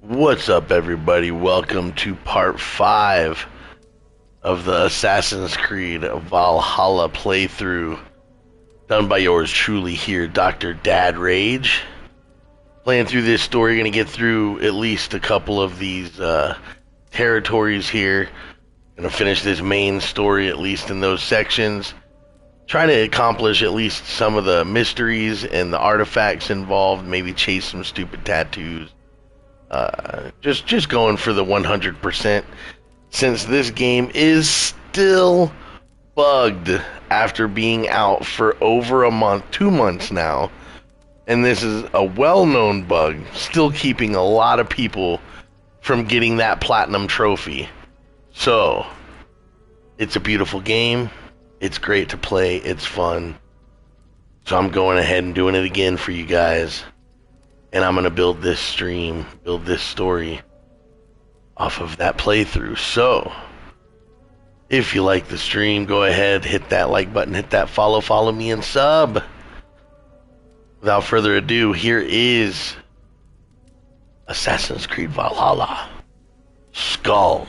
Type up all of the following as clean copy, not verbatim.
What's up, everybody? Welcome to part 5 of the Assassin's Creed Valhalla playthrough, done by yours truly here, Dr. Dad Rage. Playing through this story, gonna get through at least a couple of these territories here. Gonna finish this main story, at least in those sections. Trying to accomplish at least some of the mysteries and the artifacts involved, maybe chase some stupid tattoos. Just going for the 100%, since this game is still bugged after being out for over a month, 2 months now, and this is a well-known bug, still keeping a lot of people from getting that platinum trophy. So, it's a beautiful game, it's great to play, it's fun, so I'm going ahead and doing it again for you guys. And I'm going to build this stream, build this story off of that playthrough. So, if you like the stream, go ahead, hit that like button, hit that follow me, and sub. Without further ado, here is Assassin's Creed Valhalla. Skull.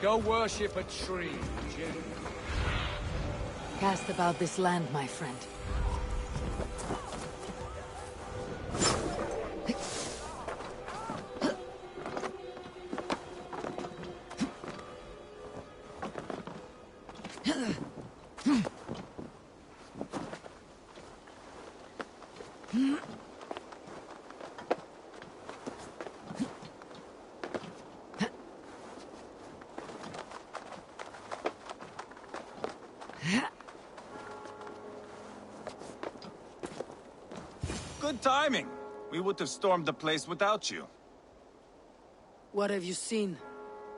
Go worship a tree, Jim. Cast about this land, my friend. Good timing. We would have stormed the place without you. What have you seen?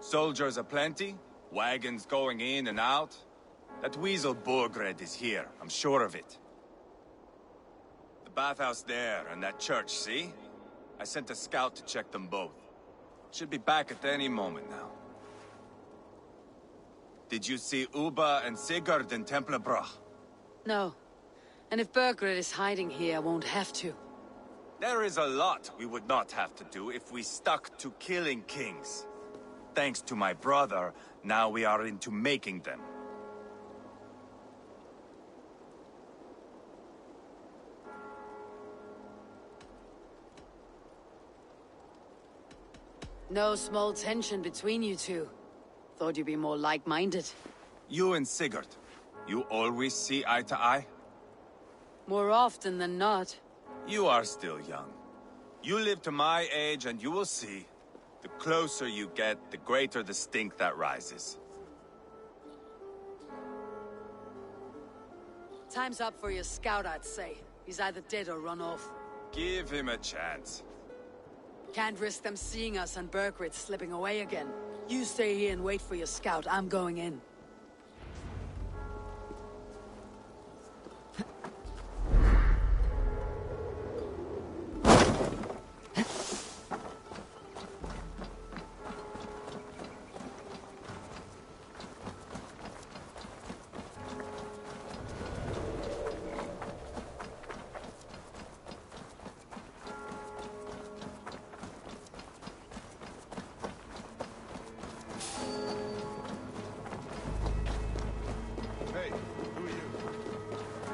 Soldiers aplenty, wagons going in and out. That weasel Borgred is here, I'm sure of it. The bathhouse there and that church, see? I sent a scout to check them both. Should be back at any moment now. Did you see Uba and Sigurd in Templebrach? No. And if Birgit is hiding here, I won't have to. There is a lot we would not have to do if we stuck to killing kings. Thanks to my brother, now we are into making them. No small tension between you two. Thought you'd be more like-minded. You and Sigurd, you always see eye to eye? More often than not. You are still young. You live to my age and you will see. The closer you get, the greater the stink that rises. Time's up for your scout, I'd say. He's either dead or run off. Give him a chance. Can't risk them seeing us and Bergrit slipping away again. You stay here and wait for your scout. I'm going in.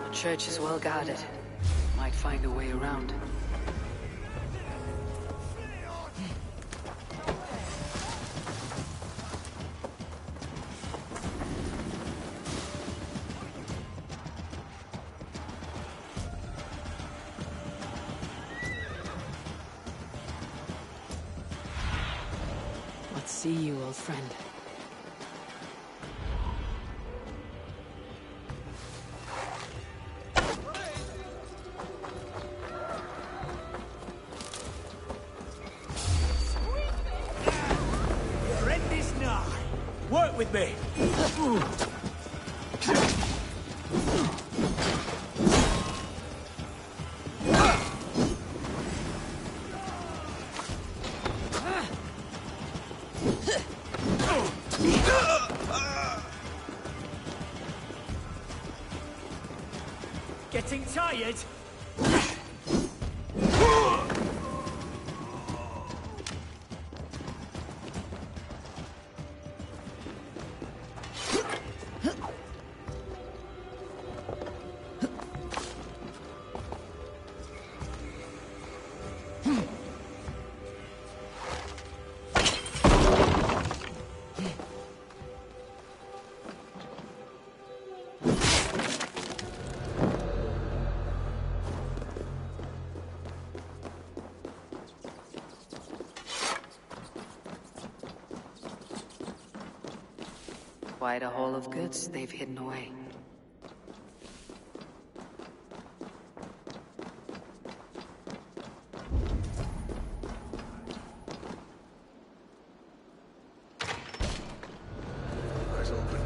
The church is well guarded. Might find a way around. Let's see you, old friend. Work with me! Getting tired? Quite a haul of goods they've hidden away. Eyes open.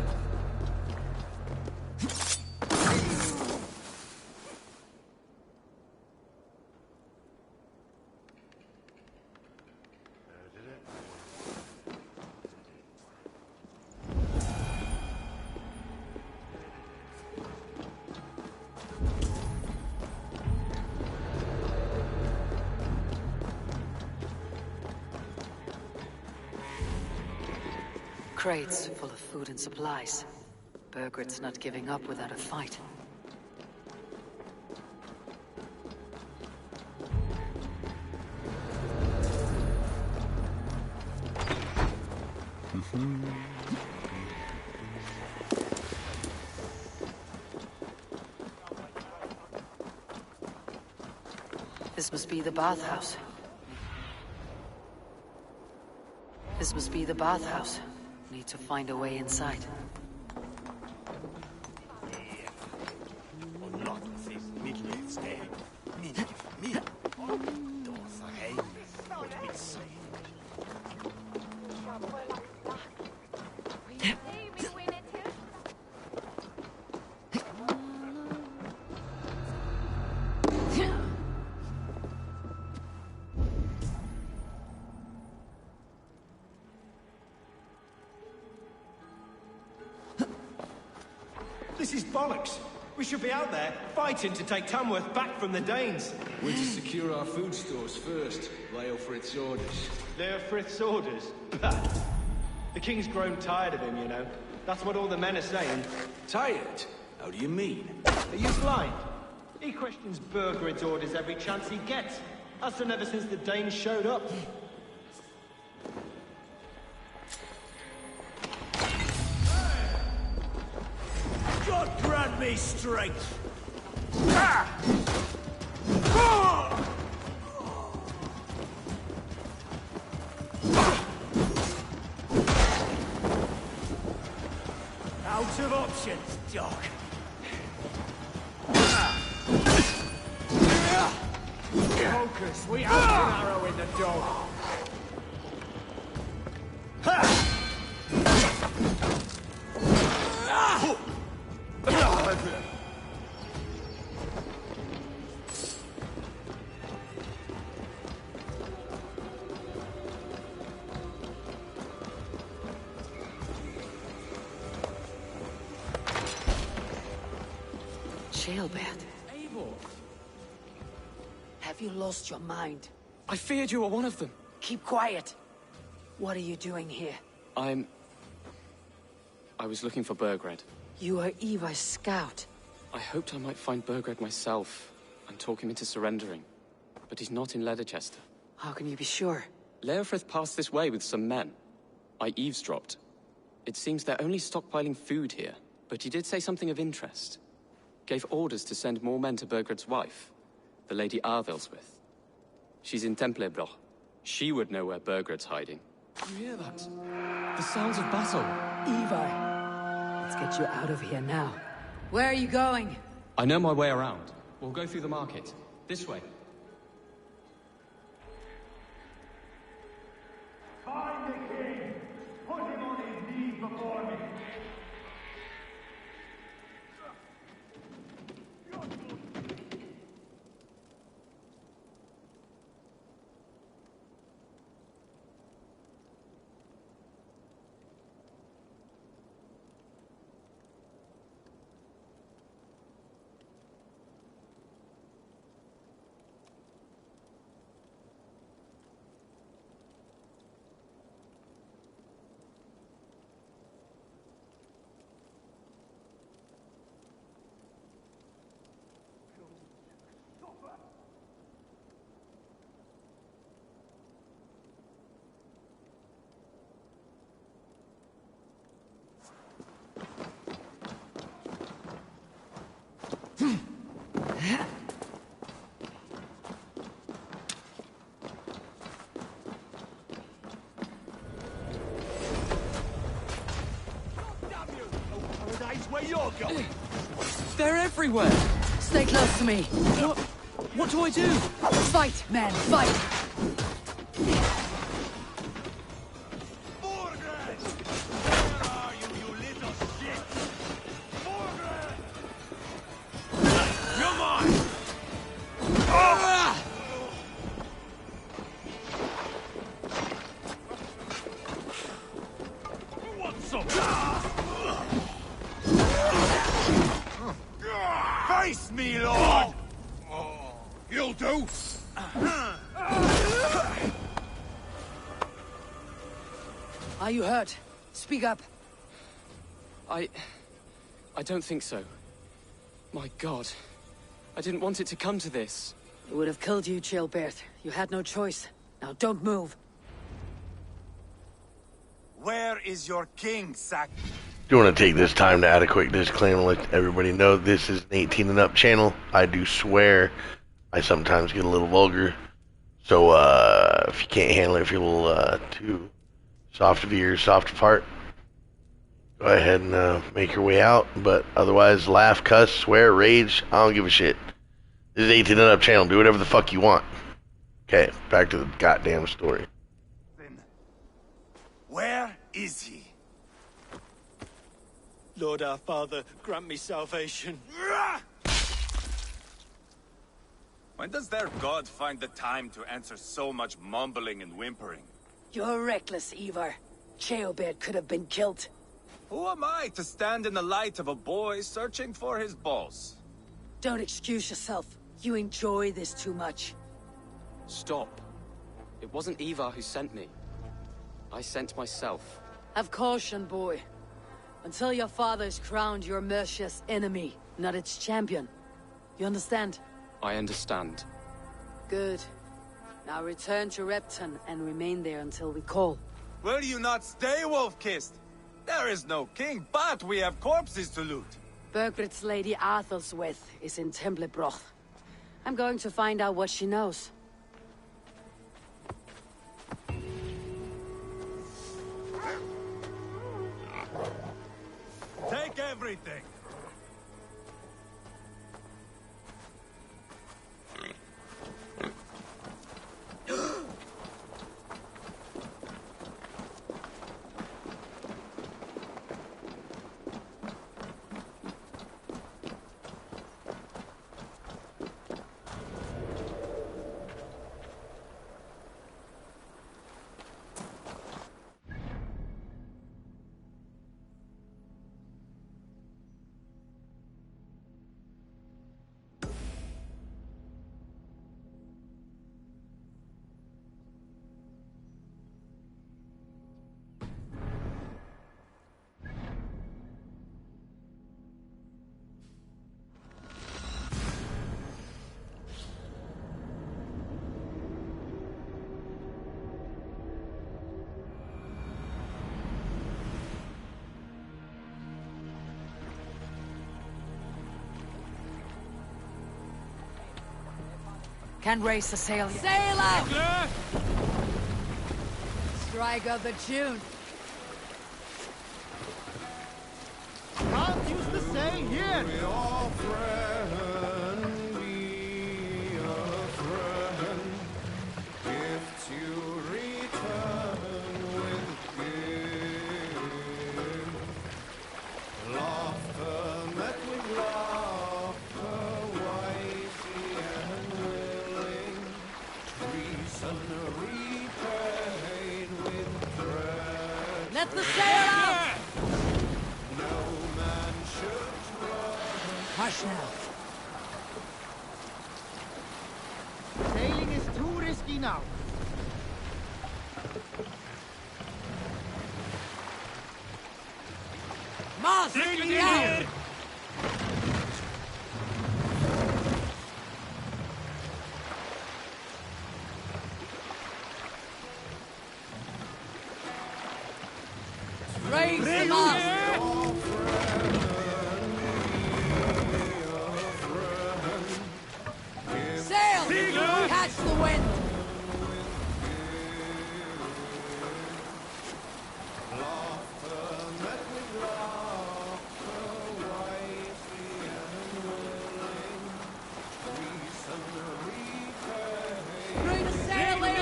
Crates full of food and supplies. Bergrit's not giving up without a fight. This must be the bathhouse. This must be the bathhouse. Need to find a way inside. This is bollocks. We should be out there, fighting to take Tamworth back from the Danes. We're to secure our food stores first. Leo Frith's orders. Leo Frith's orders? Bah. The king's grown tired of him, you know. That's what all the men are saying. Tired? How do you mean? Are you blind? He questions Bergrid's orders every chance he gets. Has done ever since the Danes showed up. God grant me strength! Out of options, dog. Focus. We have an arrow in the dog. Jailbird. Eivor, Have you lost your mind? I feared you were one of them. Keep quiet. What are you doing here? I was looking for Burgred. You are Eva's scout. I hoped I might find Burgred myself and talk him into surrendering. But he's not in Leatherchester. How can you be sure? Leofrith passed this way with some men. I eavesdropped. It seems they're only stockpiling food here, but he did say something of interest. Gave orders to send more men to Burgred's wife, the Lady Arthelswith. She's in Templebroch. She would know where Burgred's hiding. You hear that? The sounds of battle. Eva, let's get you out of here now. Where are you going? I know my way around. We'll go through the market. This way. Find the king. Put him on his knees before me. Where you're going? They're everywhere! Stay close to me. What do I do? Fight, man, fight! Borgred! Where are you, you little shit? Borgred! You're mine! What's up? Face me, Lord! You'll do! Are you hurt? Speak up. I don't think so. My God. I didn't want it to come to this. It would have killed you, Jailbird. You had no choice. Now don't move. Where is your king, Sack? Do want to take this time to add a quick disclaimer, let everybody know this is an 18 and up channel. I do swear. I sometimes get a little vulgar. So if you can't handle it, if you're a little too soft of ears, soft of heart, go ahead and make your way out. But otherwise, laugh, cuss, swear, rage, I don't give a shit. This is 18 and up channel. Do whatever the fuck you want. Okay, back to the goddamn story. Then, where is he? Lord our Father, grant me salvation. When does their god find the time to answer so much mumbling and whimpering? You're reckless, Ivar. Jailbird could have been killed. Who am I to stand in the light of a boy searching for his balls? Don't excuse yourself. You enjoy this too much. Stop. It wasn't Ivar who sent me. I sent myself. Have caution, boy. Until your father is crowned your Mercia's enemy, not its champion. You understand? I understand. Good. Now return to Repton and remain there until we call. Will you not stay, Wolf-Kissed? There is no king, but we have corpses to loot. Burgred's Lady Arthelswith is in Templebroch. I'm going to find out what she knows. Take everything. Can't raise the sail yet. Sail out! Strike up the tune. Can't use the say here. Let the sail out! Hush now. Sailing is too risky now. Mast! Out! Raise the mast! Sail! Catch the wind! Bring the sail in!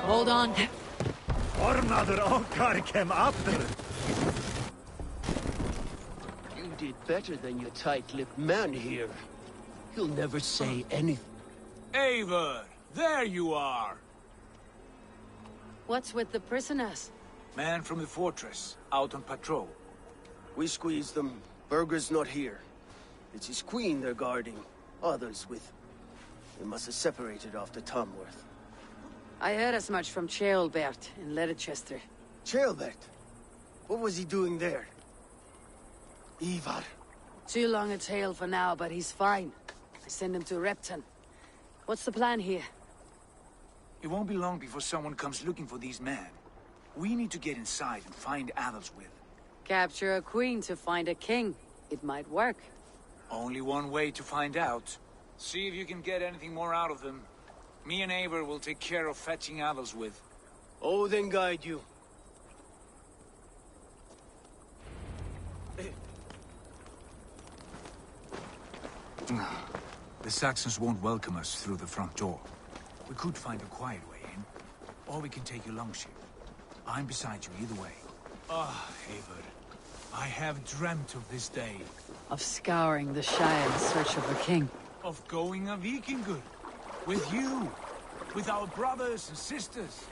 Hold on. Ornader Okkar came after. You did better than your tight-lipped man here. He'll never say anything. Eivor, there you are. What's with the prisoners? Man from the fortress, out on patrol. We squeezed them. Berger's not here. It's his queen they're guarding. Others with... They must have separated after Tamworth. I heard as much from Ceolbert in Leicester. Ceolbert? What was he doing there? Ivar. Too long a tale for now, but he's fine. I send him to Repton. What's the plan here? It won't be long before someone comes looking for these men. We need to get inside and find Adelswith. Capture a queen to find a king. It might work. Only one way to find out. See if you can get anything more out of them. Me and Eivor will take care of fetching Adelswith. Odin guide you. The Saxons won't welcome us through the front door. We could find a quiet way in, or we can take your longship. I'm beside you either way. Ah, Eivor. I have dreamt of this day. Of scouring the Shire in search of a king. Of going a Vikingur. With you. With our brothers and sisters.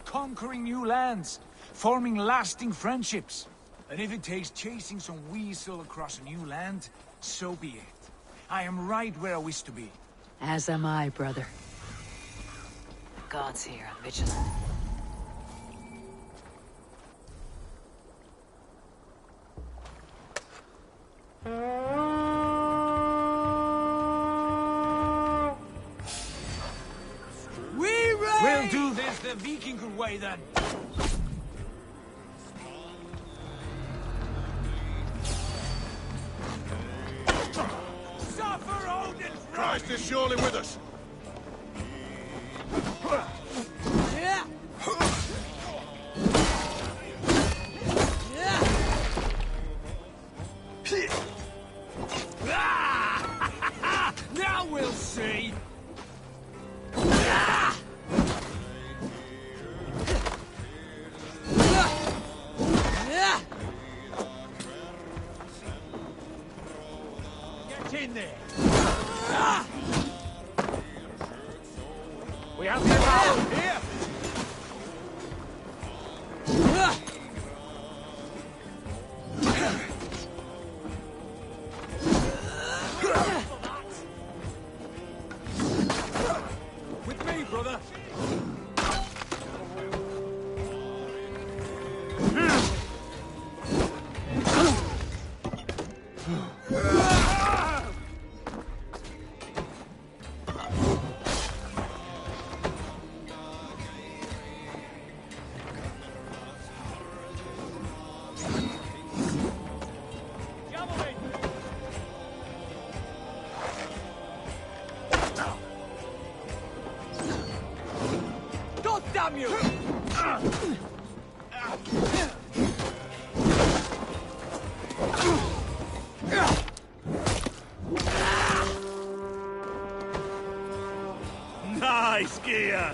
Conquering new lands. Forming lasting friendships. And if it takes chasing some weasel across a new land, so be it. I am right where I wish to be. As am I, brother. God's here, I'm vigilant. We'll do this the Vikingur way then. Suffer Odin's wrath! Christ is surely with us. Now we'll see! Get in there! We have the arrow here! With me, brother! gear!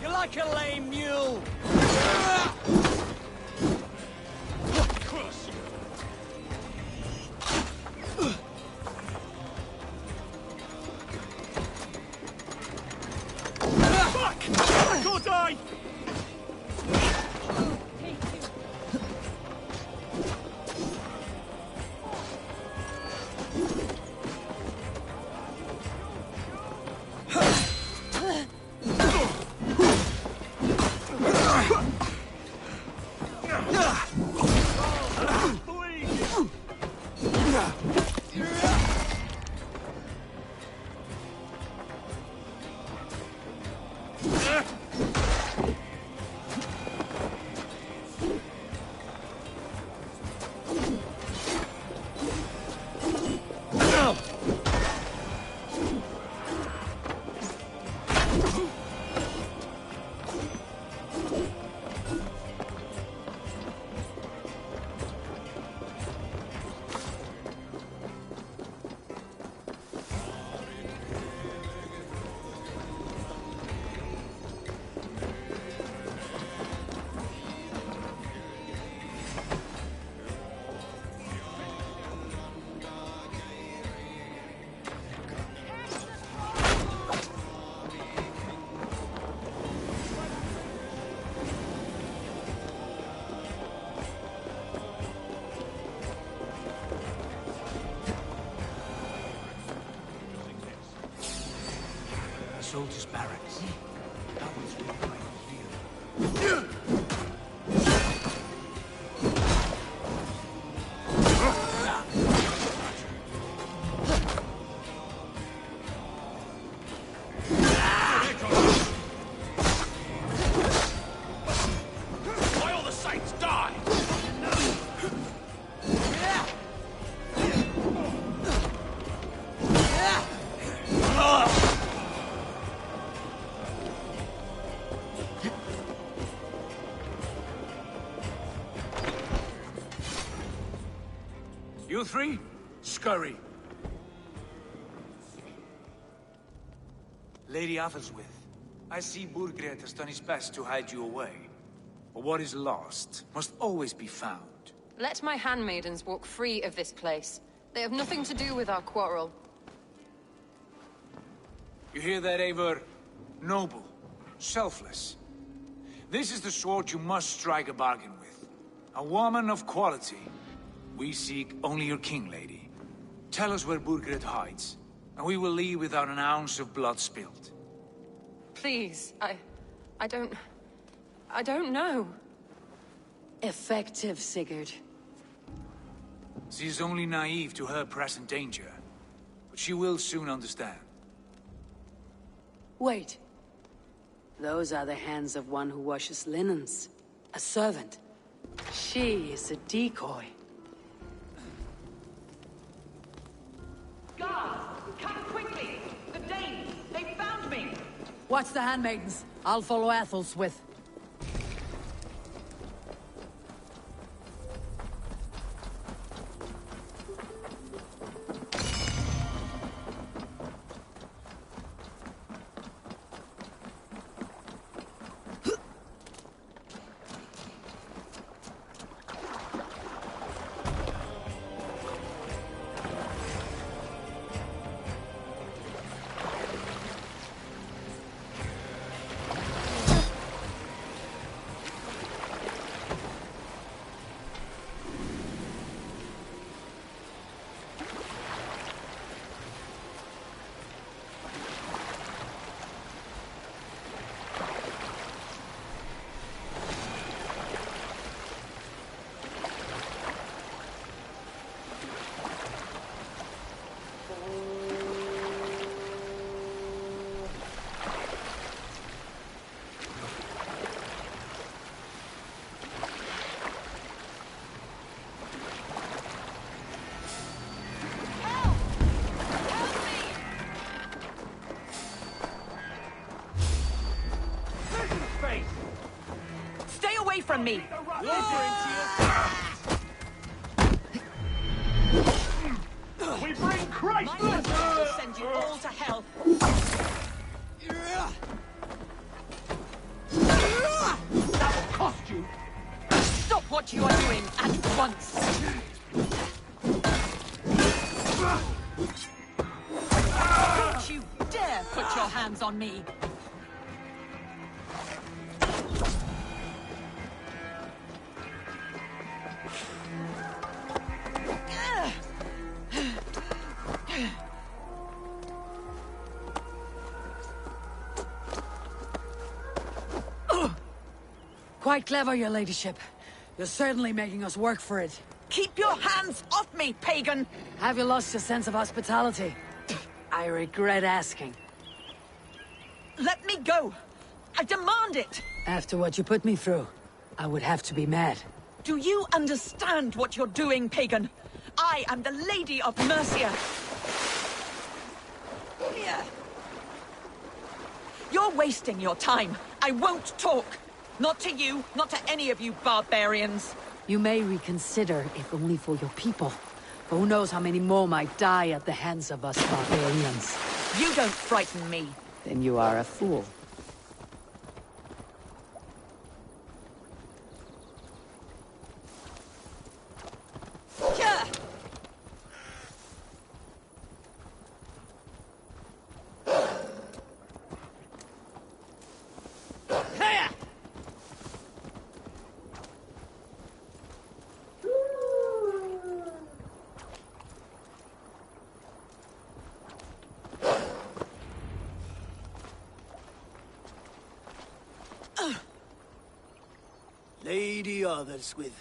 You're like a lame mule! Fuck! Go die! Soldiers' barracks. That was really right here. Why all the saints die? You three, scurry. Lady Athelstwith, I see Burgred has done his best to hide you away. But what is lost must always be found. Let my handmaidens walk free of this place. They have nothing to do with our quarrel. You hear that, Eivor? Noble, selfless. This is the sword you must strike a bargain with. A woman of quality. We seek only your king, lady. Tell us where Burgred hides, and we will leave without an ounce of blood spilled. Please, I don't know. Effective, Sigurd. She is only naive to her present danger, but she will soon understand. Wait. Those are the hands of one who washes linens. A servant. She is a decoy. Guards, come quickly! The Danes, they found me! Watch the handmaidens. I'll follow Athelstwith. from me! We bring Christ! My husband will send you all to hell! That will cost you! Stop what you are doing at once! Don't you dare put your hands on me! Quite clever, your ladyship. You're certainly making us work for it. Keep your hands off me, pagan! Have you lost your sense of hospitality? I regret asking. Let me go! I demand it! After what you put me through, I would have to be mad. Do you understand what you're doing, pagan? I am the Lady of Mercia. Here. You're wasting your time. I won't talk. Not to you, not to any of you barbarians. You may reconsider, if only for your people. For who knows how many more might die at the hands of us barbarians. You don't frighten me. Then you are a fool. Lady Otherswith,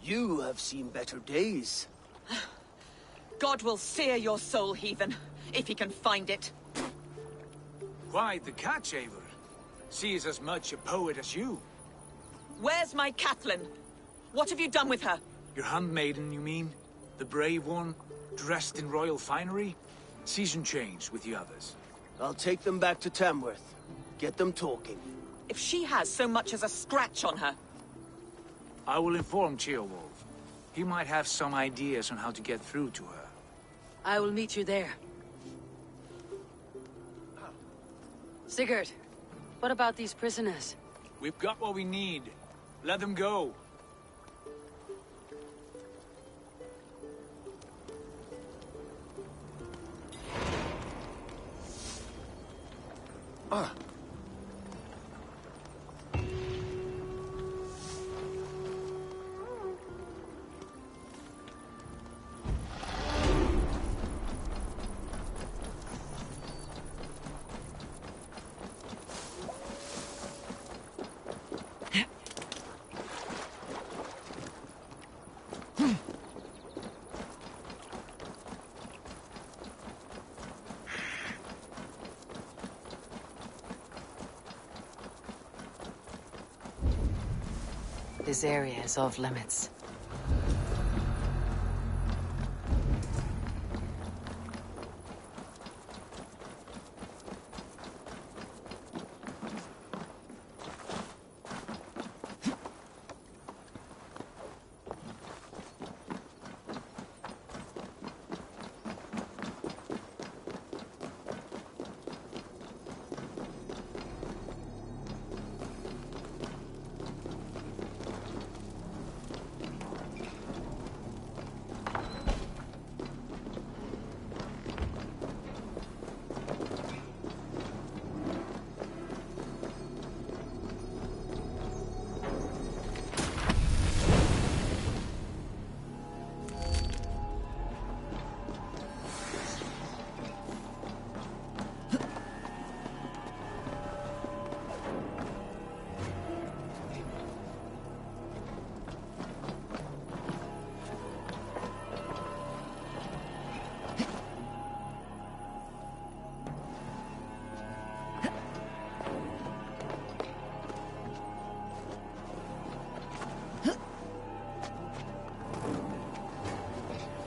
you have seen better days. God will sear your soul, heathen, if he can find it. Quite the catch, Eivor. She is as much a poet as you. Where's my Catelyn? What have you done with her? Your handmaiden, you mean? The brave one, dressed in royal finery? Season change with the others. I'll take them back to Tamworth. Get them talking. If she has so much as a scratch on her. I will inform Ceolwulf. He might have some ideas on how to get through to her. I will meet you there. Sigurd, what about these prisoners? We've got what we need. Let them go. This area is off limits.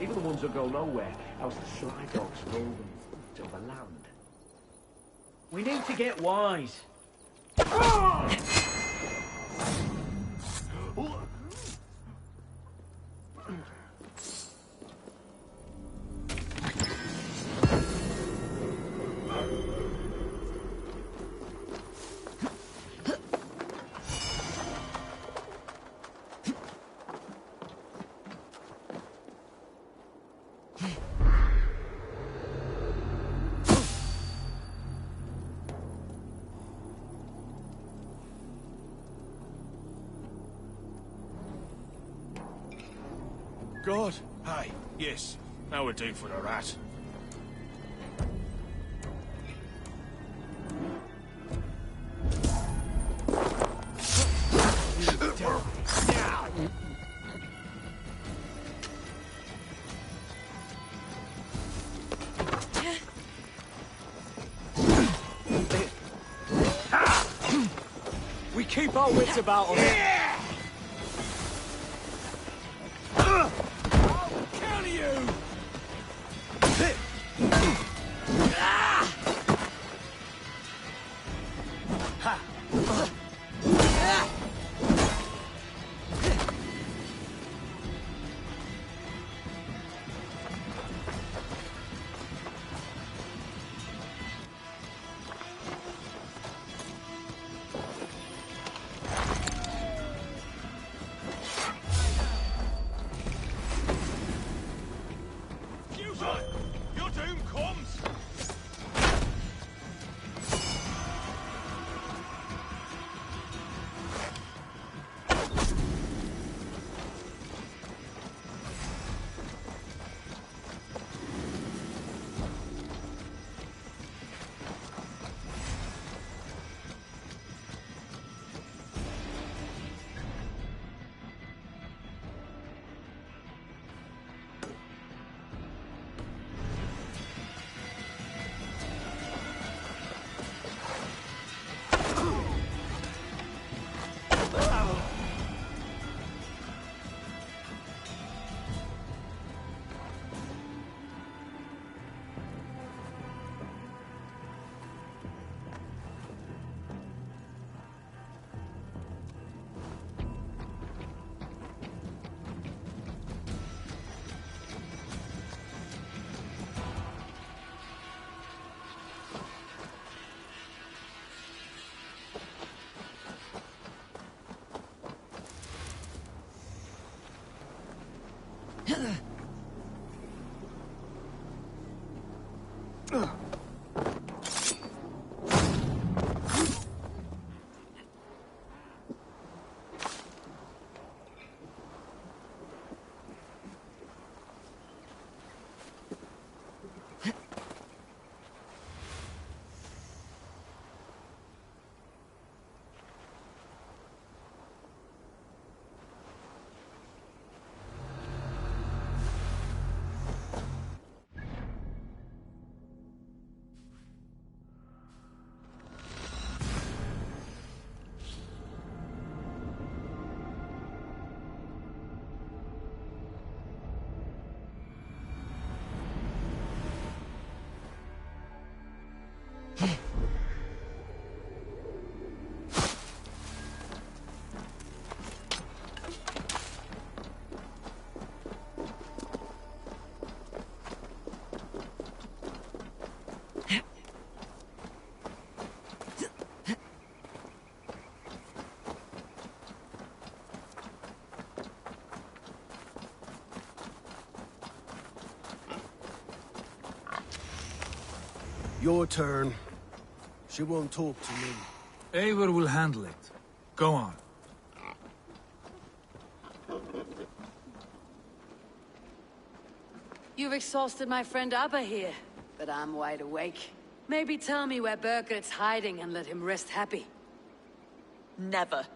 Even the ones that go nowhere, how's the sly dogs roll them to the land? We need to get wise. God? Aye, yes. Now we're due for the rat. We keep our wits about us. I'll kill you! Your doom comes! Your turn. She won't talk to me. Eivor will handle it. Go on. You've exhausted my friend Abba here, but I'm wide awake. Maybe tell me where Birgit's hiding and let him rest happy. Never.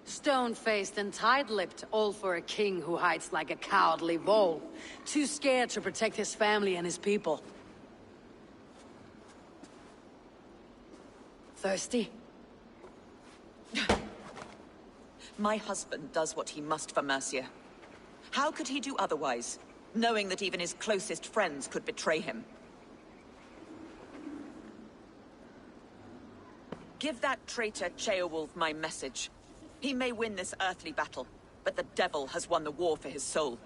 Stone-faced and tight-lipped, all for a king who hides like a cowardly vole. Too scared to protect his family and his people. Thirsty? My husband does what he must for Mercia. How could he do otherwise, knowing that even his closest friends could betray him? Give that traitor Ceolwulf my message. He may win this earthly battle, but the devil has won the war for his soul.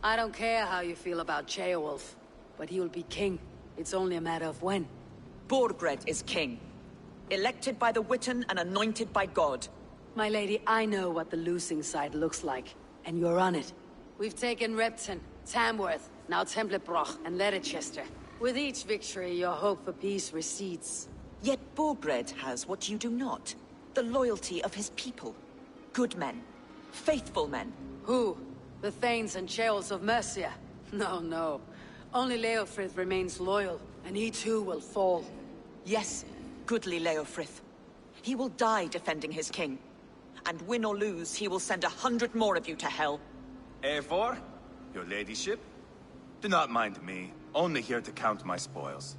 I don't care how you feel about Beowulf, but he will be king. It's only a matter of when. Borgred is king. Elected by the Witan and anointed by God. My lady, I know what the losing side looks like, and you're on it. We've taken Repton, Tamworth, now Templebroch, and Leicester. With each victory, your hope for peace recedes. Yet Borgred has what you do not. The loyalty of his people. Good men. Faithful men. Who? The Thanes and Ceolls of Mercia? No, no. Only Leofrith remains loyal, and he too will fall. Yes, goodly Leofrith. He will die defending his king. And win or lose, he will send 100 more of you to hell. Eivor, your ladyship? Do not mind me. Only here to count my spoils.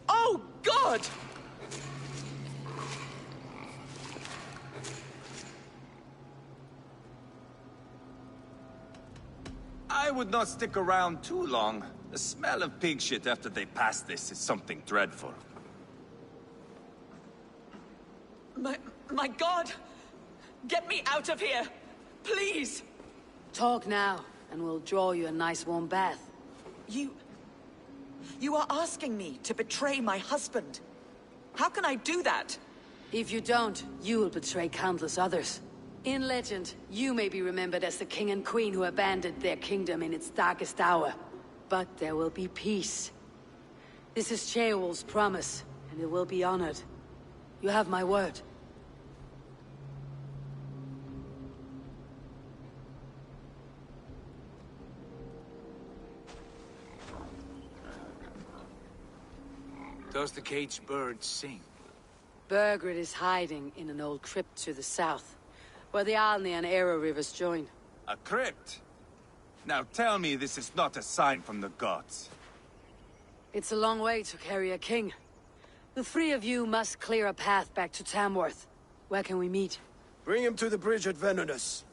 Oh, God! I would not stick around too long. The smell of pig shit after they pass this is something dreadful. My God! Get me out of here! Please! Talk now, and we'll draw you a nice warm bath. You are asking me to betray my husband. How can I do that? If you don't, you will betray countless others. In legend, you may be remembered as the king and queen who abandoned their kingdom in its darkest hour. But there will be peace. This is Ceolwulf's promise, and it will be honored. You have my word. Does the caged bird sing? Burgred is hiding in an old crypt to the south, where the Alni and Arrow rivers join. A crypt? Now tell me this is not a sign from the gods. It's a long way to carry a king. The three of you must clear a path back to Tamworth. Where can we meet? Bring him to the bridge at Venonus.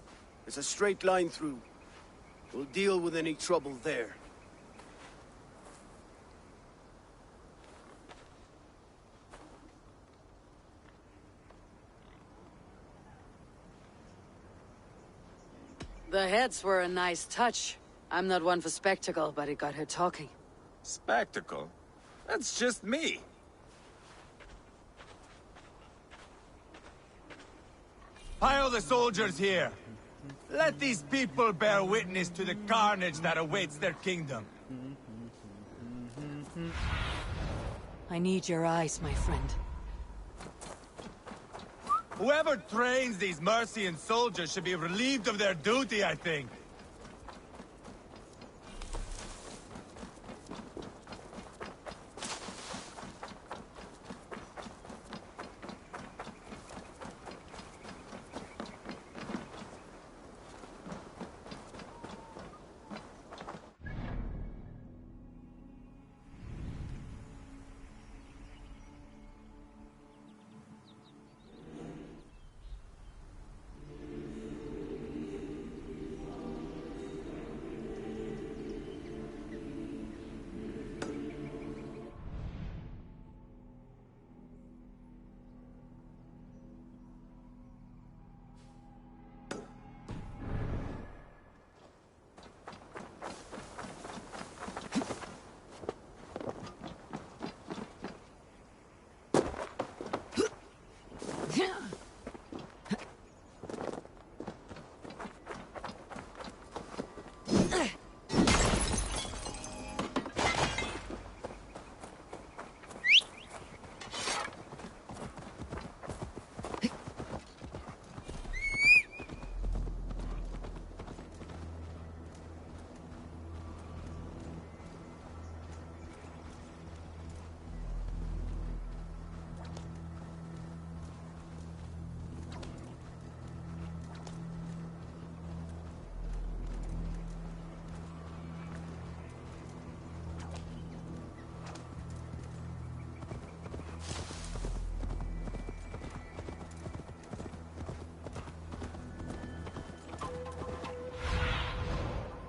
It's a straight line through. We'll deal with any trouble there. The heads were a nice touch. I'm not one for spectacle, but it got her talking. Spectacle? That's just me. Pile the soldiers here. Let these people bear witness to the carnage that awaits their kingdom. I need your eyes, my friend. Whoever trains these Mercian soldiers should be relieved of their duty, I think.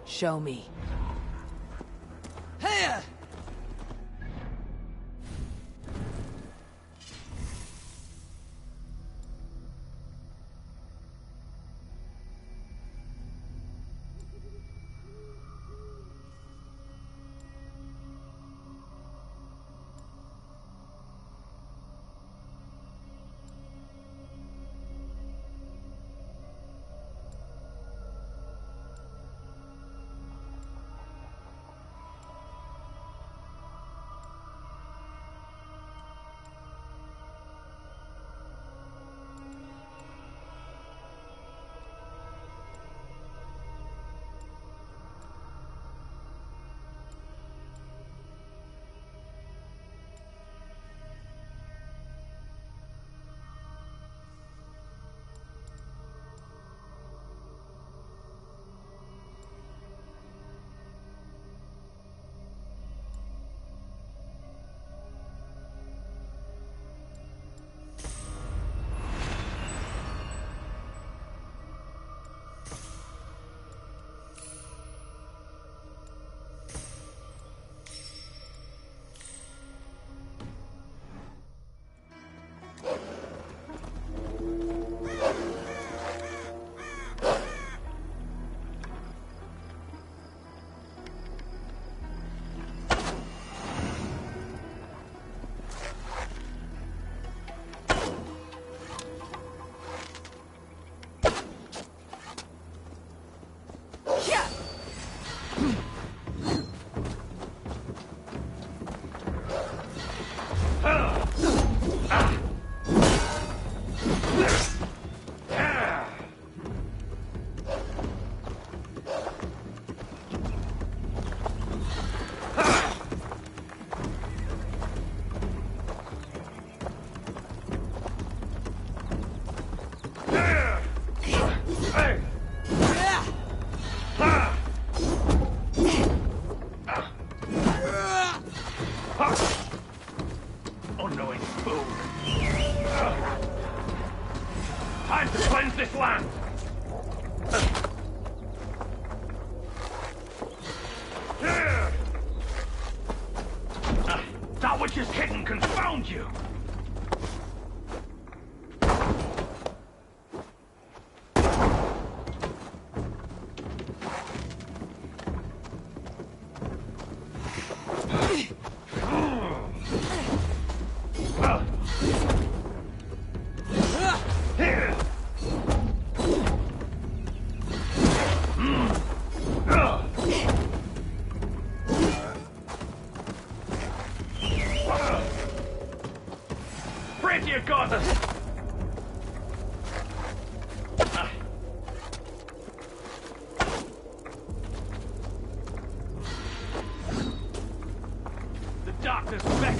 Show me. Hey!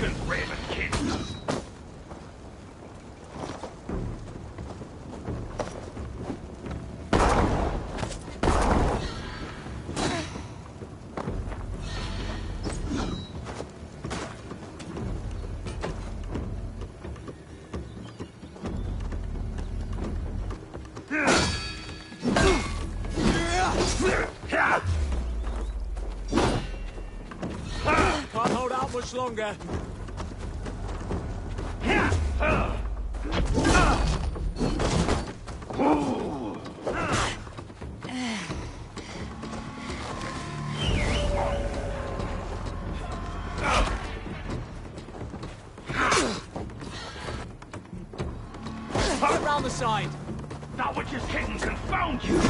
drunken raven kid. Can't hold out much longer. Get round the side. That which is hidden confound you!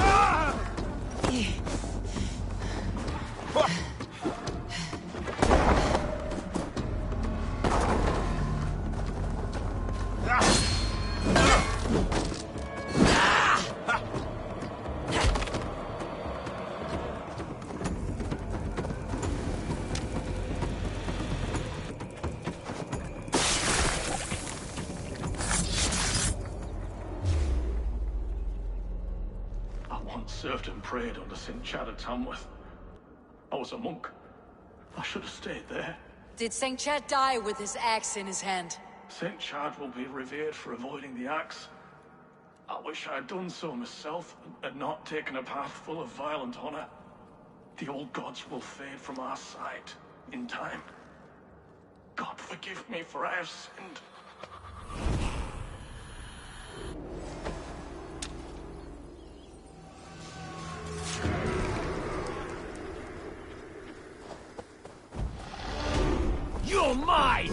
Served and prayed under St. Chad at Tamworth. I was a monk. I should have stayed there. Did St. Chad die with his axe in his hand? St. Chad will be revered for avoiding the axe. I wish I had done so myself and not taken a path full of violent honor. The old gods will fade from our sight in time. God forgive me, for I have sinned. You're mine!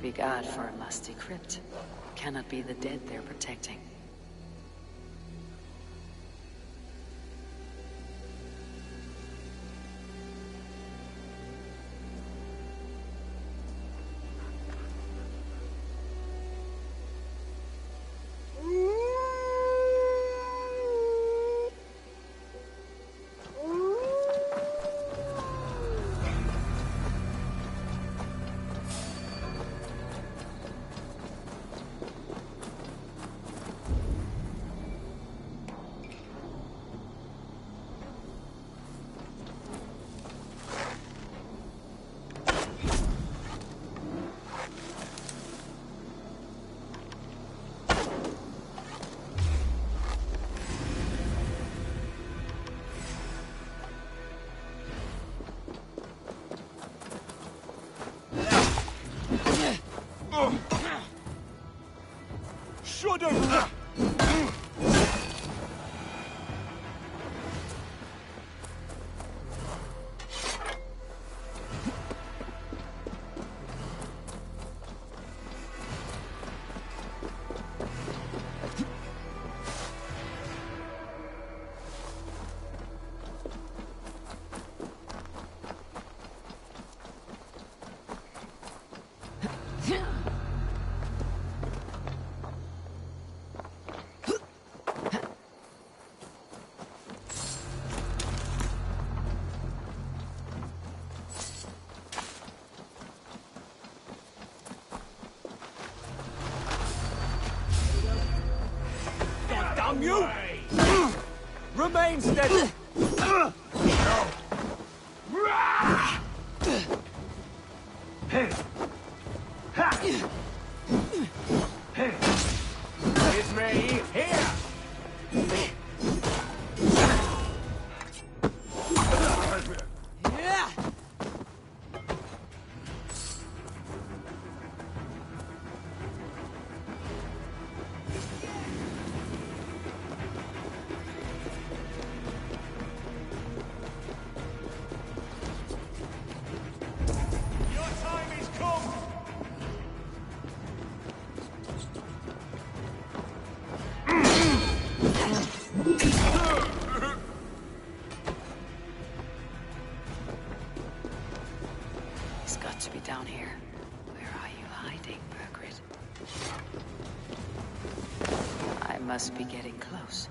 Maybe God for a musty crypt. Cannot be the dead they're protecting. Shudder! Damn you! Remain steady! It's me, here! Yeah! Your time is come! He's got to be down here. Where are you hiding, Birgit? I must be getting close.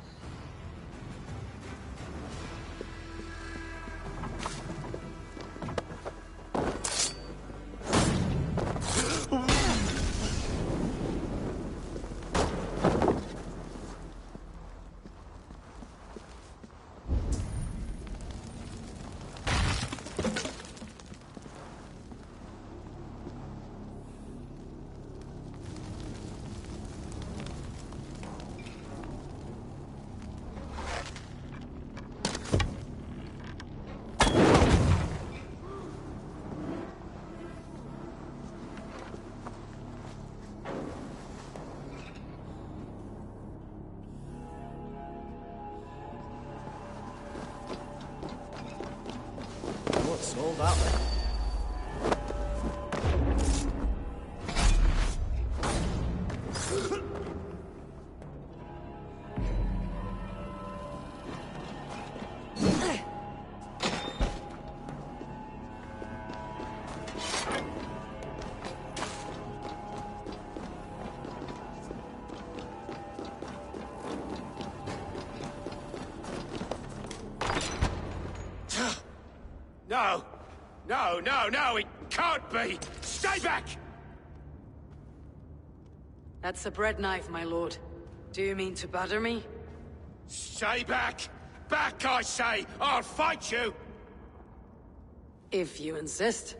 What's all that then? No! No, no, no, it can't be! Stay back! That's a bread knife, my lord. Do you mean to butter me? Stay back! Back, I say! I'll fight you! If you insist.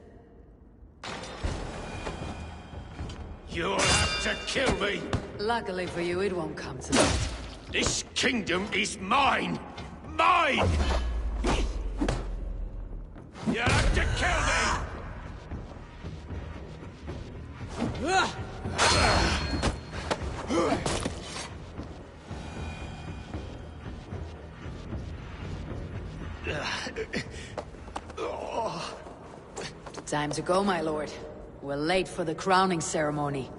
You'll have to kill me! Luckily for you, it won't come to that. This kingdom is mine! Mine! You'll have to kill Time to go, my lord. We're late for the crowning ceremony.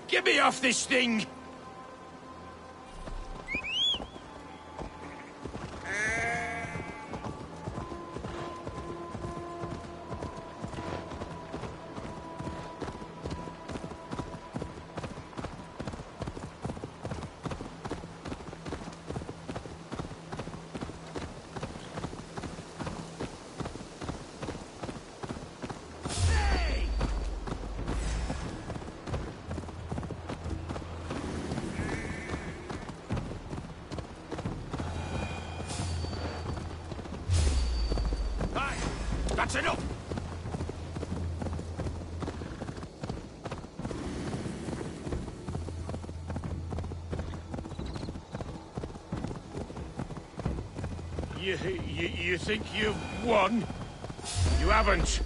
Get me off this thing! That's enough! You think you've won? You haven't.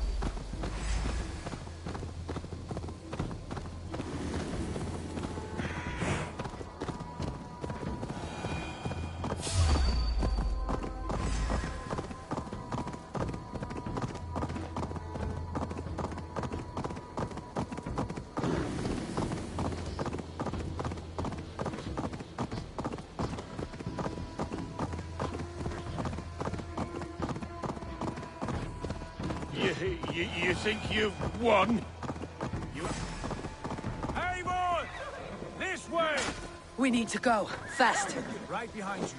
You think you've won? You... Hey, boy! This way! We need to go. Fast. Right behind you.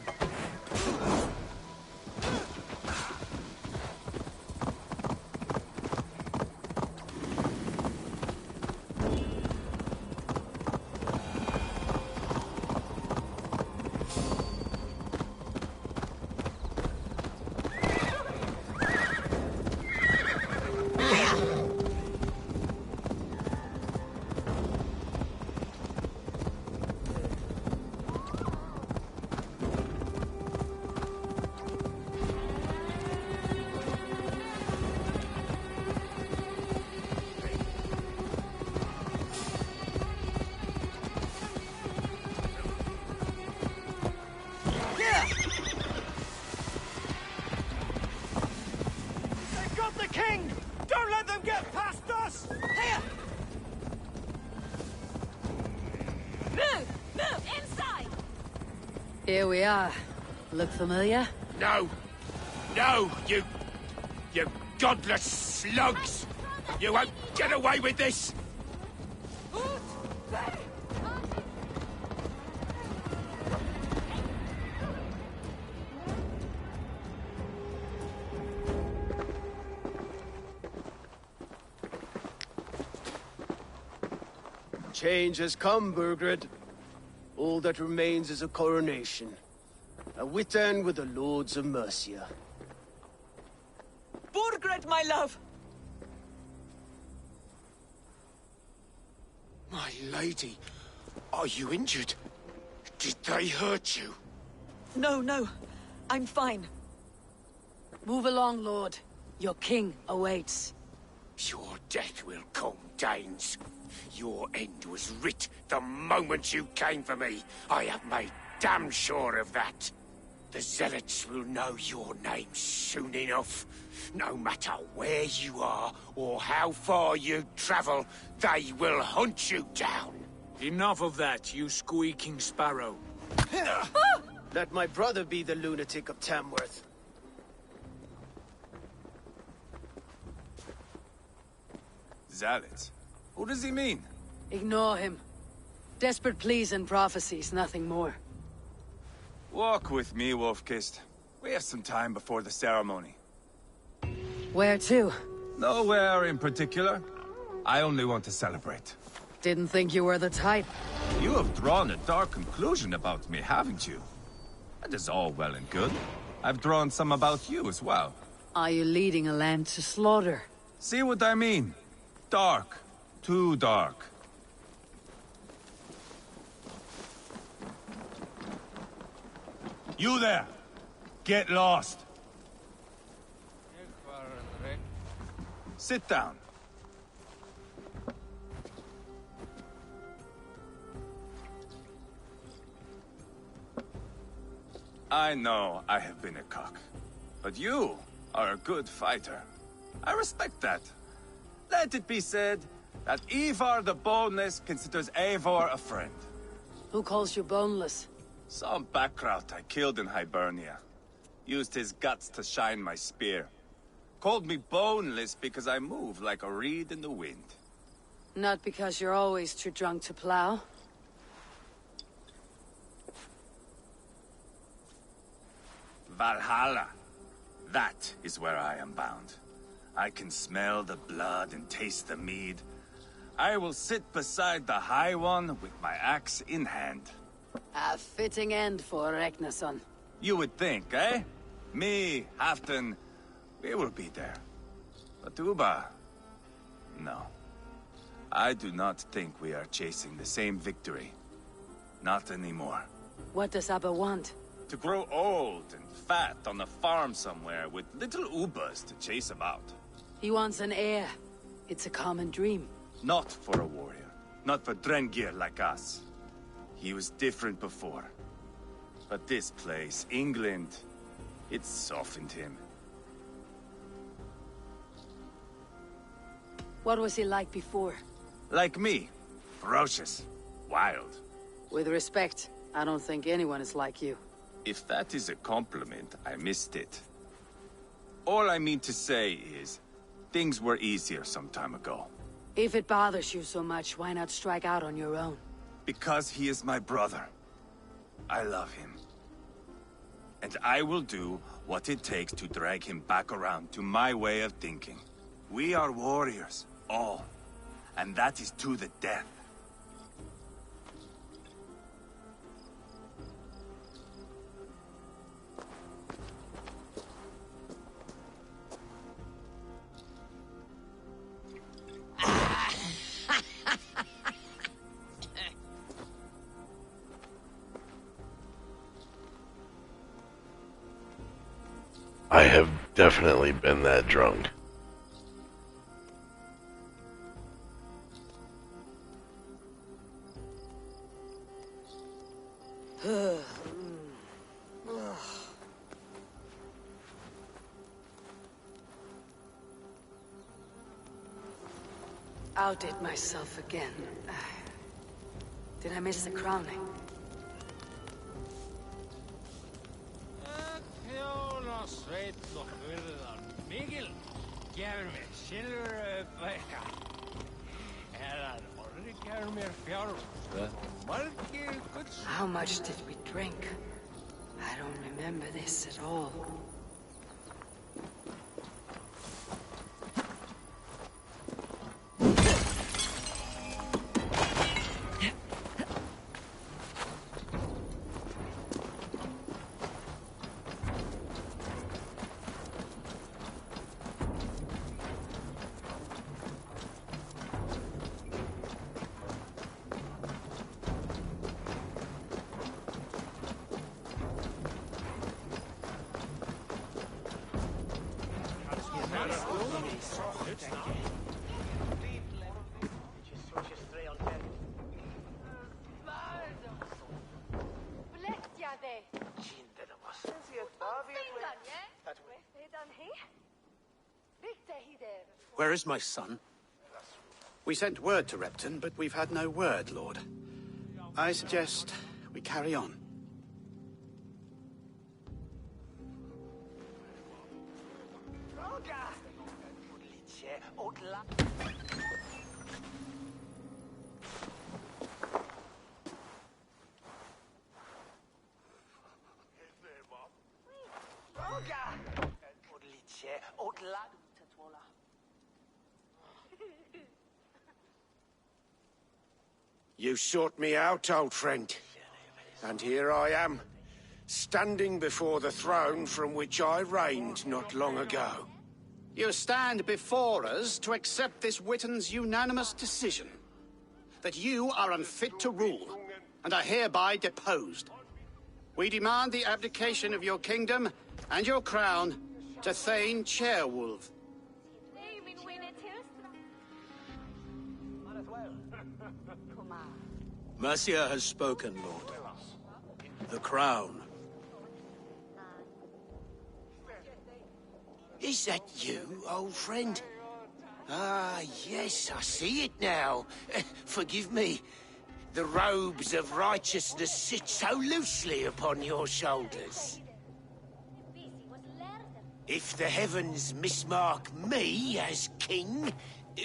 Here we are. Look familiar? No! No, you godless slugs! You won't get away with this! Change has come, Burgred. All that remains is a coronation. A witan with the Lords of Mercia. Burgred, my love! My lady, are you injured? Did they hurt you? No, no. I'm fine. Move along, Lord. Your king awaits. Your death will come, Danes. Your end was writ the moment you came for me. I have made damn sure of that. The Zealots will know your name soon enough. No matter where you are or how far you travel, they will hunt you down. Enough of that, you squeaking sparrow. Let my brother be the lunatic of Tamworth. Zealots? Who does he mean? Ignore him. Desperate pleas and prophecies, nothing more. Walk with me, Wolfkist. We have some time before the ceremony. Where to? Nowhere in particular. I only want to celebrate. Didn't think you were the type. You have drawn a dark conclusion about me, haven't you? That is all well and good. I've drawn some about you as well. Are you leading a land to slaughter? See what I mean? Dark. Too dark. You there! Get lost! Sit down. I know I have been a cock, but you are a good fighter. I respect that. Let it be said that Ivar the Boneless considers Eivor a friend. Who calls you boneless? Some backrout I killed in Hibernia. Used his guts to shine my spear. Called me boneless because I move like a reed in the wind. Not because you're always too drunk to plow? Valhalla. That is where I am bound. I can smell the blood and taste the mead. I will sit beside the High One with my axe in hand. A fitting end for Ragnarsson. You would think, eh? Me, Halfdan, we will be there. But Uba... No. I do not think we are chasing the same victory. Not anymore. What does Abba want? To grow old and fat on a farm somewhere with little Ubas to chase about. He wants an heir. It's a common dream. Not for a warrior. Not for Drengir like us. He was different before. But this place, England, it softened him. What was he like before? Like me. Ferocious. Wild. With respect, I don't think anyone is like you. If that is a compliment, I missed it. All I mean to say is, things were easier some time ago. If it bothers you so much, why not strike out on your own? Because he is my brother. I love him. And I will do what it takes to drag him back around to my way of thinking. We are warriors, all. And that is to the death. I have definitely been that drunk. Outdid myself again. Did I miss the crowning? How much did we drink? I don't remember this at all. Where is my son? We sent word to Repton, but we've had no word, Lord. I suggest we carry on. You sought me out, old friend. And here I am, standing before the throne from which I reigned not long ago. You stand before us to accept this Witten's unanimous decision. That you are unfit to rule, and are hereby deposed. We demand the abdication of your kingdom and your crown to Thane Chairwolf. Mercia has spoken, Lord. The crown. Is that you, old friend? Ah, yes, I see it now. Forgive me. The robes of righteousness sit so loosely upon your shoulders. If the heavens mismark me as king,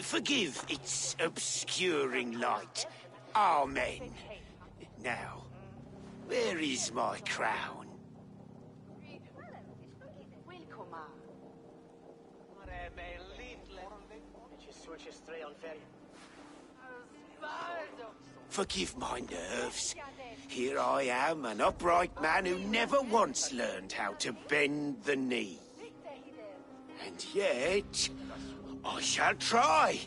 forgive its obscuring light. Amen. Now, where is my crown? Forgive my nerves. Here I am, an upright man who never once learned how to bend the knee. And yet, I shall try.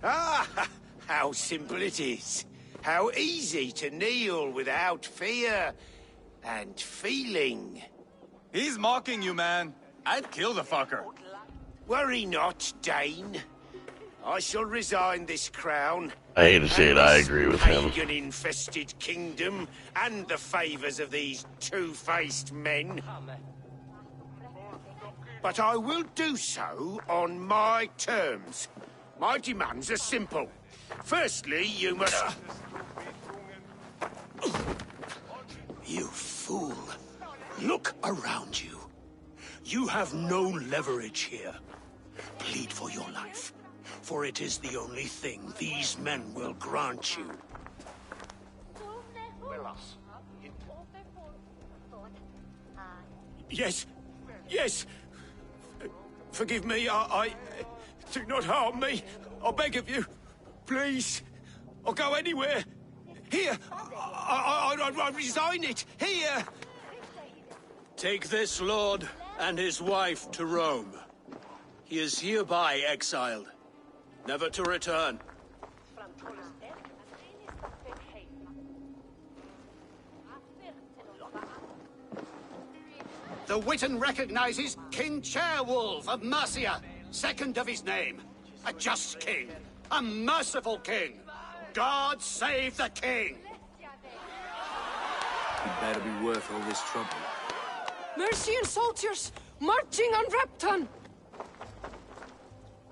Ah, how simple it is. How easy to kneel without fear and feeling. He's mocking you, man. I'd kill the fucker. Worry not, Dane. I shall resign this crown. I hate to say it, I agree with him. Pagan-infested kingdom and the favors of these two-faced men. But I will do so on my terms. My demands are simple. Firstly, you must... You fool. Look around you. You have no leverage here. Plead for your life, for it is the only thing these men will grant you. Yes, yes. Forgive me, I... Do not harm me. I beg of you. Please. I'll go anywhere. Here. I resign it. Here. Take this lord and his wife to Rome. He is hereby exiled, never to return. The Witan recognizes King Chairwolf of Mercia, second of his name. A just king, a merciful king. God save the king! You better be worth all this trouble. Mercian soldiers, marching on Repton!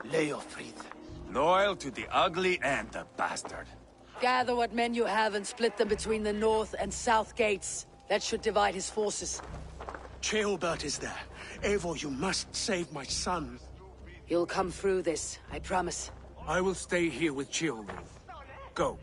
Leofrid. Loyal to the ugly and the bastard. Gather what men you have and split them between the north and south gates. That should divide his forces. Ceolbert is there. Eivor, you must save my son. You'll come through this, I promise. I will stay here with Ceolwulf. Go.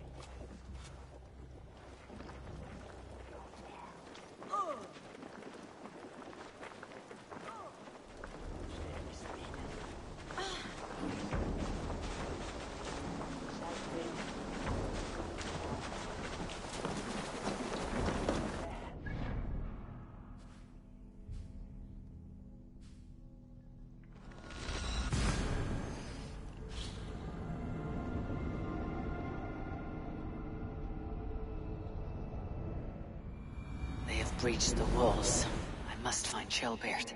They have breached the walls. I must find Ceolbert.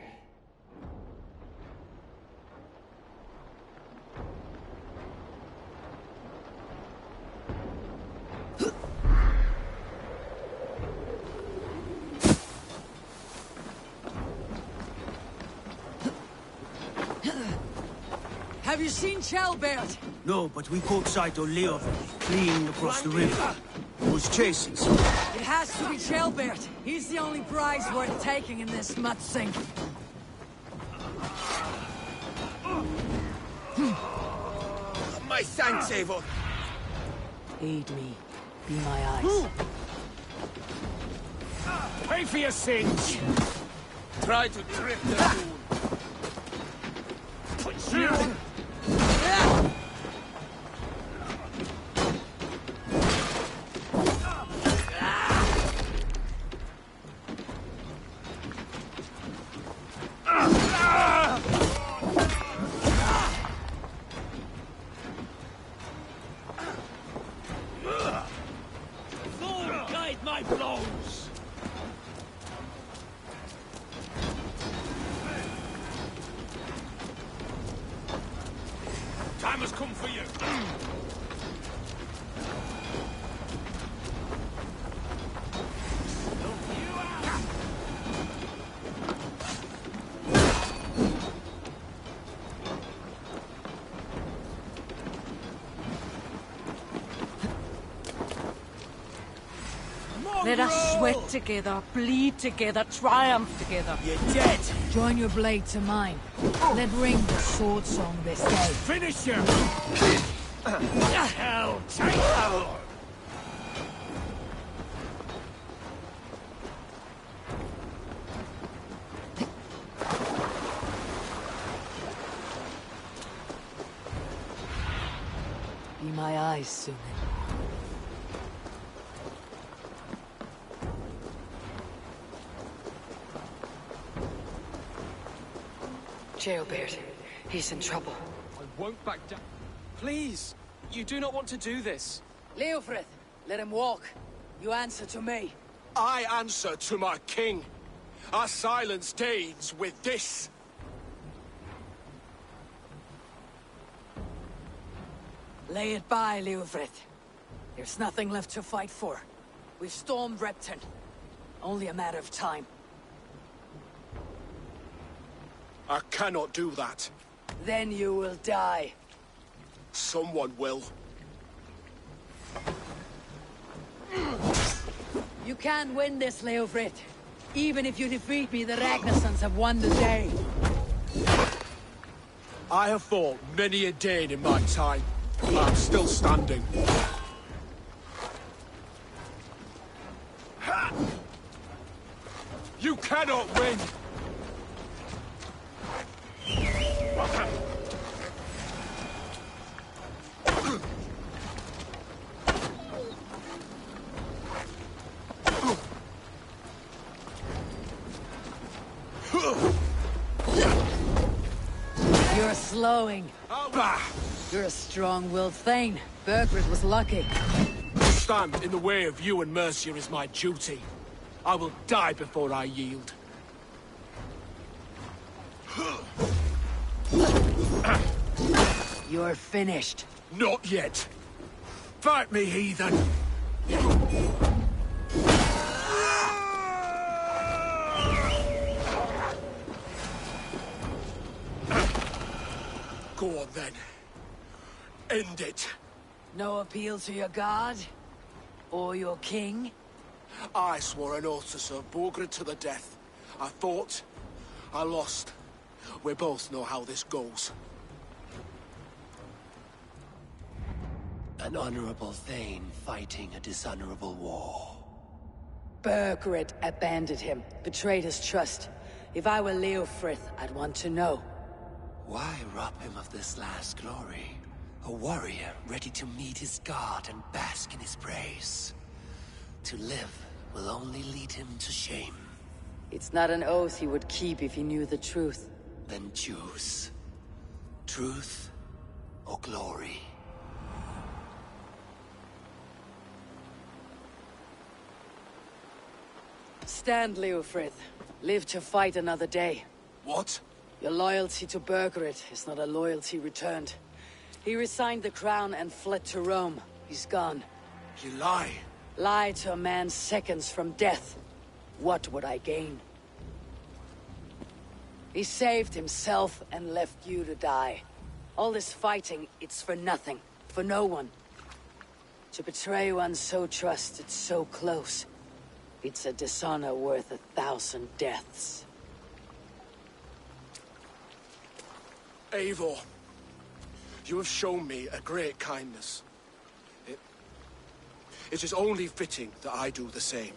Have you seen Ceolbert? No, but we caught sight of Leofrid fleeing across the river. He was chasing someone. It has to be Ceolbert. He's the only prize worth taking in this mud sink. My thanks, Eivor. Aid me. Be my eyes. Pay for your sins! Try to trip the moon. My blows! Time has come for you. Let us sweat together, bleed together, triumph together. You're dead! Join your blade to mine. Let ring the sword song this day. Finish him! Hell, take out! Be my eyes, Sunan. Ceolbert, he's in trouble. won't back down. Please, you do not want to do this. Leofrith, let him walk. You answer to me. I answer to my king. I silence Danes with this. Lay it by, Leofrith. There's nothing left to fight for. We've stormed Repton. Only a matter of time. I cannot do that. Then you will die. Someone will. You can't win this, Leofrith. Even if you defeat me, the Ragnarsons have won the day. I have fought many a Dane in my time. I'm still standing. You cannot win! You're slowing. You're a strong-willed Thane. Burgred was lucky. To stand in the way of you and Mercia is my duty. I will die before I yield. You're finished. Not yet. Fight me, heathen! Go on then. End it. No appeal to your god? Or your king? I swore an oath to serve Borgred to the death. I fought. I lost. We both know how this goes. An honorable Thane fighting a dishonorable war. Burgred abandoned him, betrayed his trust. If I were Leofrith, I'd want to know. Why rob him of this last glory? A warrior ready to meet his god and bask in his praise. To live will only lead him to shame. It's not an oath he would keep if he knew the truth. Then choose. Truth or glory. Stand, Leofrith. Live to fight another day. What? Your loyalty to Burgred is not a loyalty returned. He resigned the crown and fled to Rome. He's gone. You lie. Lie to a man seconds from death. What would I gain? He saved himself and left you to die. All this fighting, it's for nothing. For no one. To betray one so trusted, so close. It's a dishonor worth 1,000 deaths. Eivor, you have shown me a great kindness. It is only fitting that I do the same.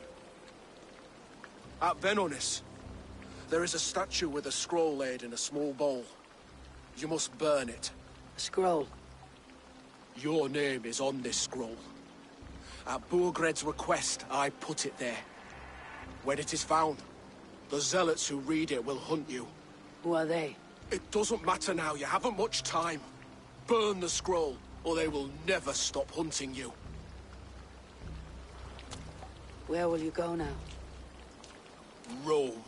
At Venonis, there is a statue with a scroll laid in a small bowl. You must burn it. A scroll? Your name is on this scroll. At Borgred's request, I put it there. When it is found, the zealots who read it will hunt you. Who are they? It doesn't matter now, you haven't much time. Burn the scroll, or they will never stop hunting you. Where will you go now? Rome.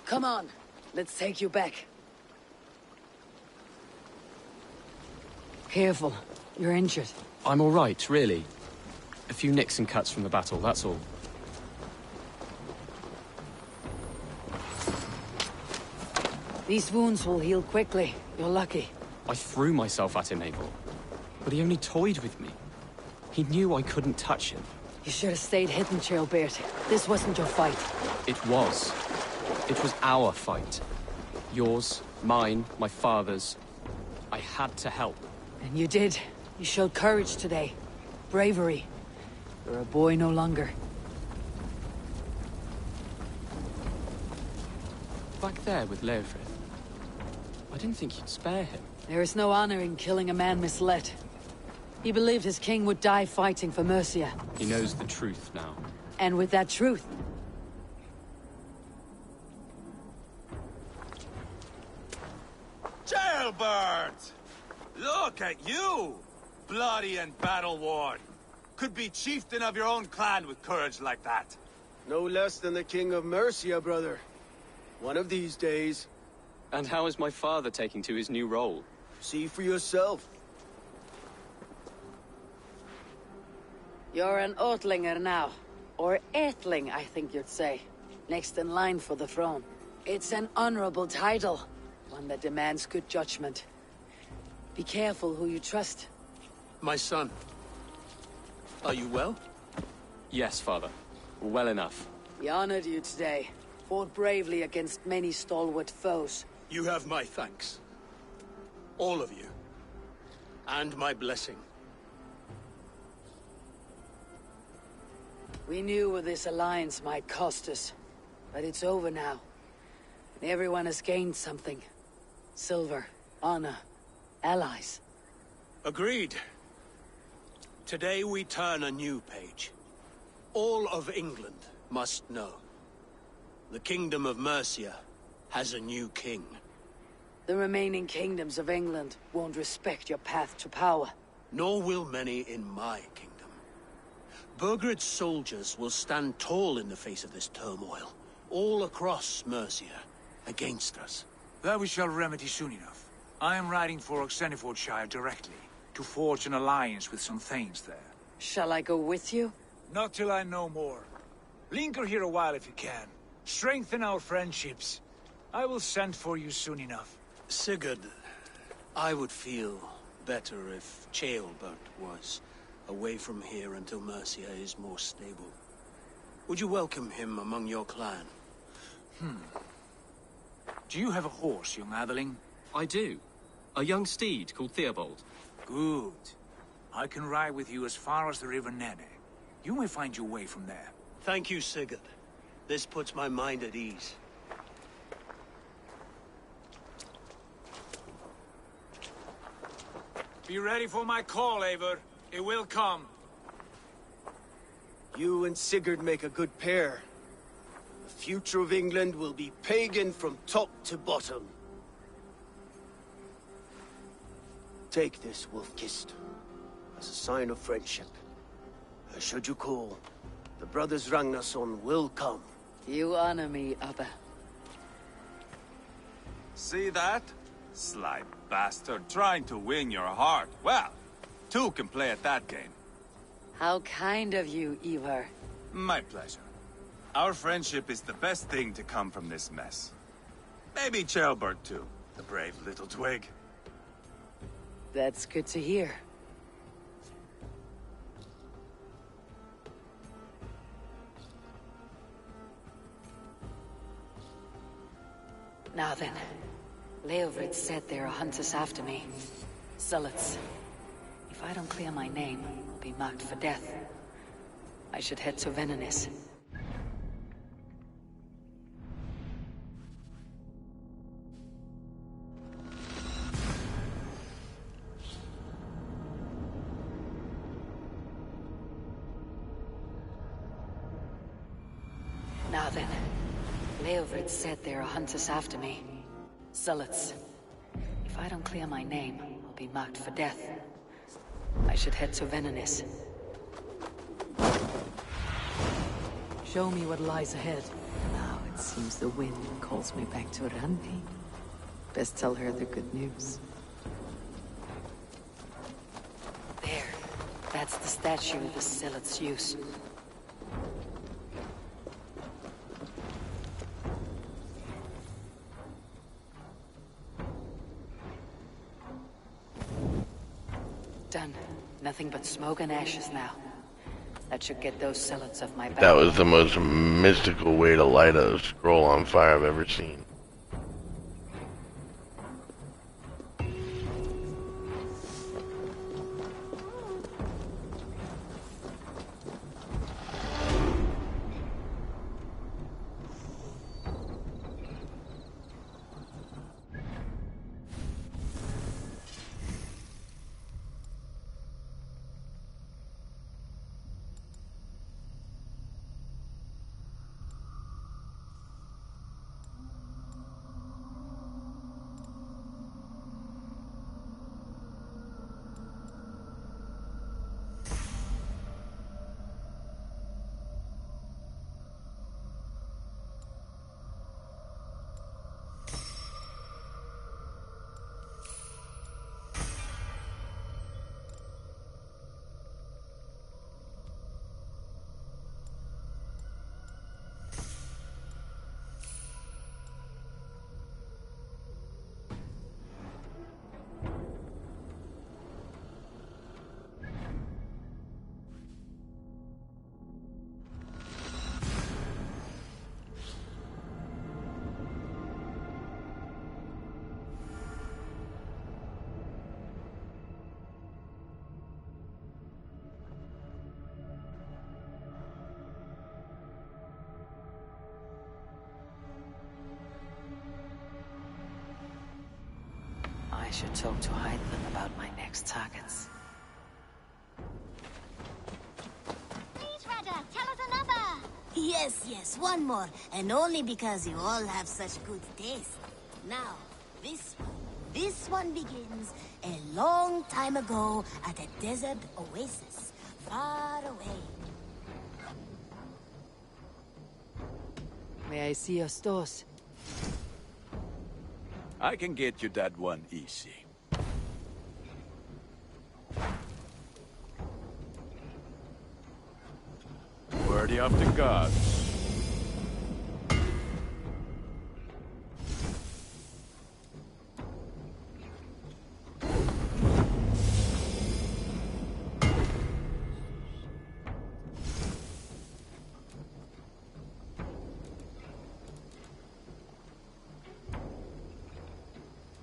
Come on, let's take you back. Careful, you're injured. I'm all right, really. A few nicks and cuts from the battle, that's all. These wounds will heal quickly. You're lucky. I threw myself at him, Abel. But he only toyed with me. He knew I couldn't touch him. You should have stayed hidden, Trailbeard. This wasn't your fight. It was. It was our fight. Yours, mine, my father's. I had to help. And you did. You showed courage today. Bravery. You're a boy no longer. Back there with Leofrith. I didn't think you'd spare him. There is no honor in killing a man misled. He believed his king would die fighting for Mercia. He knows the truth now. And with that truth, Jailbird! Look at you! Bloody and battle-worn. Could be chieftain of your own clan with courage like that. No less than the king of Mercia, brother. One of these days. And how is my father taking to his new role? See for yourself. you're an Oatlinger now. Or Aethling, I think you'd say. Next in line for the throne. It's an honorable title. One that demands good judgment. Be careful who you trust. My son. Are you well? Yes, father. Well enough. He honored you today. Fought bravely against many stalwart foes. You have my thanks. All of you. And my blessing. We knew what this alliance might cost us. But it's over now. And everyone has gained something. Silver, honor, allies. Agreed. Today we turn a new page. All of England must know. The Kingdom of Mercia has a new king. The remaining kingdoms of England won't respect your path to power. Nor will many in my kingdom. Burgred's soldiers will stand tall in the face of this turmoil, all across Mercia, against us. That we shall remedy soon enough. I am riding for Oxenfordshire directly, to forge an alliance with some thanes there. Shall I go with you? Not till I know more. Linger here a while if you can. Strengthen our friendships. I will send for you soon enough. Sigurd, I would feel better if Ceolbert was away from here until Mercia is more stable. Would you welcome him among your clan? Do you have a horse, young Atheling? I do. A young steed called Theobald. Good. I can ride with you as far as the River Nene. You may find your way from there. Thank you, Sigurd. This puts my mind at ease. Be ready for my call, Eivor. It will come. You and Sigurd make a good pair. The future of England will be pagan from top to bottom. Take this, Wolf-Kissed, as a sign of friendship. And should you call, the brothers Ragnarsson will come. You honor me, Abba. See that? Sly bastard trying to win your heart. Well, two can play at that game. How kind of you, Eivor. My pleasure. Our friendship is the best thing to come from this mess. Maybe Ceolbert too, the brave little twig. That's good to hear. Now then, Leofrid said there are hunters after me. Zealots. If I don't clear my name, I'll be marked for death. I should head to Venenis. Now then, Leofrid said there are hunters after me. Zealots. If I don't clear my name, I'll be marked for death. I should head to Venenis. Show me what lies ahead. Now it seems the wind calls me back to Randi. Best tell her the good news. There. That's the statue the Zealots use. Done. Nothing but smoke and ashes now. That should get those zealots off my back. That was the most mystical way to light a scroll on fire I've ever seen. I should talk to Heidman about my next targets. Please, Rada, tell us another! Yes, one more. And only because you all have such good taste. Now, this one begins a long time ago at a desert oasis, far away. May I see your stores? I can get you that one easy. Worthy of the gods.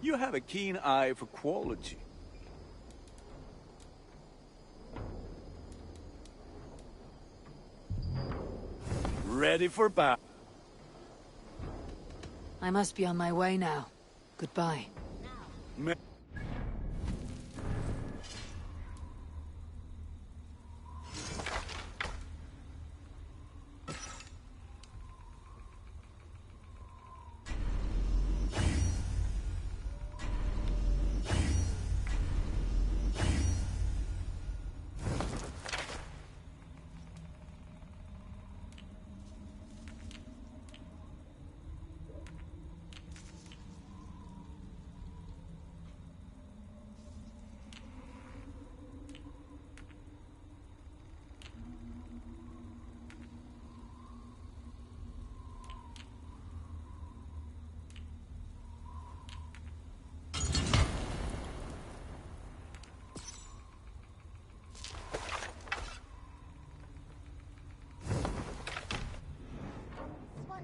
You have a keen eye for quality. Ready for battle. I must be on my way now. Goodbye.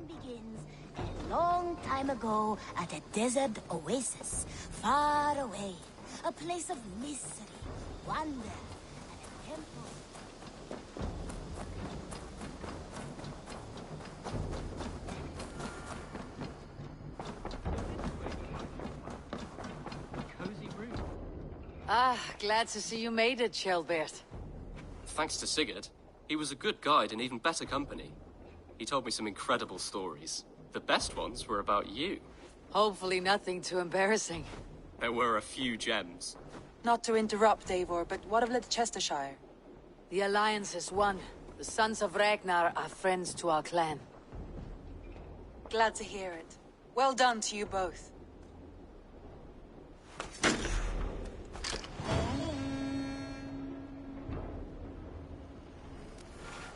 Begins a long time ago at a desert oasis, far away. A place of mystery, wonder, and a temple. Cozy room. Ah, glad to see you made it, Shelbert. Thanks to Sigurd. He was a good guide and even better company. He told me some incredible stories. The best ones were about you. Hopefully nothing too embarrassing. There were a few gems. Not to interrupt, Eivor, but what of Leicestershire? The Alliance is won. The Sons of Ragnar are friends to our clan. Glad to hear it. Well done to you both.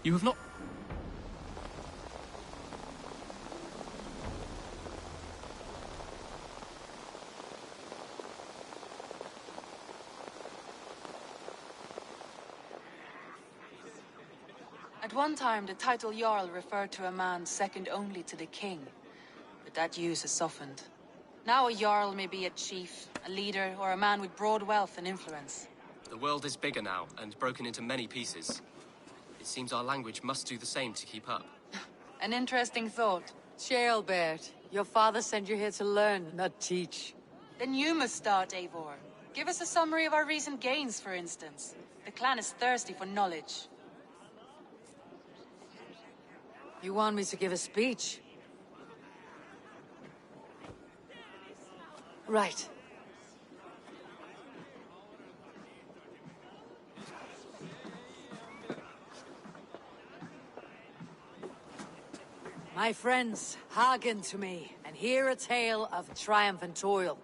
You have not... At one time, the title Jarl referred to a man second only to the king. But that use has softened. Now a Jarl may be a chief, a leader, or a man with broad wealth and influence. The world is bigger now, and broken into many pieces. It seems our language must do the same to keep up. An interesting thought. Shelbert, your father sent you here to learn, not teach. Then you must start, Eivor. Give us a summary of our recent gains, for instance. The clan is thirsty for knowledge. You want me to give a speech? Right. My friends, hearken to me, and hear a tale of triumph and toil.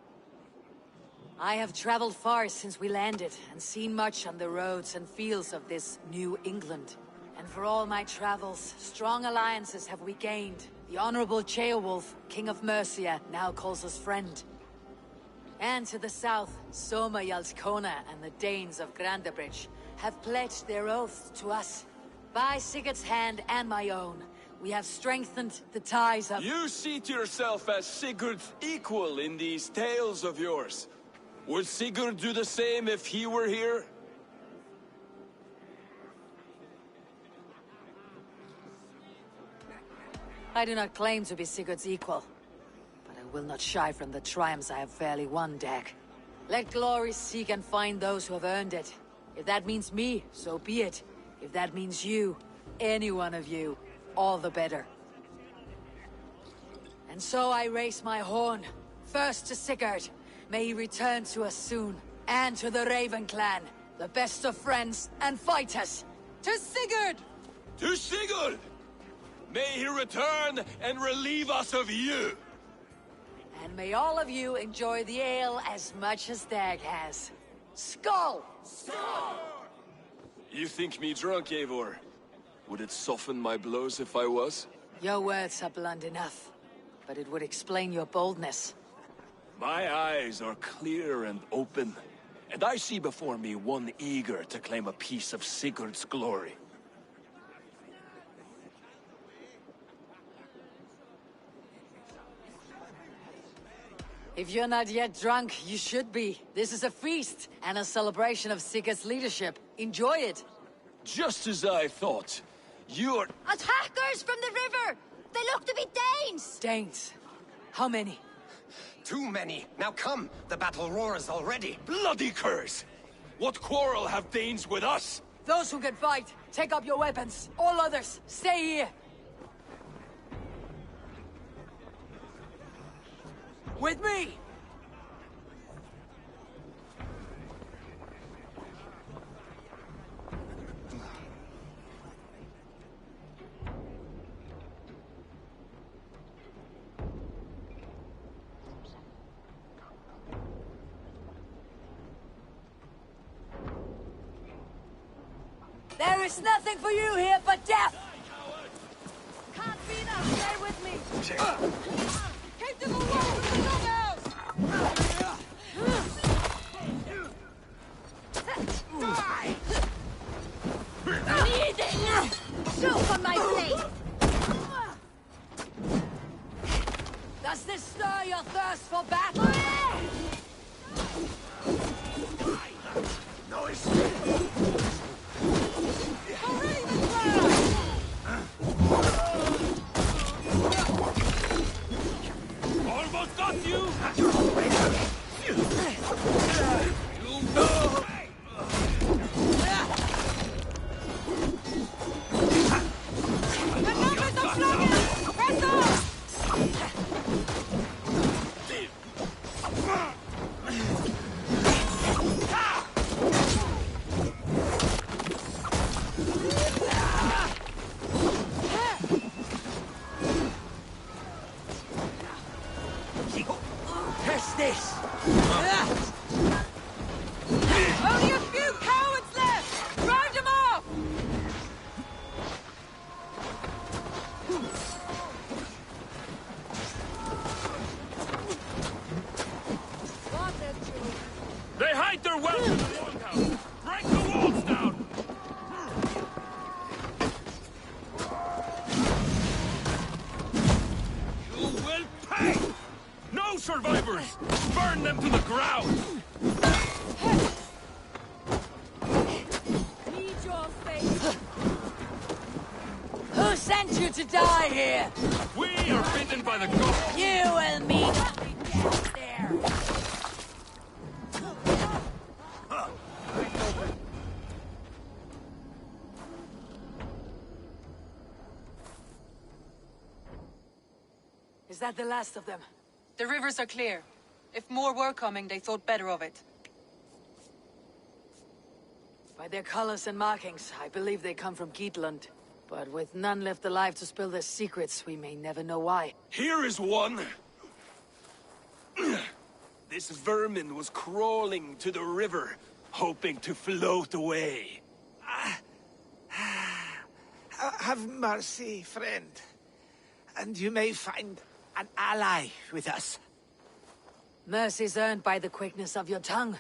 I have traveled far since we landed, and seen much on the roads and fields of this New England. And for all my travels, strong alliances have we gained. The Honorable Ceolwulf, King of Mercia, now calls us friend. And to the south, Soma Jarlskona and the Danes of Grandabridge have pledged their oaths to us. By Sigurd's hand and my own, we have strengthened the ties of— You see to yourself as Sigurd's equal in these tales of yours. Would Sigurd do the same if he were here? I do not claim to be Sigurd's equal, but I will not shy from the triumphs I have fairly won, Dag. Let glory seek and find those who have earned it. If that means me, so be it. If that means you, any one of you, all the better. And so I raise my horn, first to Sigurd. May he return to us soon. And to the Raven clan, the best of friends and fighters. To Sigurd! To Sigurd! May he return and relieve us of you! And may all of you enjoy the ale as much as Dag has. Skull! Skull! You think me drunk, Eivor? Would it soften my blows if I was? Your words are blunt enough, but it would explain your boldness. My eyes are clear and open, and I see before me one eager to claim a piece of Sigurd's glory. If you're not yet drunk, you should be. This is a feast, and a celebration of Sigurd's leadership. Enjoy it. Just as I thought. You're... Attackers from the river! They look to be Danes! Danes? How many? Too many. Now come, the battle roars already. Bloody curse! What quarrel have Danes with us? Those who can fight, take up your weapons. All others, stay here. With me! There is nothing for you here but death! Can't beat us, stay with me! Keep to the walls of the dugouts! Die! Bleeding! Shoot on my blade! Does this stir your thirst for battle? No escape! Almost got you! This! Only a few cowards left! Drive them off! They hide their wealth in the longhouse! Break the walls down! You will pay! No survivors! Burn them to the ground! Need your face! Who sent you to die here? We are bidden by the gods! You will meet death there! Is that the last of them? The rivers are clear. If more were coming, they thought better of it. By their colors and markings, I believe they come from Geatland. But with none left alive to spill their secrets, we may never know why. Here is one! This vermin was crawling to the river, hoping to float away. Have mercy, friend. And you may find an ally with us. Mercy's earned by the quickness of your tongue.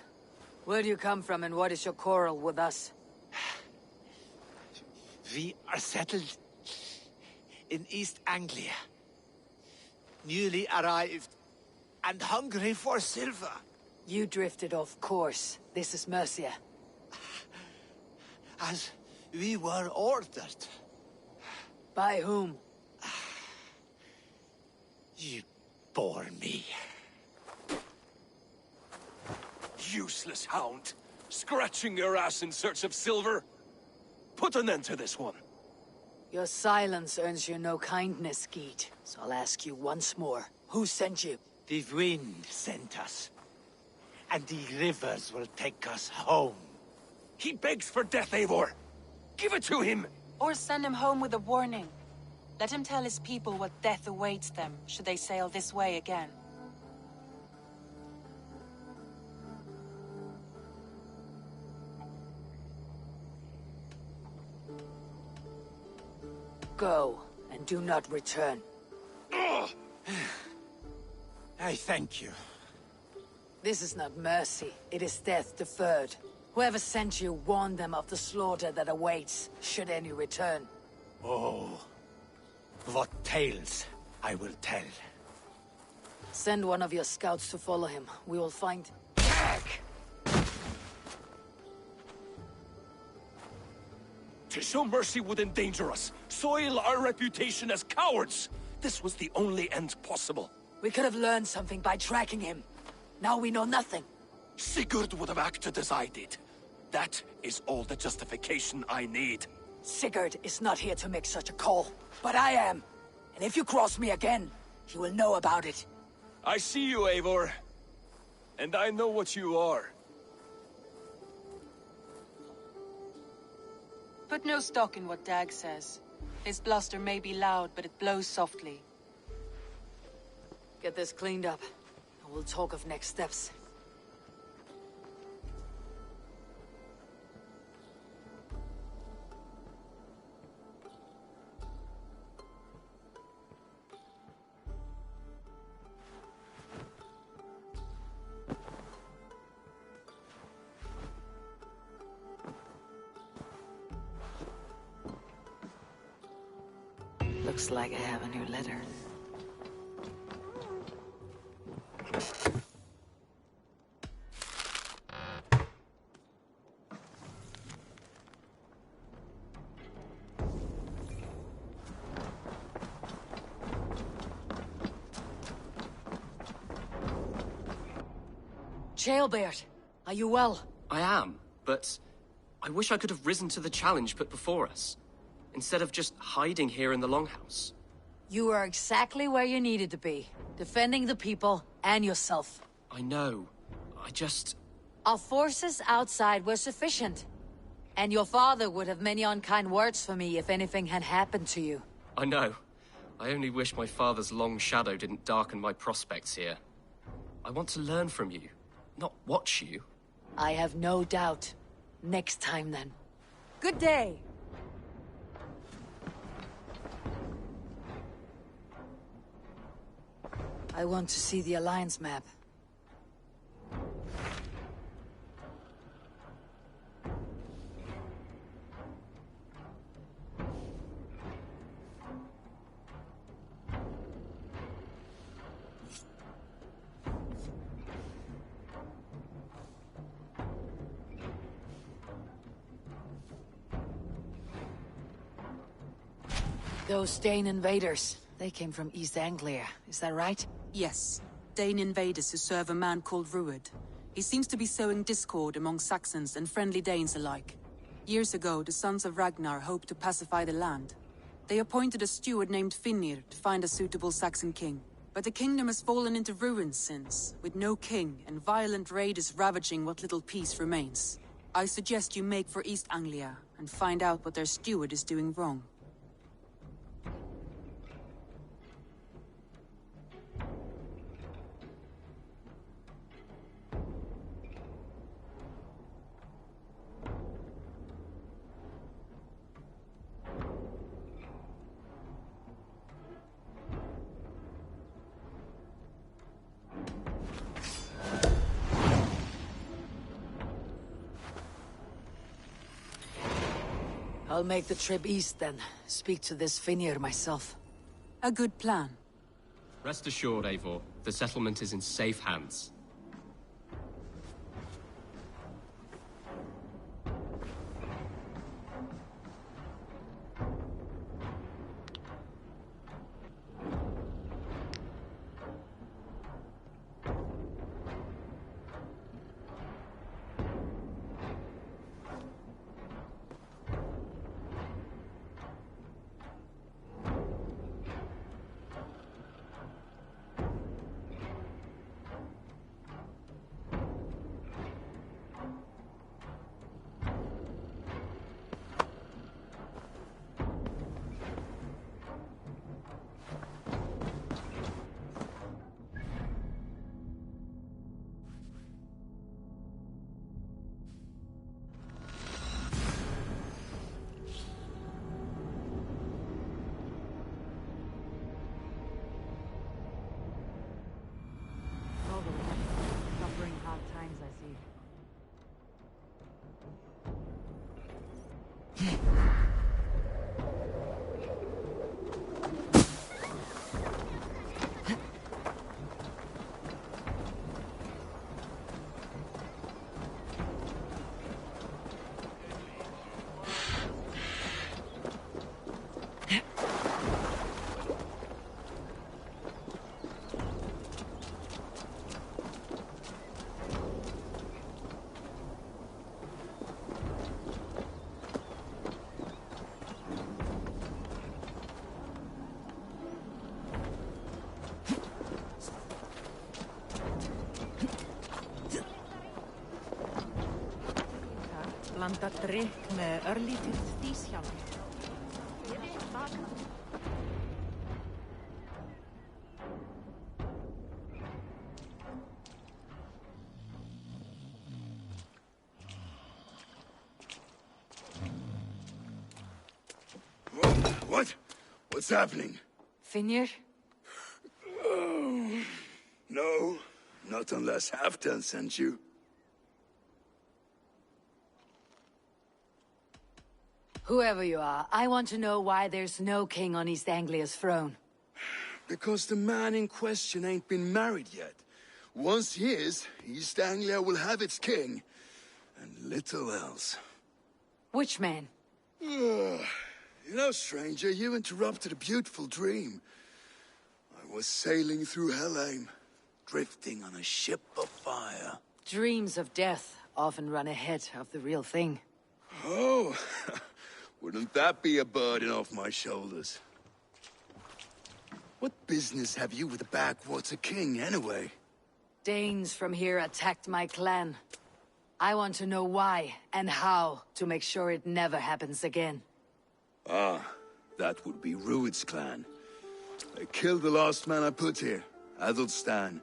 Where do you come from and what is your quarrel with us? We are settled in East Anglia. Newly arrived and hungry for silver. You drifted off course. This is Mercia. As we were ordered. By whom? You bore me. useless hound. Scratching your ass in search of silver. Put an end to this one. Your silence earns you no kindness, Geet. So I'll ask you once more. Who sent you? The wind sent us. And the rivers will take us home. He begs for death, Eivor. Give it to him! Or send him home with a warning. Let him tell his people what death awaits them, should they sail this way again. Go, and do not return. I thank you. This is not mercy, it is death deferred. Whoever sent you warned them of the slaughter that awaits, should any return. Oh, what tales I will tell. Send one of your scouts to follow him. We will find... To show mercy would endanger us, soil our reputation as cowards. This was the only end possible. We could have learned something by tracking him. Now we know nothing. Sigurd would have acted as I did. That is all the justification I need. Sigurd is not here to make such a call, but I am. And if you cross me again, he will know about it. I see you, Eivor. And I know what you are. Put no stock in what Dag says. His bluster may be loud, but it blows softly. Get this cleaned up, and we'll talk of next steps. Looks like I have a new letter. Jailbird, are you well? I am, but I wish I could have risen to the challenge put before us, instead of just hiding here in the Longhouse. You are exactly where you needed to be, defending the people and yourself. I know. I just... Our forces outside were sufficient. And your father would have many unkind words for me if anything had happened to you. I know. I only wish my father's long shadow didn't darken my prospects here. I want to learn from you, not watch you. I have no doubt. Next time, then. Good day! I want to see the Alliance map. Those Dane invaders, they came from East Anglia, is that right? Yes. Dane invaders who serve a man called Rued. He seems to be sowing discord among Saxons and friendly Danes alike. Years ago, the sons of Ragnar hoped to pacify the land. They appointed a steward named Finnir to find a suitable Saxon king. But the kingdom has fallen into ruins since, with no king and violent raiders ravaging what little peace remains. I suggest you make for East Anglia and find out what their steward is doing wrong. I'll make the trip east then. Speak to this Finnir myself. A good plan. Rest assured, Eivor, the settlement is in safe hands. dat drek me örlítið dísjálf. What? What's happening? Finir? Oh, no, not unless Halfdan sent you. Whoever you are, I want to know why there's no king on East Anglia's throne. Because the man in question ain't been married yet. Once he is, East Anglia will have its king. And little else. Which man? You know, stranger, you interrupted a beautiful dream. I was sailing through Helheim, drifting on a ship of fire. Dreams of death often run ahead of the real thing. Oh, wouldn't that be a burden off my shoulders? What business have you with the backwater king, anyway? Danes from here attacked my clan. I want to know why and how to make sure it never happens again. Ah, that would be Rued's clan. They killed the last man I put here, Adelstan.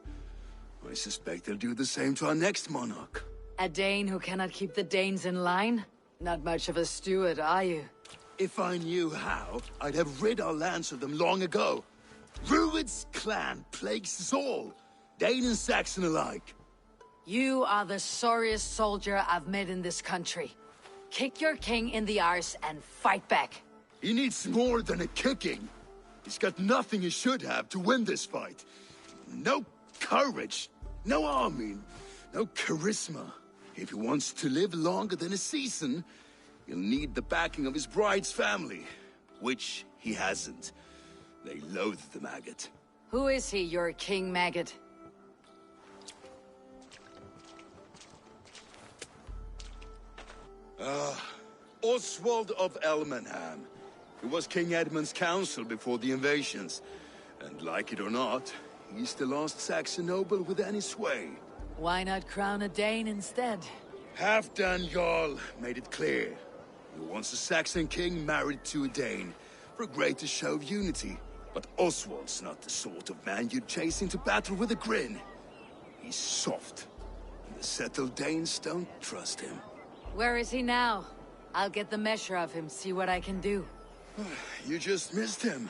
I suspect they'll do the same to our next monarch. A Dane who cannot keep the Danes in line? Not much of a steward, are you? If I knew how, I'd have rid our lands of them long ago. Rued's clan plagues us all, Dane and Saxon alike. You are the sorriest soldier I've met in this country. Kick your king in the arse and fight back. He needs more than a kicking. He's got nothing he should have to win this fight. No courage, no army, no charisma. If he wants to live longer than a season, he'll need the backing of his bride's family, which he hasn't. They loathe the maggot. Who is he, your king maggot? Oswald of Elmenham. He was King Edmund's counsel before the invasions. And like it or not, he's the last Saxon noble with any sway. Why not crown a Dane instead? Halfdan Jarl made it clear. He wants a Saxon king married to a Dane, for a greater show of unity. But Oswald's not the sort of man you'd chase into battle with a grin. He's soft, and the settled Danes don't trust him. Where is he now? I'll get the measure of him, see what I can do. You just missed him.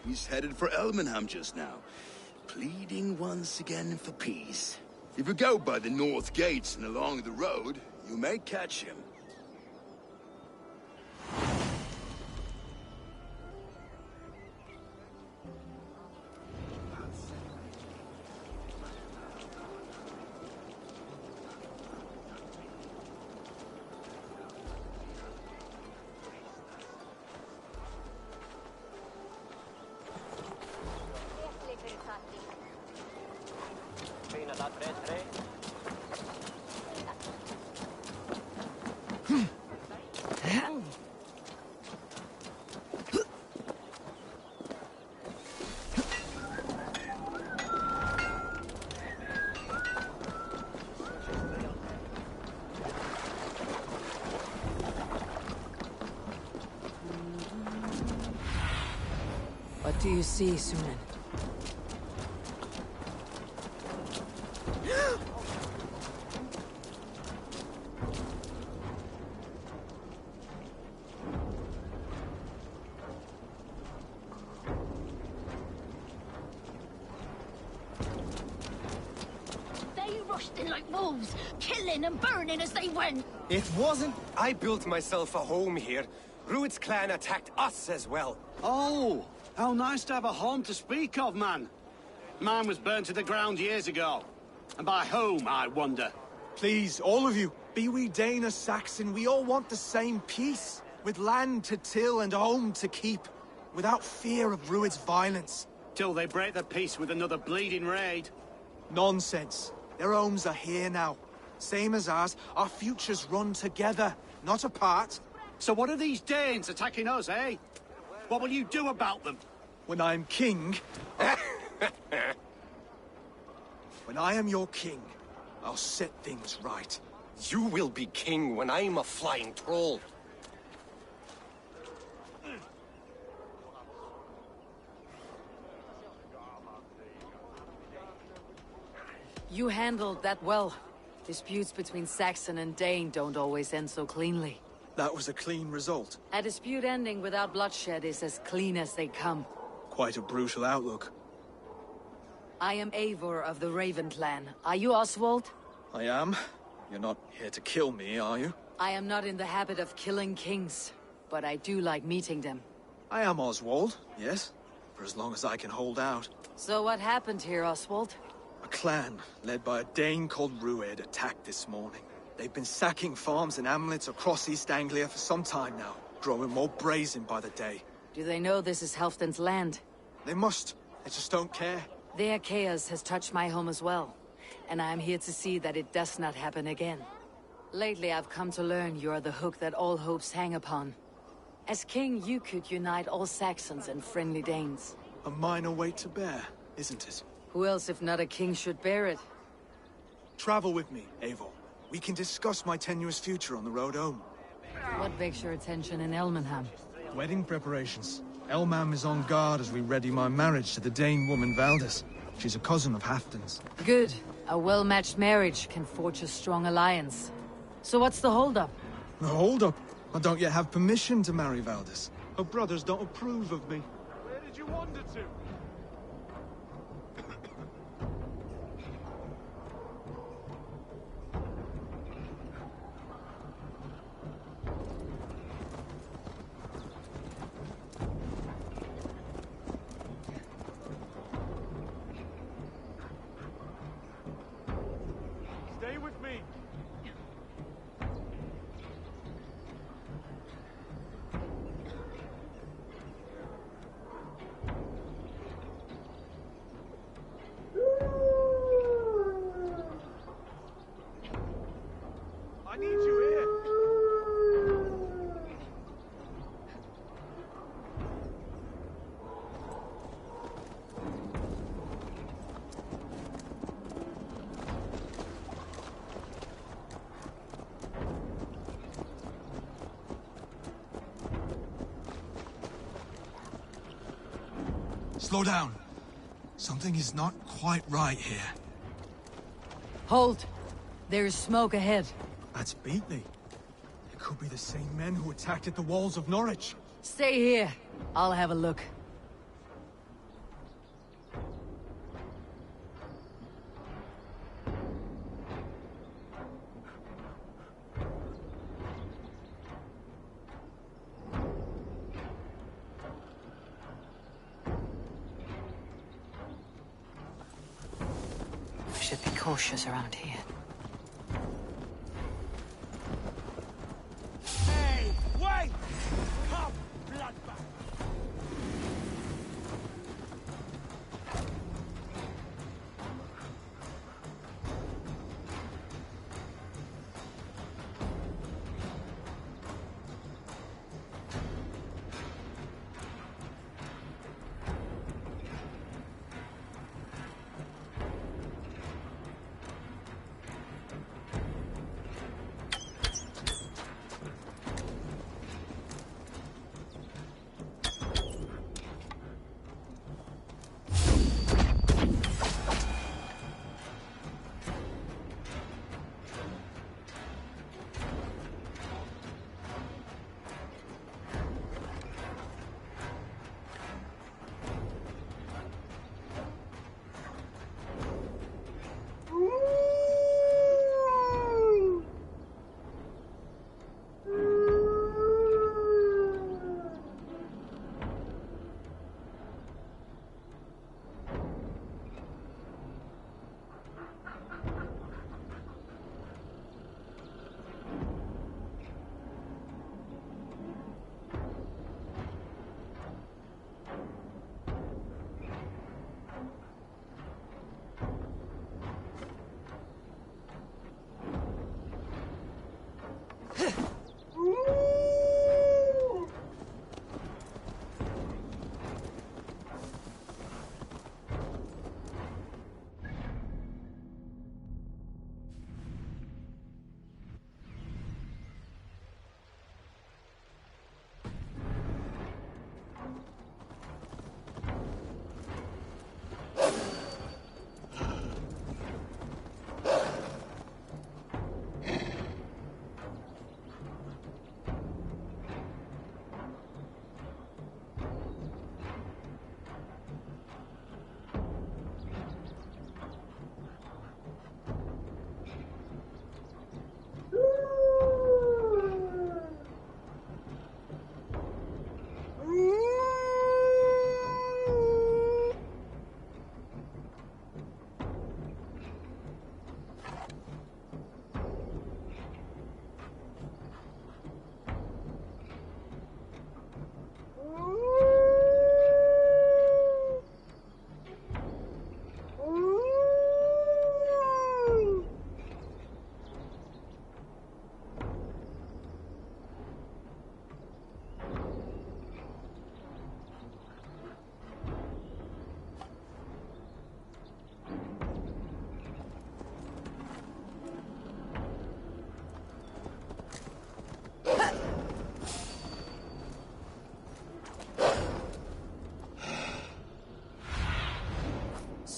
He's headed for Elmenham just now, pleading once again for peace. If you go by the north gates and along the road, you may catch him. What do you see, Sunan? They rushed in like wolves, killing and burning as they went. It wasn't I built myself a home here. Rued's clan attacked us as well. Oh, how nice to have a home to speak of, man. Mine was burned to the ground years ago. And by whom, I wonder? Please, all of you, be we Dane or Saxon, we all want the same peace. With land to till and home to keep. Without fear of Rued's violence. Till they break the peace with another bleeding raid. Nonsense. Their homes are here now. Same as ours, our futures run together, not apart. So what are these Danes attacking us, eh? What will you do about them? When I'm king... When I am your king, I'll set things right. You will be king when I'm a flying troll. You handled that well. Disputes between Saxon and Dane don't always end so cleanly. That was a clean result. A dispute ending without bloodshed is as clean as they come. Quite a brutal outlook. I am Eivor of the Raven clan. Are you Oswald? I am. You're not here to kill me, are you? I am not in the habit of killing kings, but I do like meeting them. I am Oswald, yes. For as long as I can hold out. So what happened here, Oswald? A clan, led by a Dane called Rued, attacked this morning. They've been sacking farms and hamlets across East Anglia for some time now, growing more brazen by the day. Do they know this is Halfdan's land? They must. They just don't care. Their chaos has touched my home as well, and I am here to see that it does not happen again. Lately I've come to learn you are the hook that all hopes hang upon. As king, you could unite all Saxons and friendly Danes. A minor weight to bear, isn't it? Who else if not a king should bear it? Travel with me, Eivor. We can discuss my tenuous future on the road home. What begs your attention in Elmenham? Wedding preparations. Elmam is on guard as we ready my marriage to the Dane woman Valdis. She's a cousin of Halfdan's. Good. A well-matched marriage can forge a strong alliance. So what's the holdup? The holdup? I don't yet have permission to marry Valdis. Her brothers don't approve of me. Where did you wander to? Stay with me. I need you here. Slow down. Something is not quite right here. Hold! There is smoke ahead. That's Beatley. It could be the same men who attacked at the walls of Norwich. Stay here. I'll have a look. We should be cautious around here. Hey, wait! Come, bloodbath!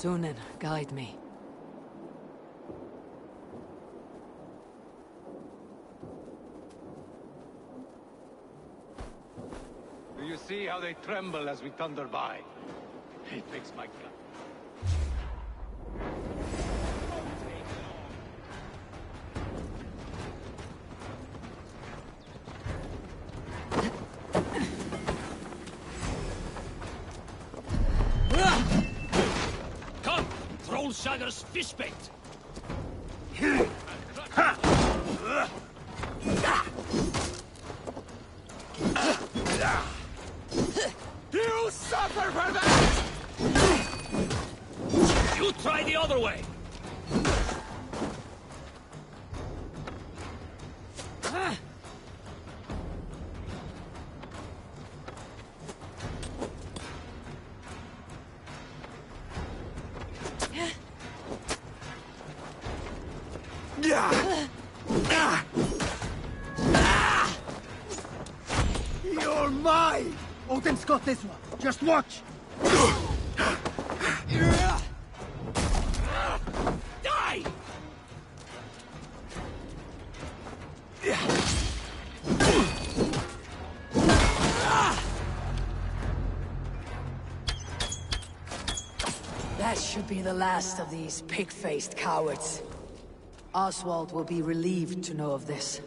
Sunan, guide me. Do you see how they tremble as we thunder by? It makes my gut. Come! Trollshagger's fish bait! You suffer for that! You try the other way! You're mine! Odin's got this one. Just watch! Die! That should be the last of these pig-faced cowards. Oswald will be relieved to know of this.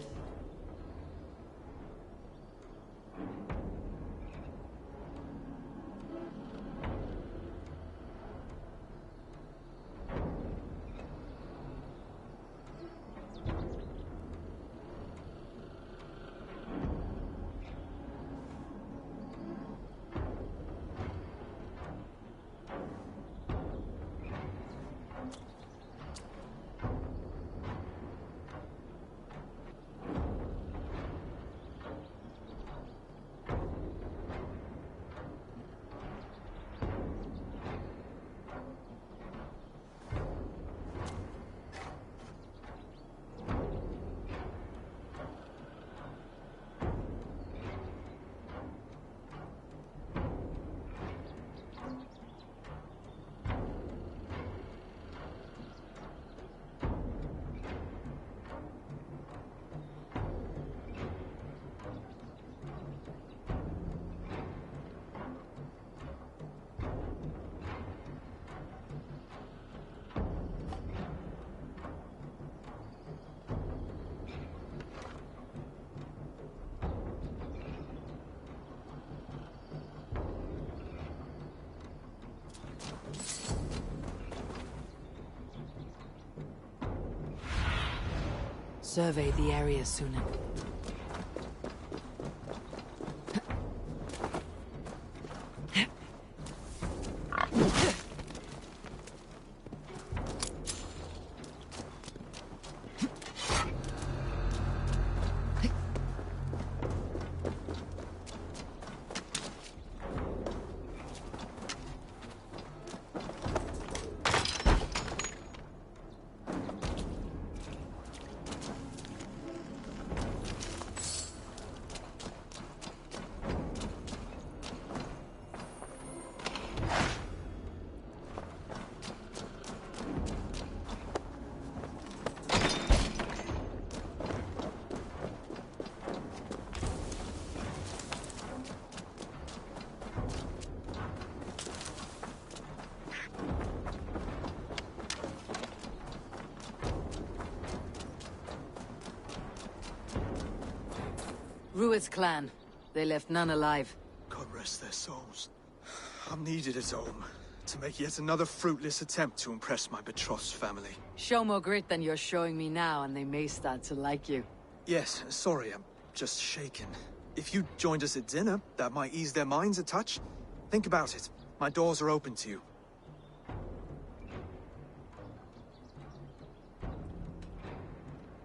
Survey the area, Sunan. Rued's clan. They left none alive. God rest their souls. I'm needed at home to make yet another fruitless attempt to impress my betrothed's family. Show more grit than you're showing me now, and they may start to like you. Yes, sorry, I'm just shaken. If you joined us at dinner, that might ease their minds a touch. Think about it. My doors are open to you.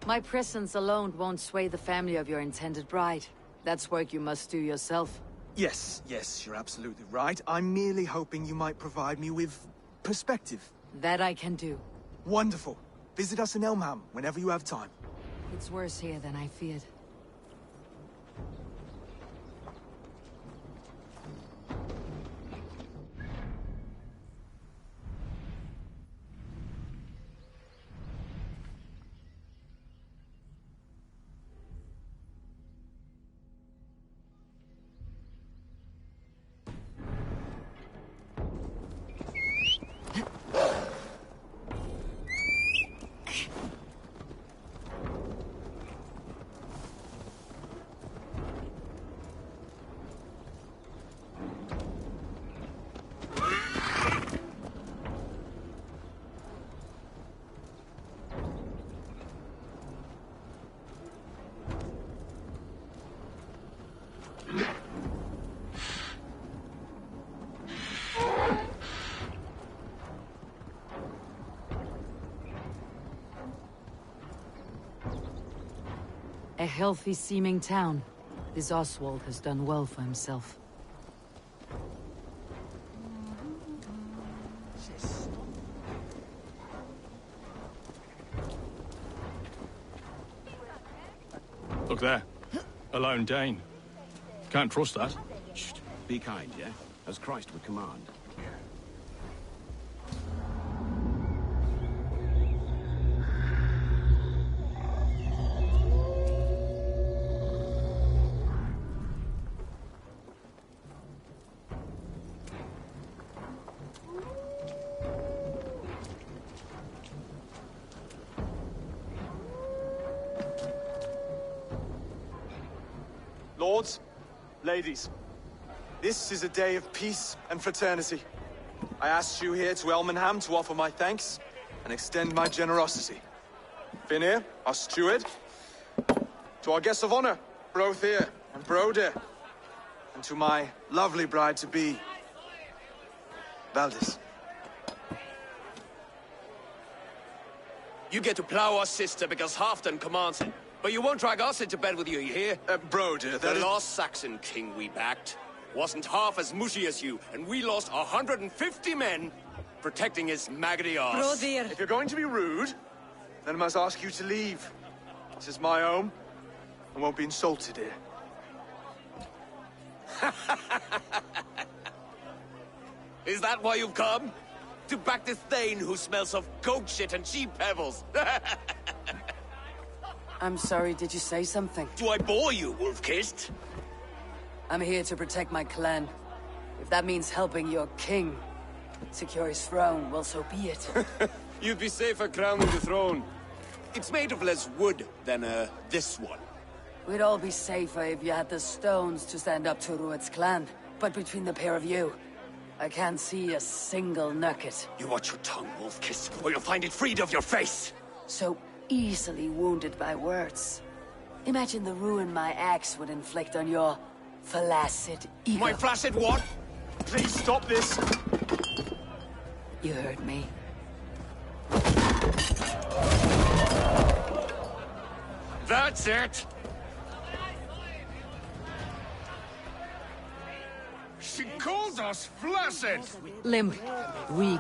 My presence alone won't sway the family of your intended bride. That's work you must do yourself. Yes, you're absolutely right. I'm merely hoping you might provide me with perspective. That I can do. Wonderful. Visit us in Elmham whenever you have time. It's worse here than I feared. A healthy-seeming town. This Oswald has done well for himself. Look there. A lone Dane. Can't trust that. Shh. Be kind, yeah? As Christ would command. Lords, ladies, this is a day of peace and fraternity. I asked you here to Elmenham to offer my thanks and extend my generosity. Finir, our steward, to our guests of honor, Brothir and Broder, and to my lovely bride-to-be, Valdis. You get to plow our sister because Halfdan commands it. But you won't drag us into bed with you hear? Broder, the last Saxon king we backed wasn't half as mushy as you, and we lost 150 men protecting his maggoty arse. Broder! If you're going to be rude, then I must ask you to leave. This is my home. I won't be insulted here. Is that why you've come? To back this Thane who smells of goat shit and sheep pebbles? I'm sorry, did you say something? Do I bore you, wolf-kissed? I'm here to protect my clan. If that means helping your king secure his throne, well, so be it. You'd be safer crowning the throne. It's made of less wood than, this one. We'd all be safer if you had the stones to stand up to Rued's clan. But between the pair of you, I can't see a single nugget. You watch your tongue, wolf-kiss, or you'll find it freed of your face! So easily wounded by words. Imagine the ruin my axe would inflict on your flaccid ego. My flaccid what? Please stop this! You heard me. That's it! She called us flaccid! Limp, weak,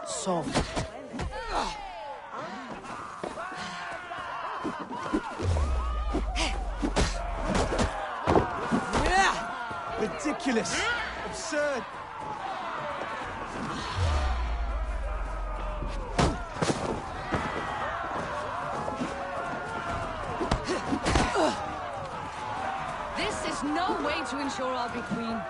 soft. Ridiculous! Absurd! This is no way to ensure I'll be queen.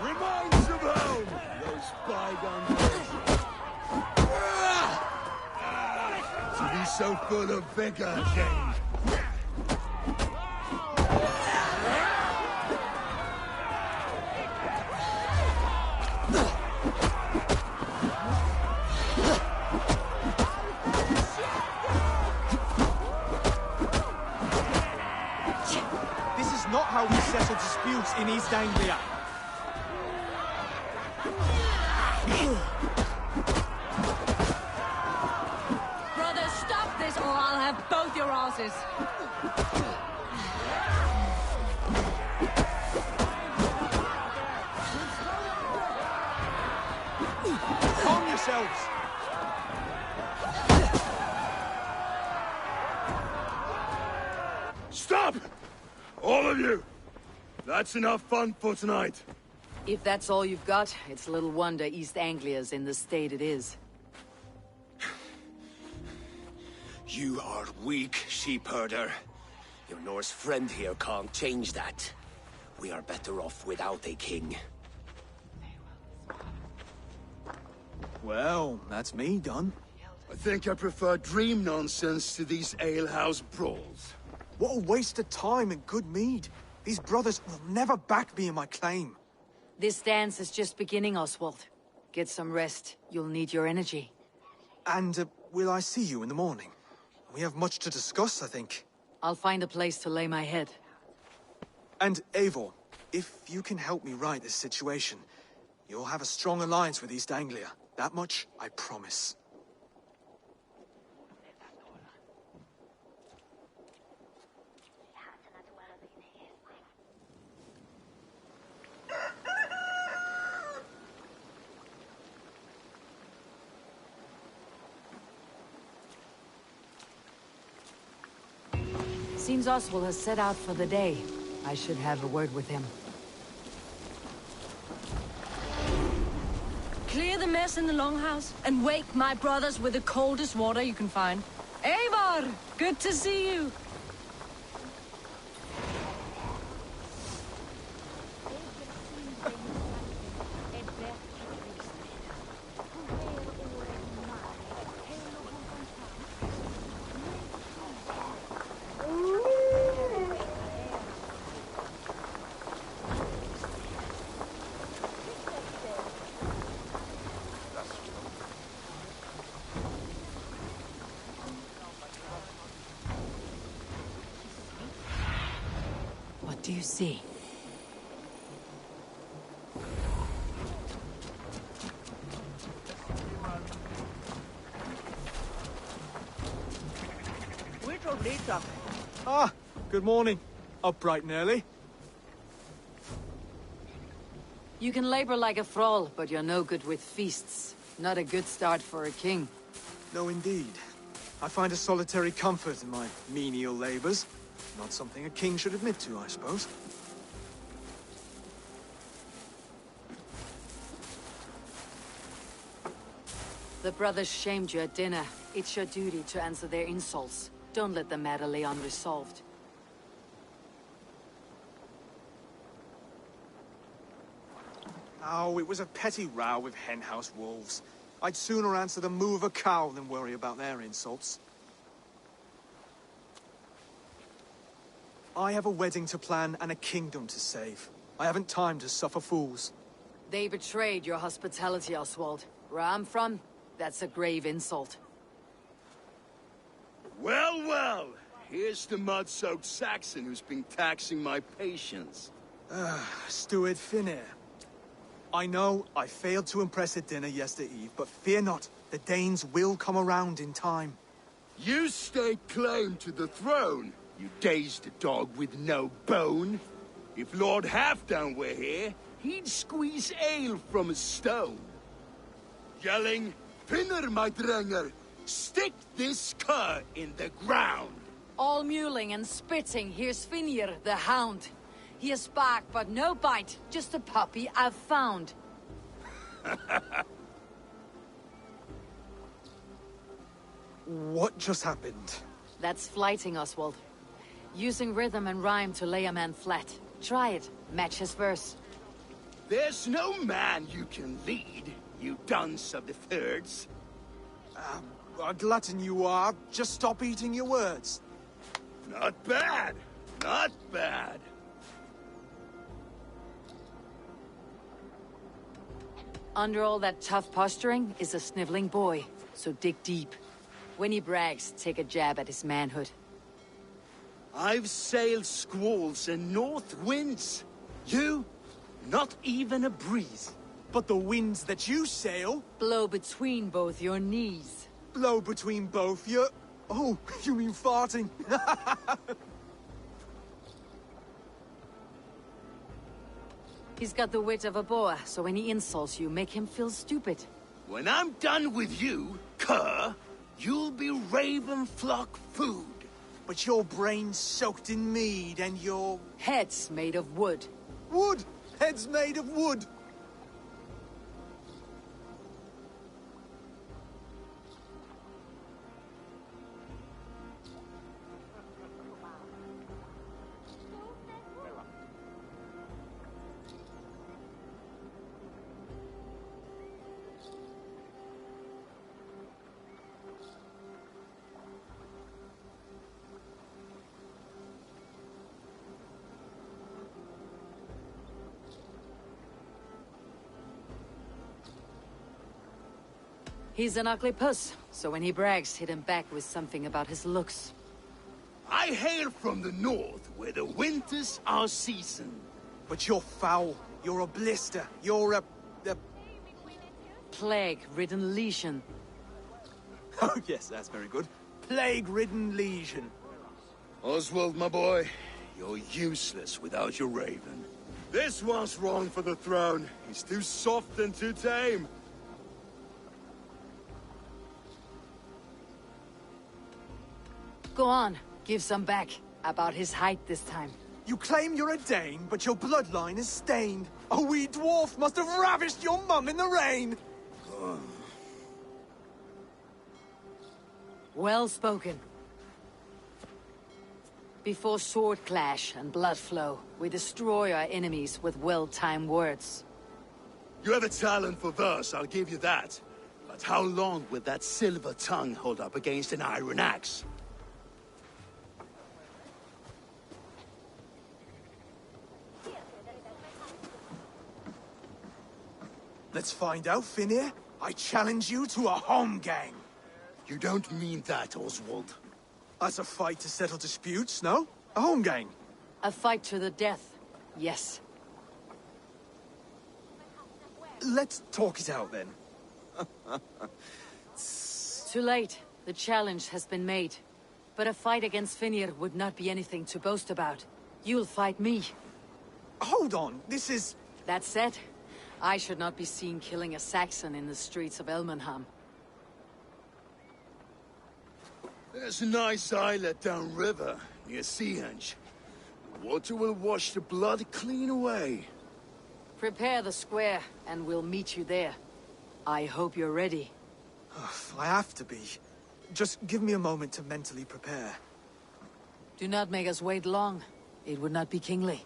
Reminds of home! Those bygone days. To be so full of vigor, Jane. This is not how we settle disputes in East Anglia. Brother, stop this or I'll have both your asses. Calm yourselves! Stop! All of you! That's enough fun for tonight. If that's all you've got, it's little wonder East Anglia's in the state it is. You are weak, sheep herder. Your Norse friend here can't change that. We are better off without a king. Well, that's me done. I think I prefer dream nonsense to these alehouse brawls. What a waste of time and good mead. These brothers will never back me in my claim. This dance is just beginning, Oswald. Get some rest. You'll need your energy. And, will I see you in the morning? We have much to discuss, I think. I'll find a place to lay my head. And, Eivor, if you can help me right this situation, you'll have a strong alliance with East Anglia. That much, I promise. Seems Oswald has set out for the day. I should have a word with him. Clear the mess in the longhouse and wake my brothers with the coldest water you can find. Eivor! Good to see you! What do you see? Ah, good morning. Up bright and early. You can labor like a thrall, but you're no good with feasts. Not a good start for a king. No, indeed. I find a solitary comfort in my menial labors. Not something a king should admit to, I suppose. The brothers shamed you at dinner. It's your duty to answer their insults. Don't let the matter lay unresolved. Oh, it was a petty row with henhouse wolves. I'd sooner answer the moo of a cow than worry about their insults. I have a wedding to plan and a kingdom to save. I haven't time to suffer fools. They betrayed your hospitality, Oswald. Where I'm from, that's a grave insult. Well, well! Here's the mud-soaked Saxon who's been taxing my patience. Steward Finnair. I know I failed to impress at dinner yesterday, but fear not, the Danes will come around in time. You stake claim to the throne, you dazed dog with no bone. If Lord Halfdan were here, he'd squeeze ale from a stone. Yelling, Finner, my drenger! Stick this cur in the ground! All mewling and spitting, here's Finir, the hound. He has bark, but no bite, just a puppy I've found. What just happened? That's flighting, Oswald. Using rhythm and rhyme to lay a man flat. Try it, match his verse. There's no man you can lead, you dunce of the thirds. A glutton you are. Just stop eating your words. Not bad. Not bad. Under all that tough posturing is a sniveling boy, so dig deep. When he brags, take a jab at his manhood. I've sailed squalls and north winds. You, not even a breeze. But the winds that you sail... blow between both your knees. Blow between both your... Oh, you mean farting. He's got the wit of a boa, so when he insults you, make him feel stupid. When I'm done with you, cur, you'll be raven flock food. But your brain's soaked in mead and your... head's made of wood. Wood! Head's made of wood! He's an ugly puss, so when he brags, hit him back with something about his looks. I hail from the north, where the winters are seasoned. But you're foul. You're a blister. You're a... Plague-ridden legion. Oh, yes, that's very good. Plague-ridden legion. Oswald, my boy, you're useless without your raven. This one's wrong for the throne. He's too soft and too tame. Go on, give some back. About his height this time. You claim you're a Dane, but your bloodline is stained. A wee dwarf must have ravished your mum in the rain. Well spoken. Before sword clash and blood flow, we destroy our enemies with well-timed words. You have a talent for verse, I'll give you that. But how long will that silver tongue hold up against an iron axe? Let's find out, Finir. I challenge you to a home gang. You don't mean that, Oswald. That's a fight to settle disputes, no? A home gang. A fight to the death, yes. Let's talk it out, then. Too late. The challenge has been made. But a fight against Finir would not be anything to boast about. You'll fight me. Hold on, this is... That said, I should not be seen killing a Saxon in the streets of Elmenham. There's a nice islet downriver, near Seahenge. The water will wash the blood clean away. Prepare the square, and we'll meet you there. I hope you're ready. I have to be. Just give me a moment to mentally prepare. Do not make us wait long. It would not be kingly.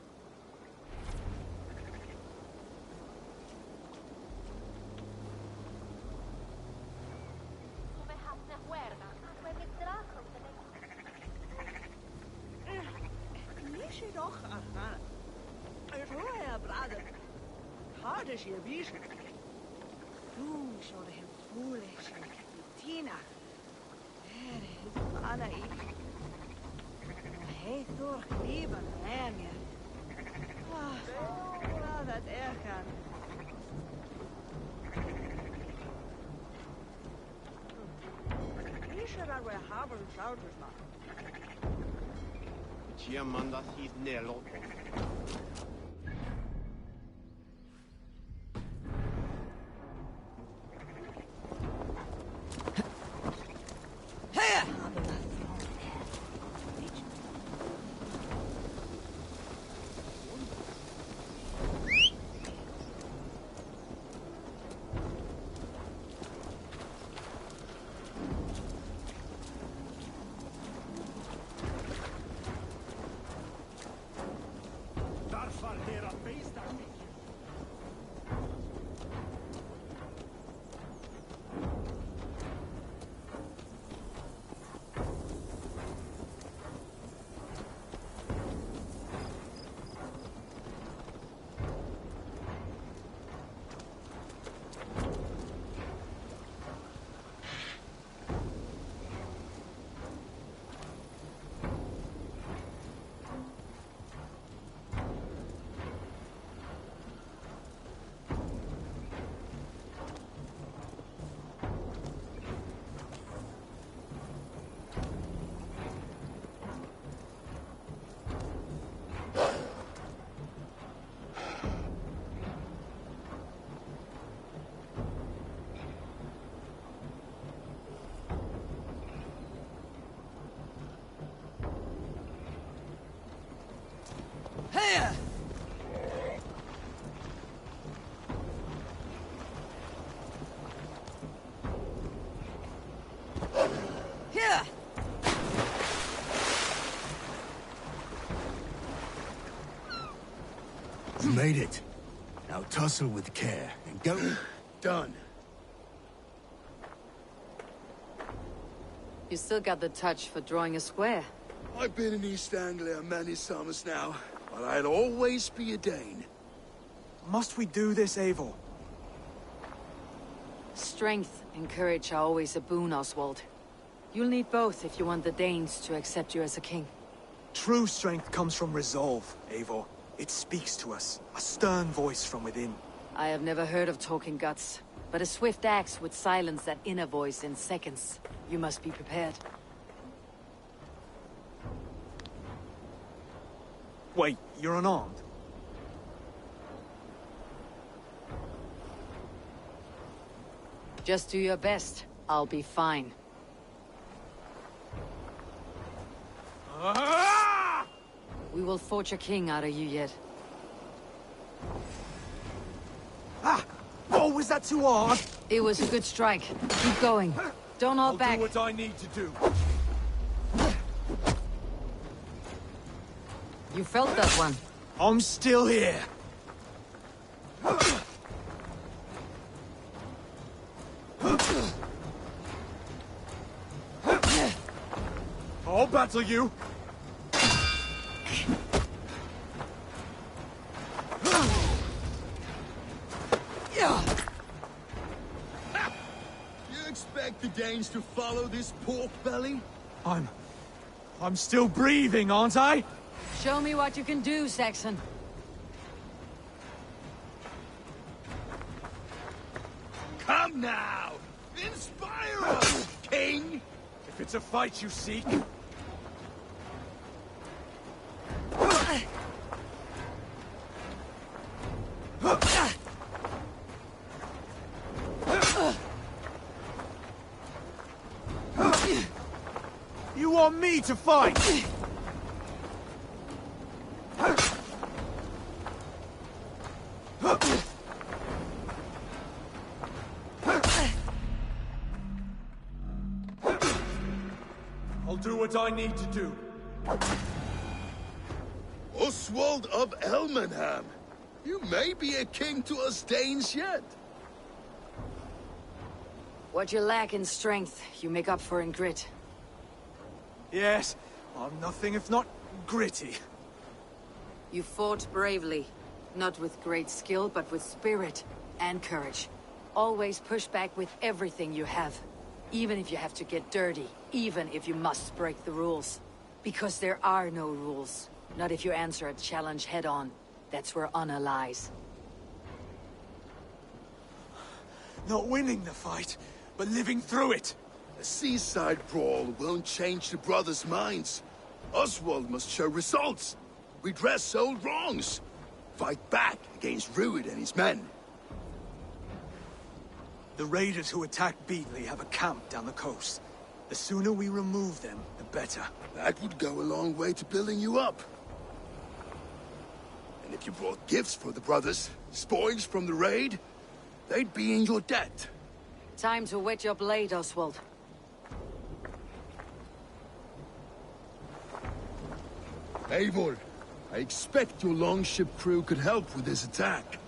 You made it. Now tussle with care and go. Done. You still got the touch for drawing a square. I've been in East Anglia many summers now, but I'll always be a Dane. Must we do this, Eivor? Strength and courage are always a boon, Oswald. You'll need both if you want the Danes to accept you as a king. True strength comes from resolve, Eivor. It speaks to us, a stern voice from within. I have never heard of talking guts, but a swift axe would silence that inner voice in seconds. You must be prepared. Wait, you're unarmed? Just do your best. I'll be fine. We will forge a king out of you yet. Oh, was that too hard? It was a good strike. Keep going. Don't hold back. I'll do what I need to do. You felt that one. I'm still here. I'll battle you. You expect the Danes to follow this pork belly? I'm still breathing, aren't I? Show me what you can do, Saxon. Come now! Inspire us, King! If it's a fight you seek... You want me to fight? I'll do what I need to do. Oswald of Elmenham! You may be a king to us Danes yet. What you lack in strength, you make up for in grit. Yes, I'm nothing if not gritty. You fought bravely. Not with great skill, but with spirit and courage. Always push back with everything you have. Even if you have to get dirty. Even if you must break the rules. Because there are no rules. Not if you answer a challenge head-on. That's where honor lies. Not winning the fight, but living through it. A seaside brawl won't change the brothers' minds. Oswald must show results. Redress old wrongs. Fight back against Rued and his men. The raiders who attacked Beatley have a camp down the coast. The sooner we remove them, the better. That would go a long way to building you up. And if you brought gifts for the brothers, spoils from the raid, they'd be in your debt. Time to wet your blade, Oswald. Eivor, I expect your longship crew could help with this attack.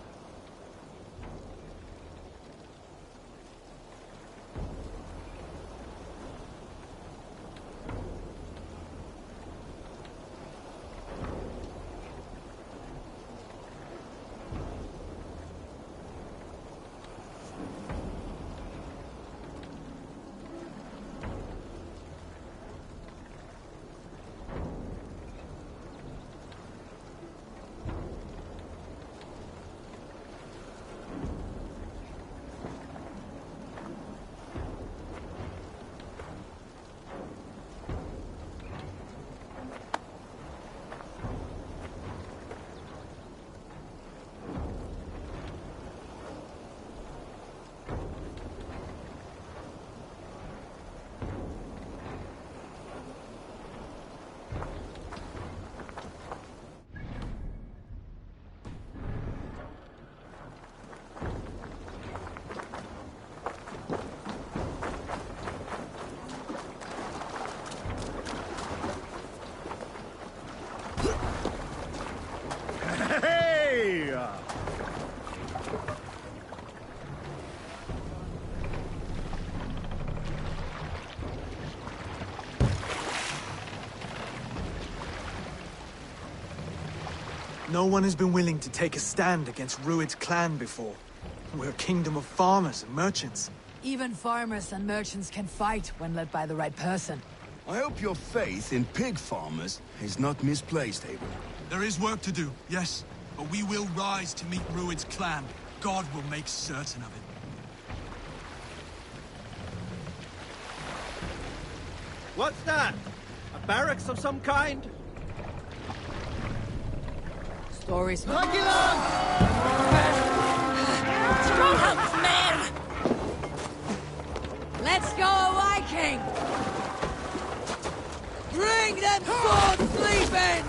No one has been willing to take a stand against Rued's clan before. We're a kingdom of farmers and merchants. Even farmers and merchants can fight when led by the right person. I hope your faith in pig farmers is not misplaced, Eivor. There is work to do, yes. But we will rise to meet Rued's clan. God will make certain of it. What's that? A barracks of some kind? Stories. Strongholds, man! Let's go, Viking! Bring them swords sleeping!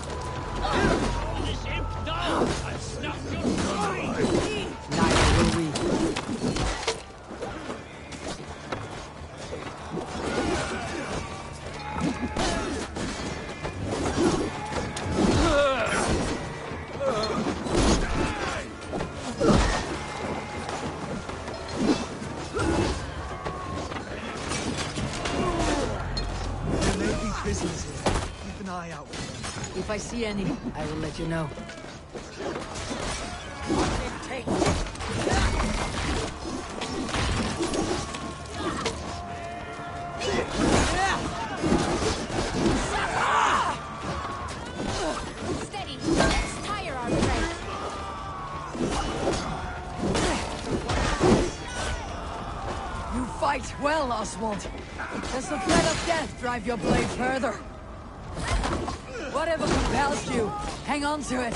This imp down! I'll snuff your swine! Neither will we. There may be prisoners here. Keep an eye out for them. If I see any, I will let you know. Steady. Let's tire our friend. You fight well, Oswald. Does the threat of death drive your blade further? Whatever compels you, hang on to it.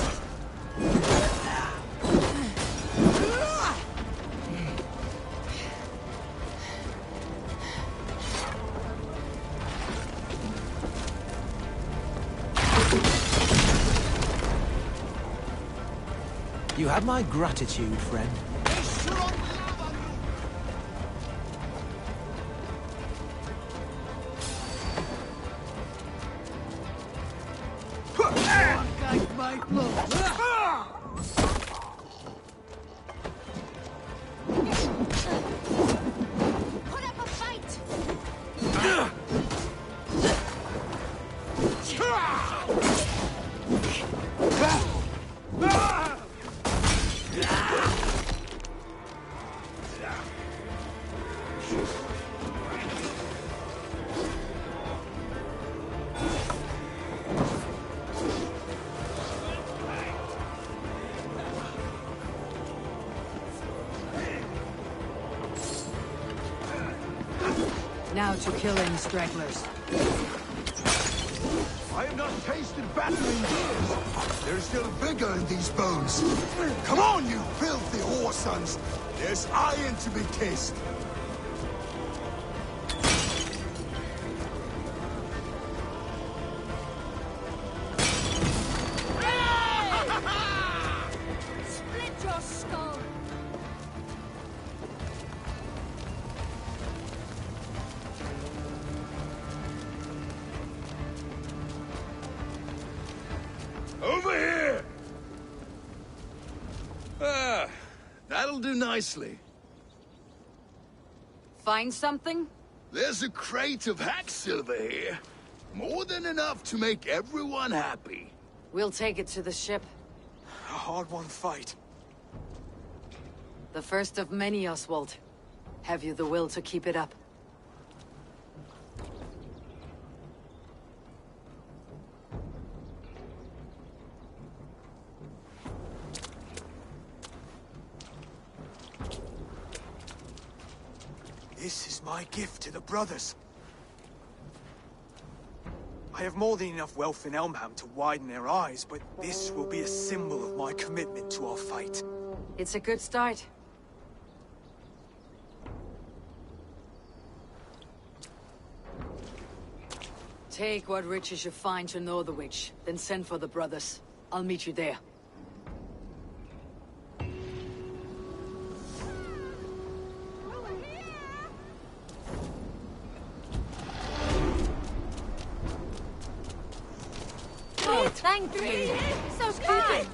You have my gratitude, friend. Put up a fight! Now to killing stragglers. I have not tasted battle in years. There's still vigor in these bones. Come on, you filthy whoresons. There's iron to be kissed. Split your skull! Over here! Ah, that'll do nicely. Find something? There's a crate of hack silver here. More than enough to make everyone happy. We'll take it to the ship. A hard-won fight. The first of many, Oswald. Have you the will to keep it up? This is my gift to the brothers. I have more than enough wealth in Elmham to widen their eyes, but this will be a symbol of my commitment to our fight. It's a good start. Take what riches you find to Northwich, then send for the brothers. I'll meet you there. Oh, thank you! So kind!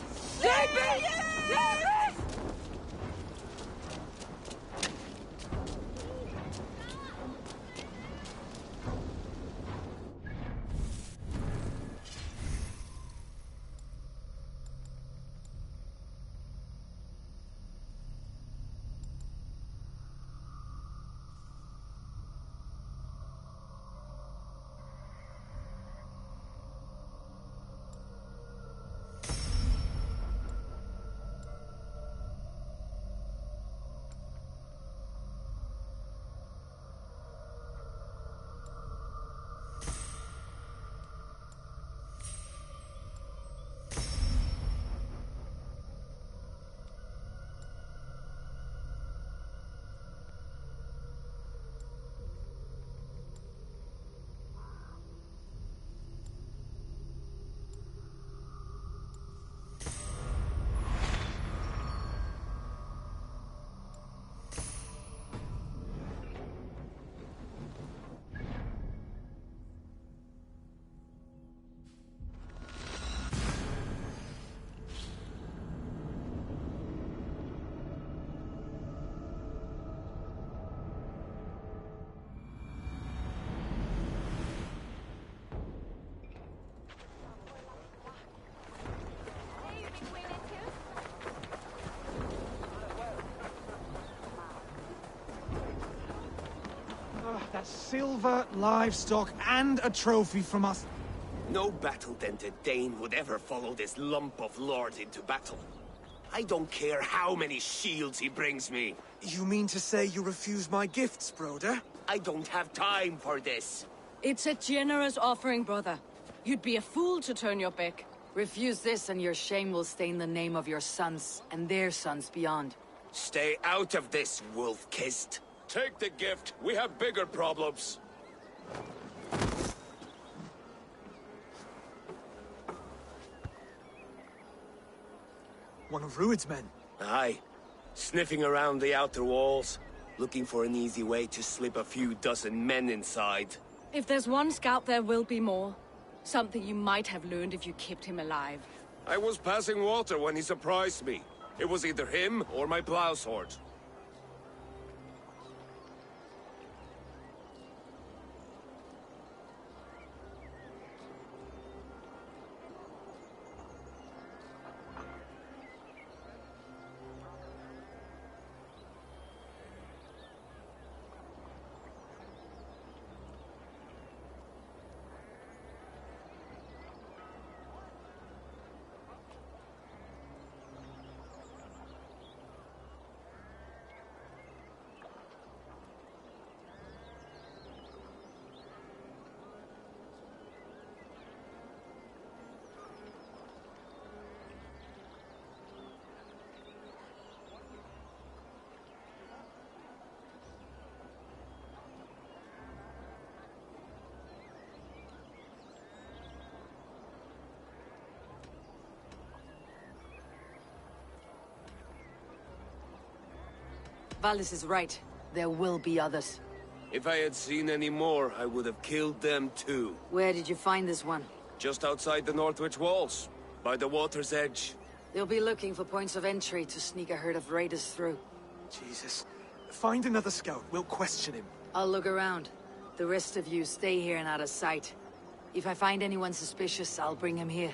That's silver, livestock, and a trophy from us. No battle-dented Dane would ever follow this lump of lord into battle. I don't care how many shields he brings me. You mean to say you refuse my gifts, broder? I don't have time for this. It's a generous offering, brother. You'd be a fool to turn your back. Refuse this and your shame will stain the name of your sons and their sons beyond. Stay out of this, wolf-kissed. Take the gift. We have bigger problems. One of Rued's men. Aye. Sniffing around the outer walls, looking for an easy way to slip a few dozen men inside. If there's one scout, there will be more. Something you might have learned if you kept him alive. I was passing water when he surprised me. It was either him or my plow sword. Valis is right. There will be others. If I had seen any more, I would have killed them too. Where did you find this one? Just outside the Northwich walls, by the water's edge. They'll be looking for points of entry to sneak a herd of raiders through. Jesus. Find another scout. We'll question him. I'll look around. The rest of you stay here and out of sight. If I find anyone suspicious, I'll bring him here.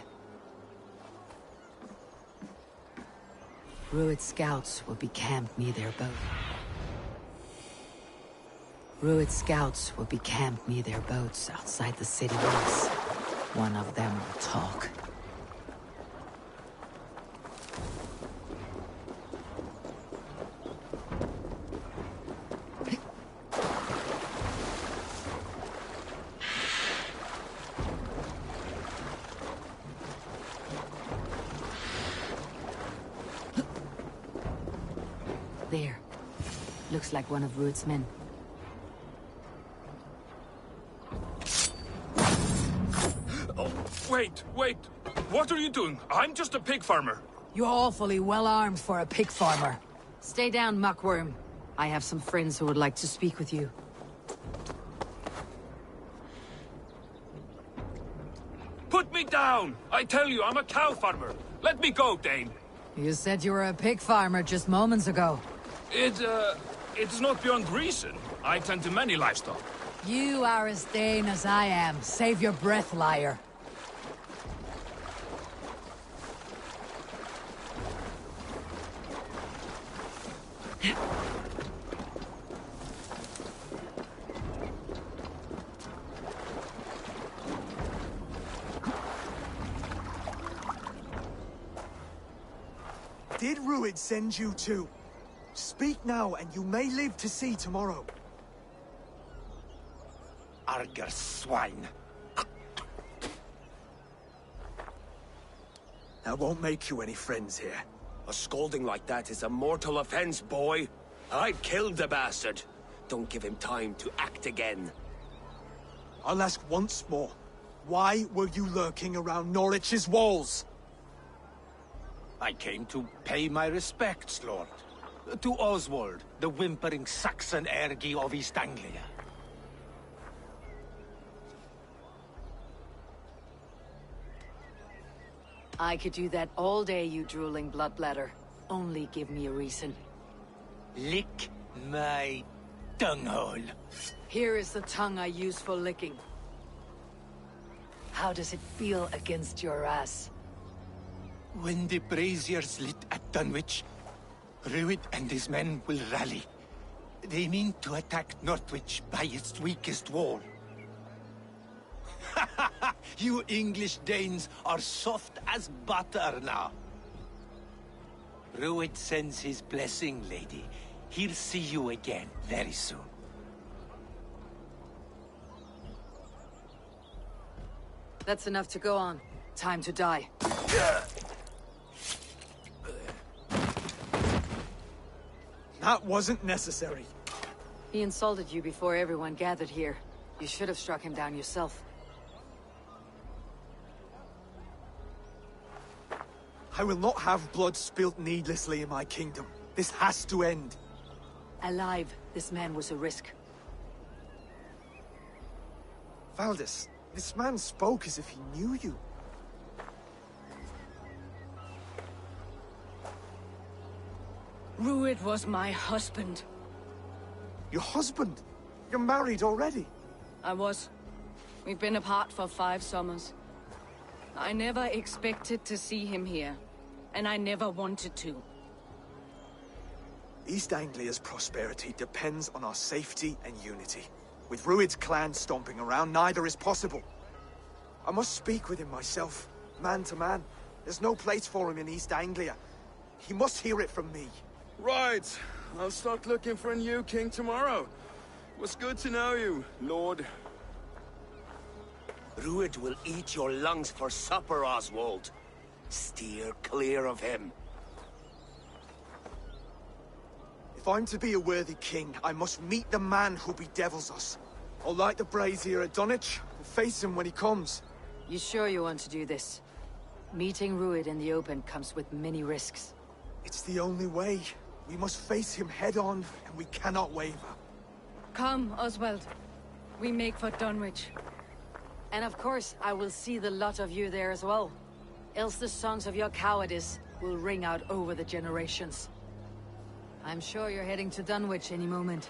Rued scouts will be camped near their boat. Rued scouts will be camped near their boats outside the city walls. One of them will talk. There. Looks like one of Rued's men. Oh, wait. What are you doing? I'm just a pig farmer. You're awfully well armed for a pig farmer. Stay down, muckworm. I have some friends who would like to speak with you. Put me down! I tell you, I'm a cow farmer. Let me go, Dane. You said you were a pig farmer just moments ago. It's not beyond reason. I tend to many livestock. You are as Dane as I am. Save your breath, liar. Did Rued send you too? Speak now, and you may live to see tomorrow. Arger swine. That won't make you any friends here. A scolding like that is a mortal offense, boy. I'd kill the bastard. Don't give him time to act again. I'll ask once more. Why were you lurking around Norwich's walls? I came to pay my respects, Lord. To Oswald, the whimpering Saxon ergi of East Anglia. I could do that all day, you drooling bloodbladder. Only give me a reason. Lick my tonguehole. Here is the tongue I use for licking. How does it feel against your ass? When the braziers lit at Dunwich, Rued and his men will rally. They mean to attack Northwich by its weakest wall. You English Danes are soft as butter now. Rued sends his blessing, lady. He'll see you again very soon. That's enough to go on. Time to die. That wasn't necessary. He insulted you before everyone gathered here. You should have struck him down yourself. I will not have blood spilt needlessly in my kingdom. This has to end. Alive, this man was a risk. Valdis, this man spoke as if he knew you. Rued was my husband. Your husband? You're married already? I was. We've been apart for 5 summers. I never expected to see him here, and I never wanted to. East Anglia's prosperity depends on our safety and unity. With Rued's clan stomping around, neither is possible. I must speak with him myself, man to man. There's no place for him in East Anglia. He must hear it from me. Right. I'll start looking for a new king tomorrow. It was good to know you, Lord. Rued will eat your lungs for supper, Oswald. Steer clear of him. If I'm to be a worthy king, I must meet the man who bedevils us. I'll light the brazier at Dunwich and face him when he comes. You sure you want to do this? Meeting Rued in the open comes with many risks. It's the only way. We must face him head-on, and we cannot waver. Come, Oswald. We make for Dunwich. And of course, I will see the lot of you there as well. Else the songs of your cowardice will ring out over the generations. I'm sure you're heading to Dunwich any moment.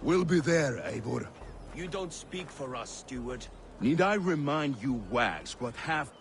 We'll be there, Eivor. You don't speak for us, steward. Need I remind you wags what have...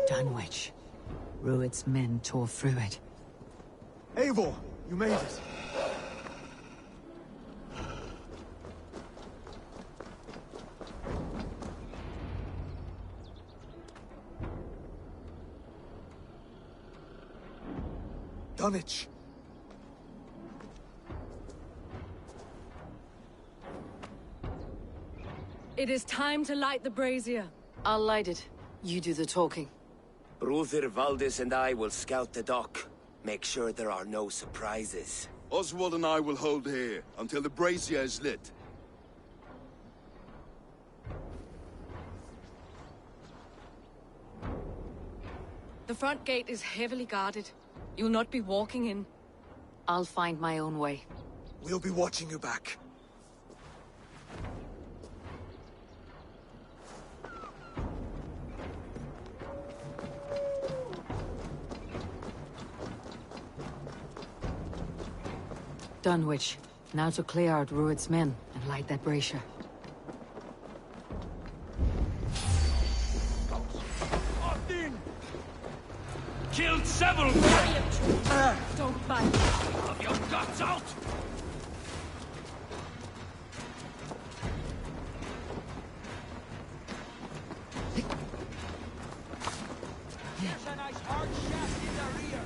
Dunwich. Rued's men tore through it. Eivor, you made it. Dunwich. It is time to light the brazier. I'll light it. You do the talking. Brother Valdis and I will scout the dock. Make sure there are no surprises. Oswald and I will hold here until the brazier is lit. The front gate is heavily guarded. You'll not be walking in. I'll find my own way. We'll be watching you back. Dunwich. Now to clear out Rued's men and light that brazier. Killed several! Don't bite. Have your guts out! There's a nice hard shaft in the rear.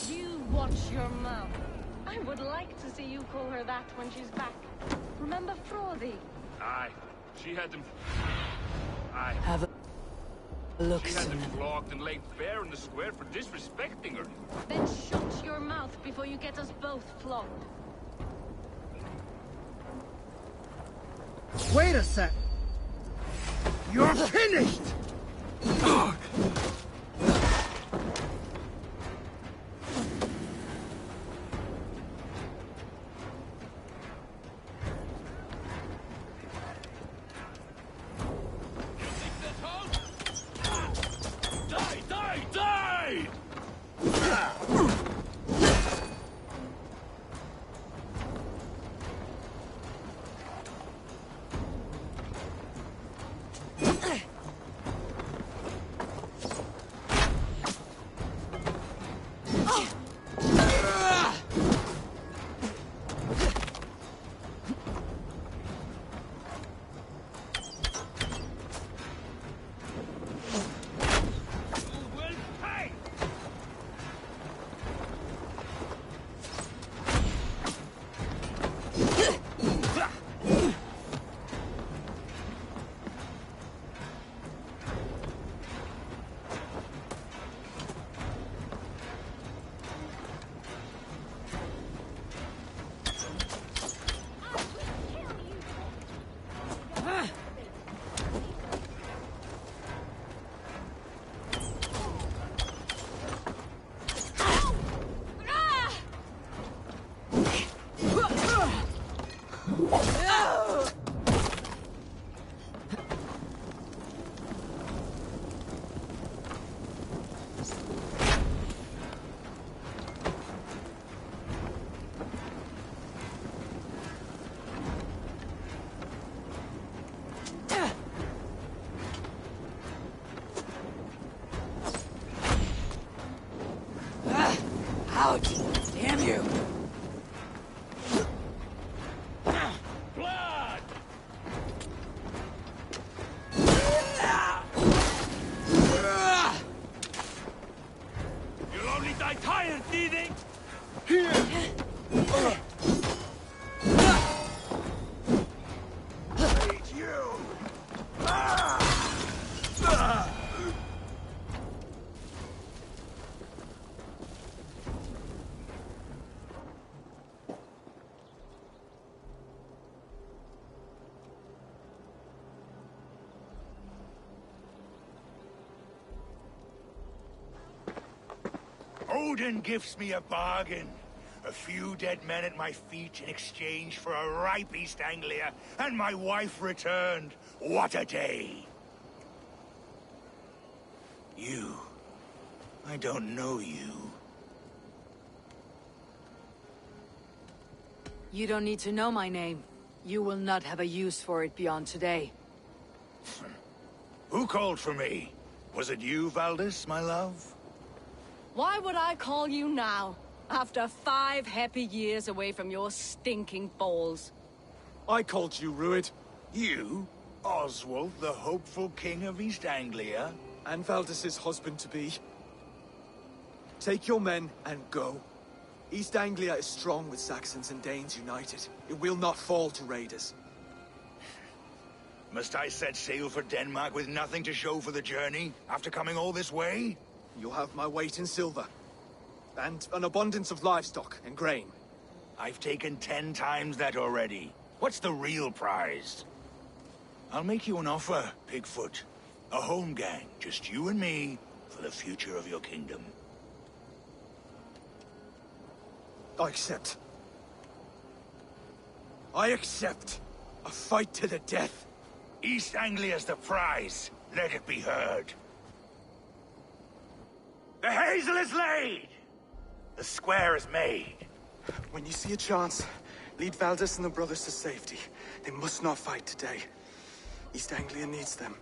You watch your mouth. I would like to see you call her that when she's back. Remember Frothy? Aye. She had them... Aye. Have a look, She had them Sunan. flogged and laid bare in the square for disrespecting her. Then shut your mouth before you get us both flogged. Wait a sec! You're finished! Die! Die! Die! Ouch! Damn you! Blood! You'll only die tired, thieving! Here! Hate you! Odin gives me a bargain. A few dead men at my feet in exchange for a ripe East Anglia, and my wife returned. What a day! You. I don't know you. You don't need to know my name. You will not have a use for it beyond today. Who called for me? Was it you, Valdis, my love? Why would I call you now? After 5 happy years away from your stinking balls. I called you, Rued. You? Oswald, the hopeful king of East Anglia? And Valdis's husband-to-be. Take your men and go. East Anglia is strong with Saxons and Danes united. It will not fall to raiders. Must I set sail for Denmark with nothing to show for the journey, after coming all this way? You'll have my weight in silver. And an abundance of livestock and grain. I've taken 10 times that already. What's the real prize? I'll make you an offer, Pigfoot. A home gang, just you and me, for the future of your kingdom. I accept. I accept. A fight to the death. East Anglia's the prize. Let it be heard. The hazel is laid! The square is made. When you see a chance, lead Valdis and the brothers to safety. They must not fight today. East Anglia needs them.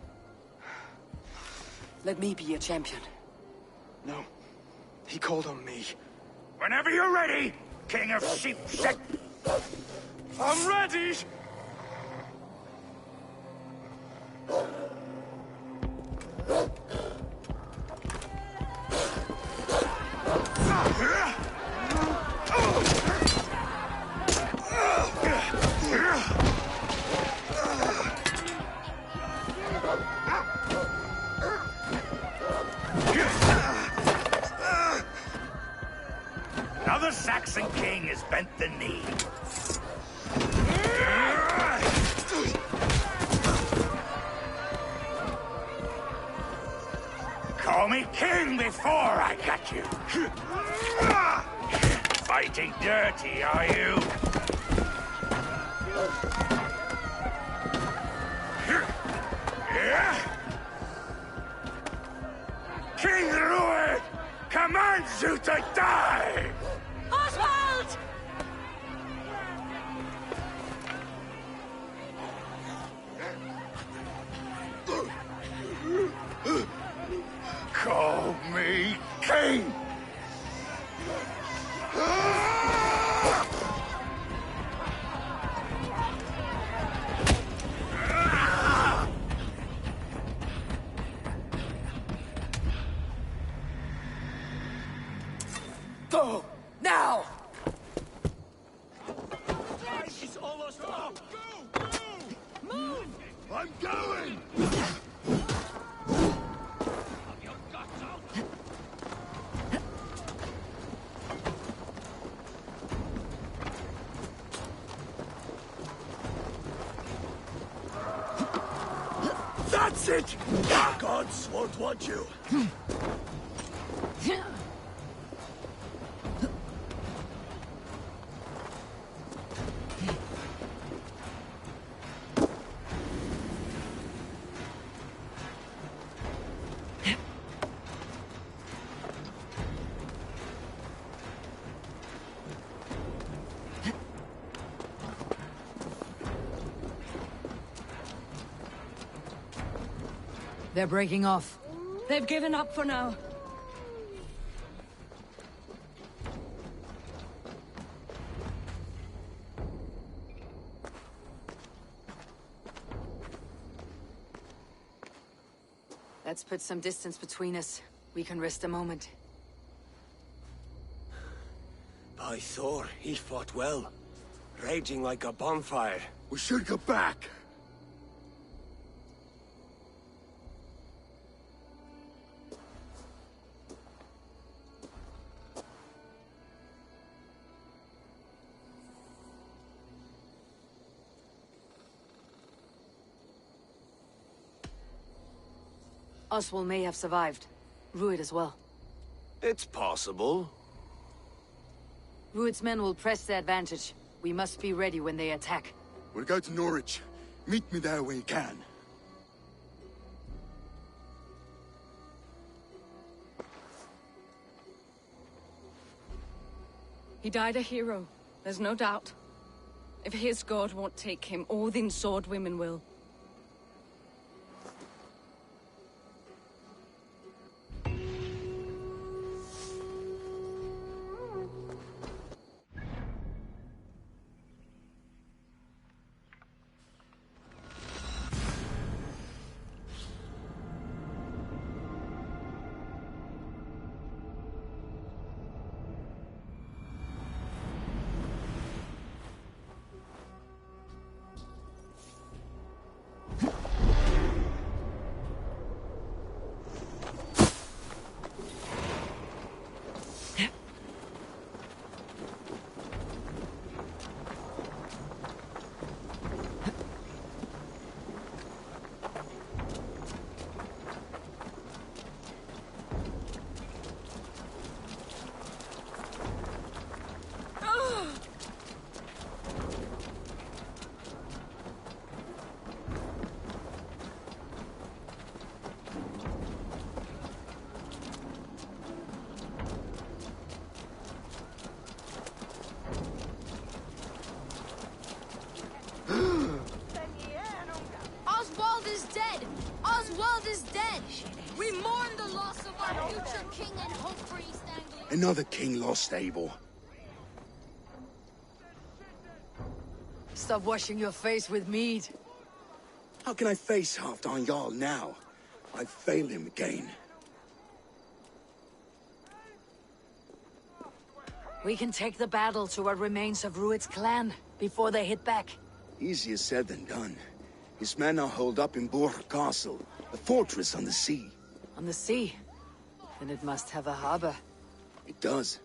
Let me be your champion. No. He called on me. Whenever you're ready, King of Sheepshead. I'm ready! Another Saxon king has bent the knee. Call me king before I got you. Fighting dirty, are you? King Rued commands you to die! Oswald! Call me king! Go! Now! He's almost up! Go! Move! I'm going! That's it! Our gods won't want you. They're breaking off. They've given up for now. Let's put some distance between us. We can rest a moment. By Thor, he fought well. Raging like a bonfire. We should go back. Oswald may have survived. Rued as well. It's possible. Rued's men will press the advantage. We must be ready when they attack. We'll go to Norwich. Meet me there when you can. He died a hero, there's no doubt. If his god won't take him, Odin's sword women will. We mourn the loss of our future king and hope for East Anglia. Another king lost, Abel. Stop washing your face with mead. How can I face Halfdan Jarl now? I failed him again. We can take the battle to what remains of Rued's clan before they hit back. Easier said than done. His men are holed up in Borg Castle, a fortress on the sea. On the sea? Then it must have a harbor. It does.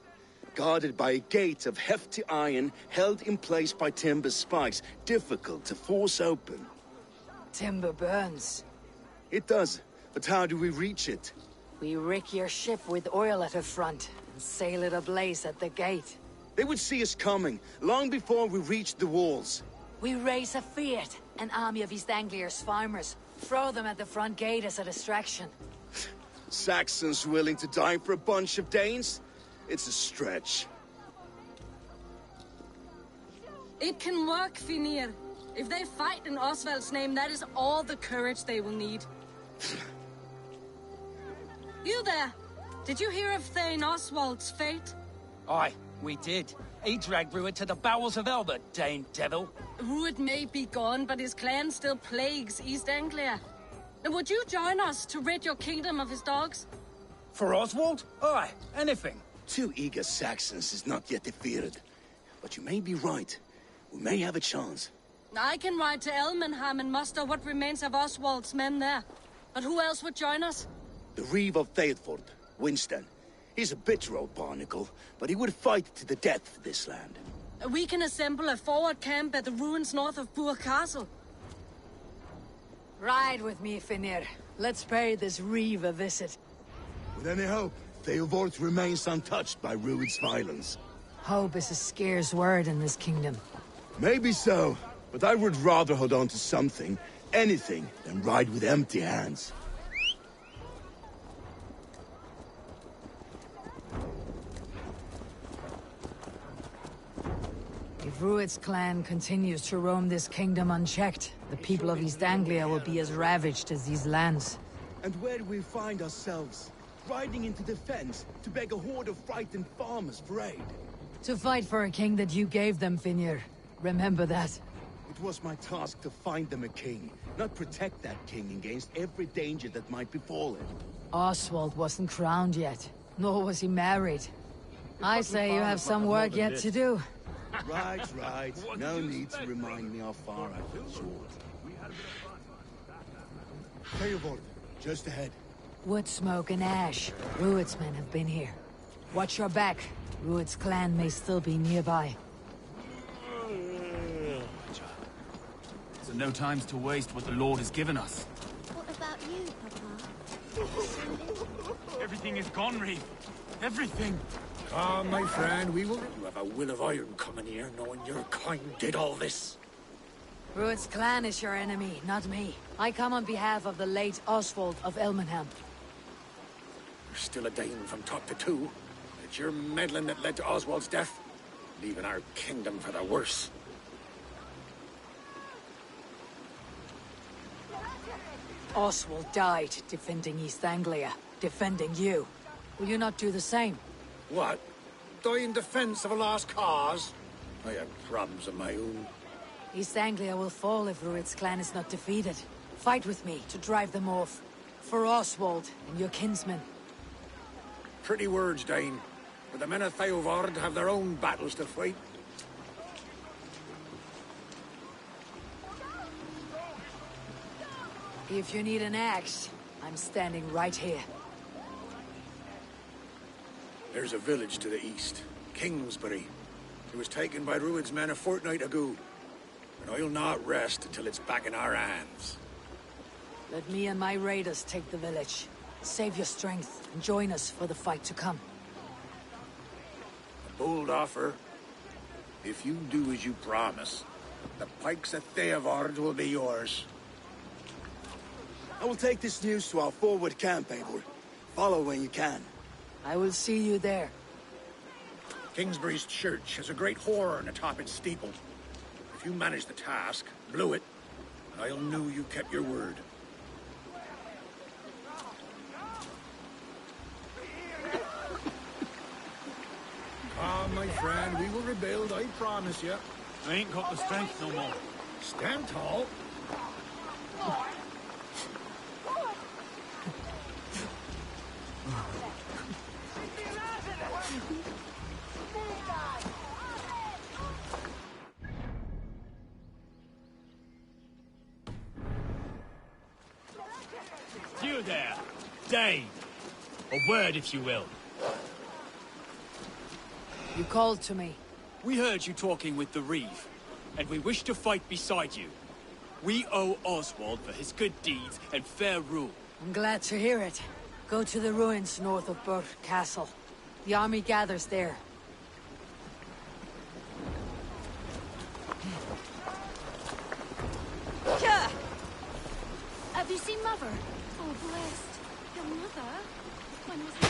Guarded by a gate of hefty iron, held in place by timber spikes, difficult to force open. Timber burns. It does, but how do we reach it? We rig your ship with oil at her front, and sail it ablaze at the gate. They would see us coming, long before we reached the walls. We raise a Fiat, an army of East Anglia's farmers. Throw them at the front gate as a distraction. Saxons willing to die for a bunch of Danes? It's a stretch. It can work, Finir. If they fight in Oswald's name, that is all the courage they will need. You there! Did you hear of Thane Oswald's fate? Aye, we did. He dragged Rued to the bowels of Elbert, Dane devil. Rued may be gone, but his clan still plagues East Anglia. And would you join us to rid your kingdom of his dogs? For Oswald? Aye, anything. 2 eager Saxons is not yet defeated. But you may be right. We may have a chance. I can ride to Elmenham and muster what remains of Oswald's men there. But who else would join us? The Reeve of Thetford, Winston. He's a bitter old barnacle, but he would fight to the death for this land. We can assemble a forward camp at the ruins north of Burg Castle. Ride with me, Finir. Let's pay this Reeve a visit. With any hope, Theodort remains untouched by Rued's violence. Hope is a scarce word in this kingdom. Maybe so, but I would rather hold on to something, anything, than ride with empty hands. If Rued's clan continues to roam this kingdom unchecked, the people of East Anglia will be as ravaged as these lands. And where do we find ourselves? Riding into defense to beg a horde of frightened farmers for aid. To fight for a king that you gave them, Finir. Remember that. It was my task to find them a king, not protect that king against every danger that might befall him. Oswald wasn't crowned yet, nor was he married. I say you have some work yet to do. Right. No need to remind me how far I fell short. Theodort, just ahead. Wood smoke and ash. Rued's men have been here. Watch your back. Rued's clan may still be nearby. So no time's to waste what the Lord has given us. What about you, Papa? Everything is gone, Reeve. Everything. Come, my friend, we will... You have a will of iron coming here, knowing your kind did all this. Rued's clan is your enemy, not me. I come on behalf of the late Oswald of Elmenham. You're still a Dane from top to two. It's your meddling that led to Oswald's death, leaving our kingdom for the worse. Oswald died defending East Anglia, defending you. Will you not do the same? What? Die in defense of a lost cause? I have problems of my own. East Anglia will fall if Rued's clan is not defeated. Fight with me to drive them off. For Oswald and your kinsmen. Pretty words, Dane. But the men of Theodord have their own battles to fight. If you need an axe, I'm standing right here. There's a village to the east, Kingsbury. It was taken by Rued's men a fortnight ago. And I'll not rest until it's back in our hands. Let me and my raiders take the village. Save your strength and join us for the fight to come. A bold offer. If you do as you promise, the pikes of Theodord will be yours. I will take this news to our forward camp, Eivor. Follow when you can. I will see you there. Kingsbury's church has a great horn atop its steeple. If you manage the task, blew it, I'll know you kept your word. my friend. We will rebuild, I promise you. I ain't got the strength no more. Stand tall. You there, Dane. A word, if you will. You called to me. We heard you talking with the Reeve, and we wish to fight beside you. We owe Oswald for his good deeds and fair rule. I'm glad to hear it. Go to the ruins north of Burke Castle. The army gathers there. Have you seen Mother? Oh, blessed. Your mother? When was it?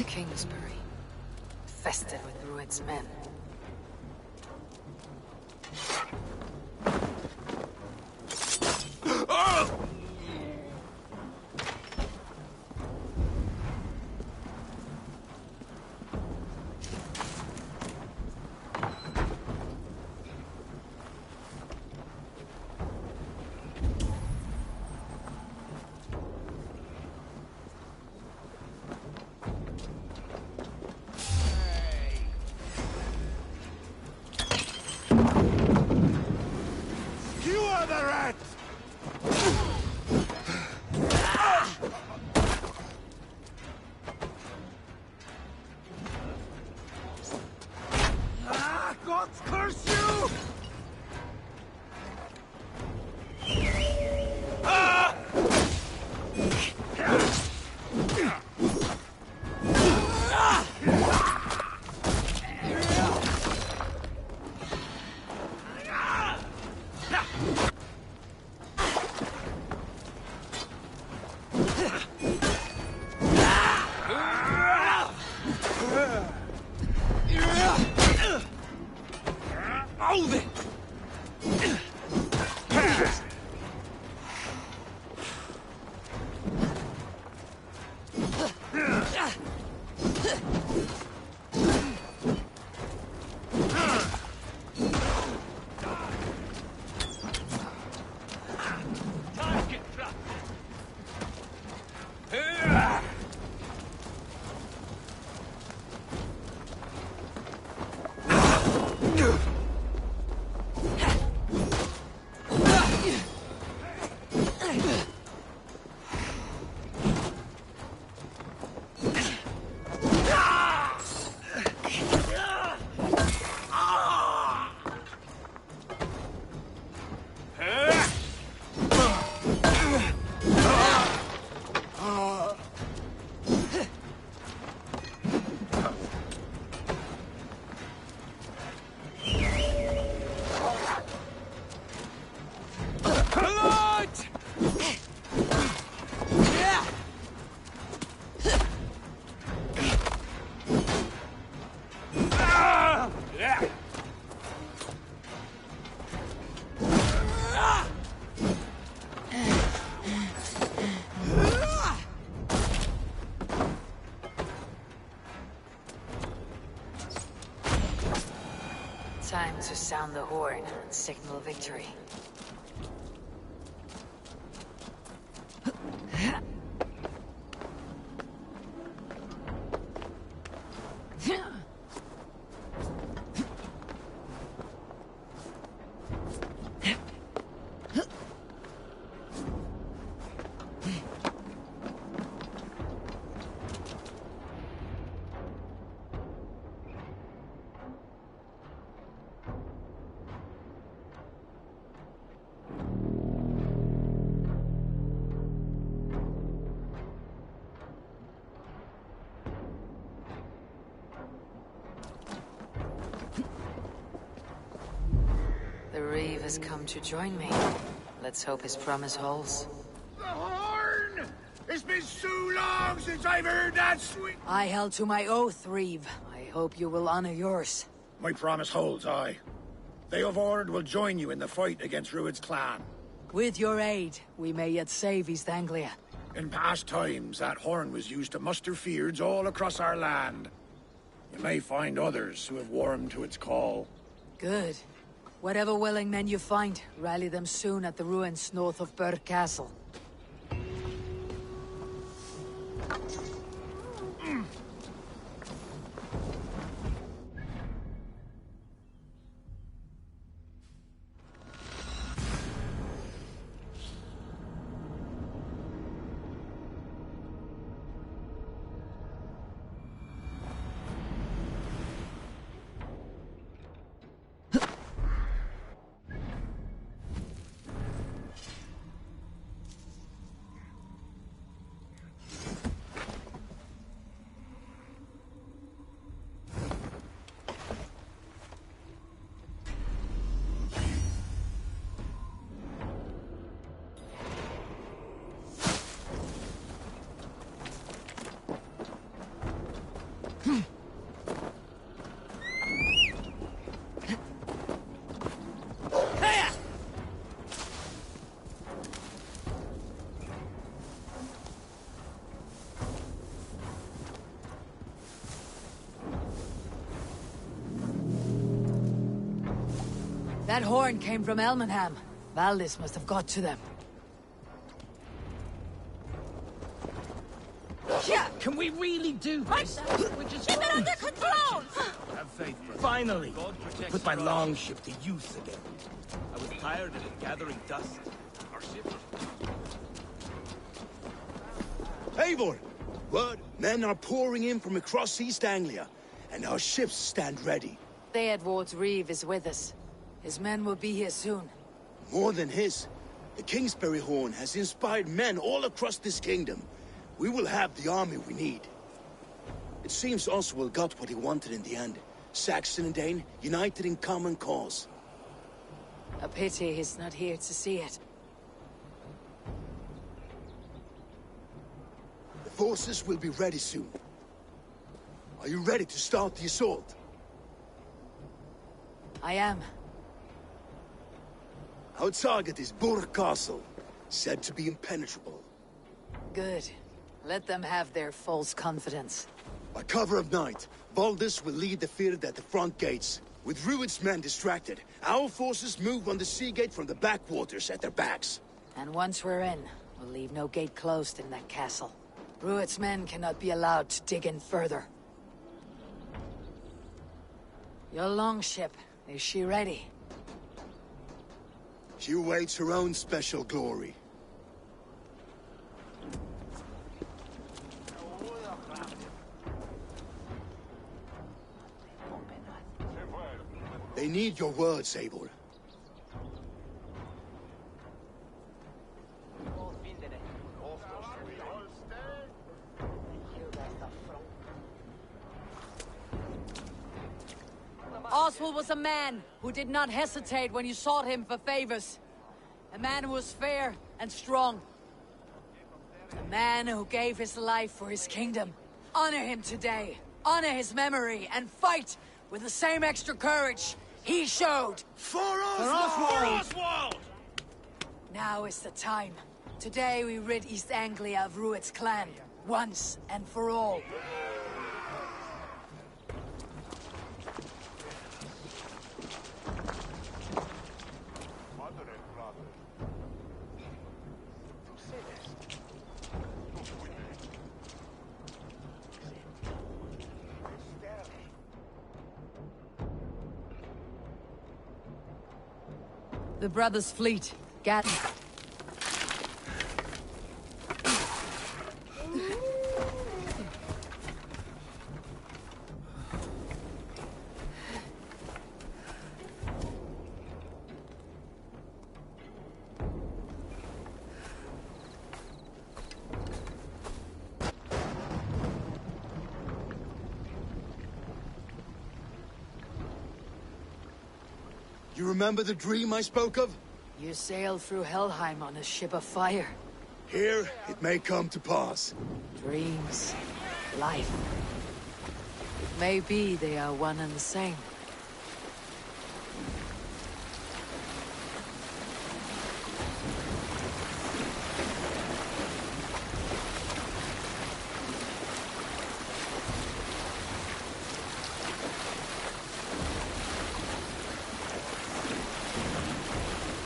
Kingsbury, infested with Druid's men. to sound the horn and signal victory. The Reeve has come to join me. Let's hope his promise holds. The horn! It's been so long since I've heard that sweet... I held to my oath, Reeve. I hope you will honor yours. My promise holds, aye. They of Ord will join you in the fight against Rued's clan. With your aid, we may yet save East Anglia. In past times, that horn was used to muster fyrds all across our land. You may find others who have warmed to its call. Good. Whatever willing men you find, rally them soon at the ruins north of Burr Castle. That horn came from Elmenham. Valdis must have got to them. Yeah, can we really do this? We're just Keep it under control! Have faith, brother. Finally, put my longship to use again. I was tired of it gathering dust. Our ship... Eivor! Word, men are pouring in from across East Anglia, and our ships stand ready. Theodward's Reeve is with us. His men will be here soon. More than his. The Kingsbury Horn has inspired men all across this kingdom. We will have the army we need. It seems Oswald got what he wanted in the end. Saxon and Dane united in common cause. A pity he's not here to see it. The forces will be ready soon. Are you ready to start the assault? I am. Our target is Burr Castle, said to be impenetrable. Good. Let them have their false confidence. By cover of night, Valdis will lead the fyrd at the front gates. With Rued's men distracted, our forces move on the sea gate from the backwaters at their backs. And once we're in, we'll leave no gate closed in that castle. Rued's men cannot be allowed to dig in further. Your longship, is she ready? She awaits her own special glory. They need your words, Eivor. Oswald was a man who did not hesitate when you sought him for favors. A man who was fair and strong. A man who gave his life for his kingdom. Honor him today. Honor his memory and fight with the same extra courage he showed. For Oswald! For Oswald! Now is the time. Today we rid East Anglia of Rued's clan, once and for all. The brothers' fleet. Gather. You remember the dream I spoke of? You sailed through Helheim on a ship of fire. Here, it may come to pass. Dreams. Life. It may be they are one and the same.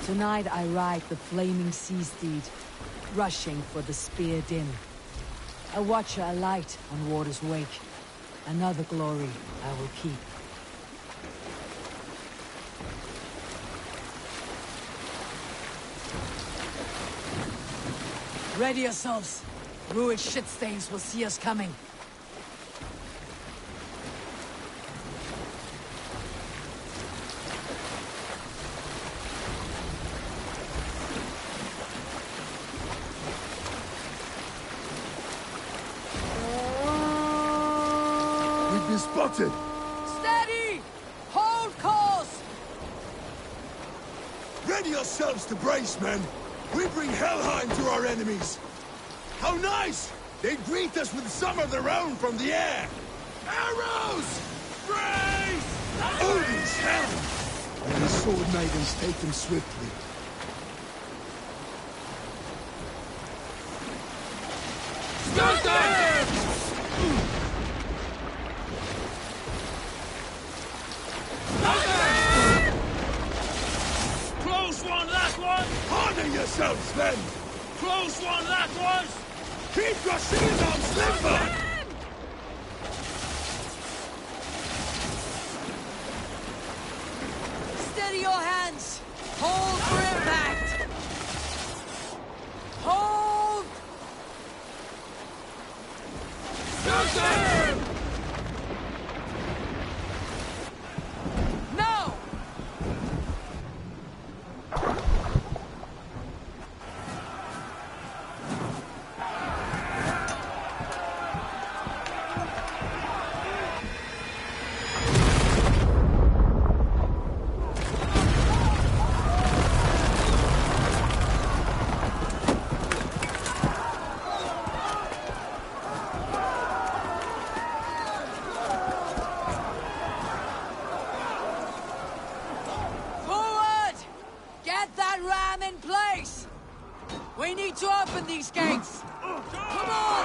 Tonight I ride the flaming sea steed, rushing for the spear dim. A watcher alight on water's wake. Another glory I will keep. Ready yourselves. Ruined shit stains will see us coming. Spotted! Steady! Hold course! Ready yourselves to brace, men! We bring Helheim to our enemies! How nice! They greet us with some of their own from the air! Arrows! Brace! Odin's helm! And his sword maidens take them swiftly. Stop them! Close one, that one! Harder yourselves, men! Close one, that was! Keep your shield on, Slimber! Steady your hands! Hold for impact! Hold! Stop them! No! Forward! Get that ram in place! We need to open these gates! Come on!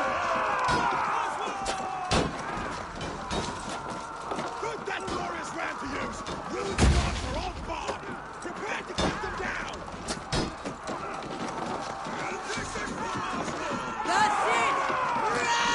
Good that glorious ram to use! Ruin's gone for all bar! Prepare to cut them down! That's it! Rah!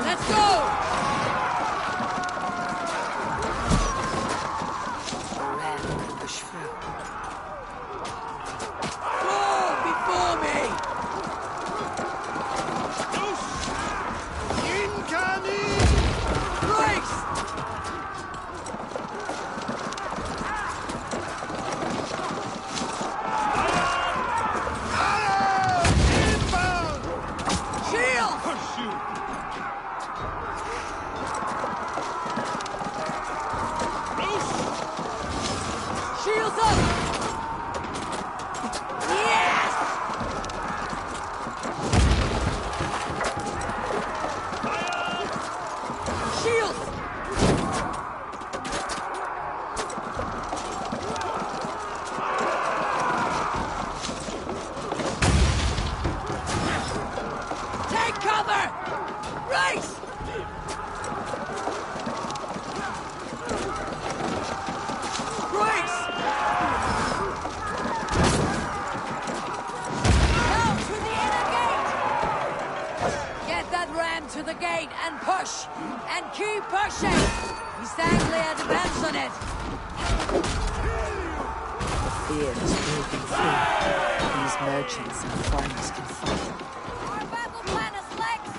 Let's go! Ram can push through. Whoa! Before me! Incoming! Brace! Inbound! Shield! Shields up! Yes! Take cover! Race! Race! Now to the inner gate! Get that ram to the gate and push! And keep pushing! His Anglia depends on it! Fear is breaking through. These merchants and farmers can fight. Our battle plan is legs!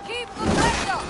Keep the pressure!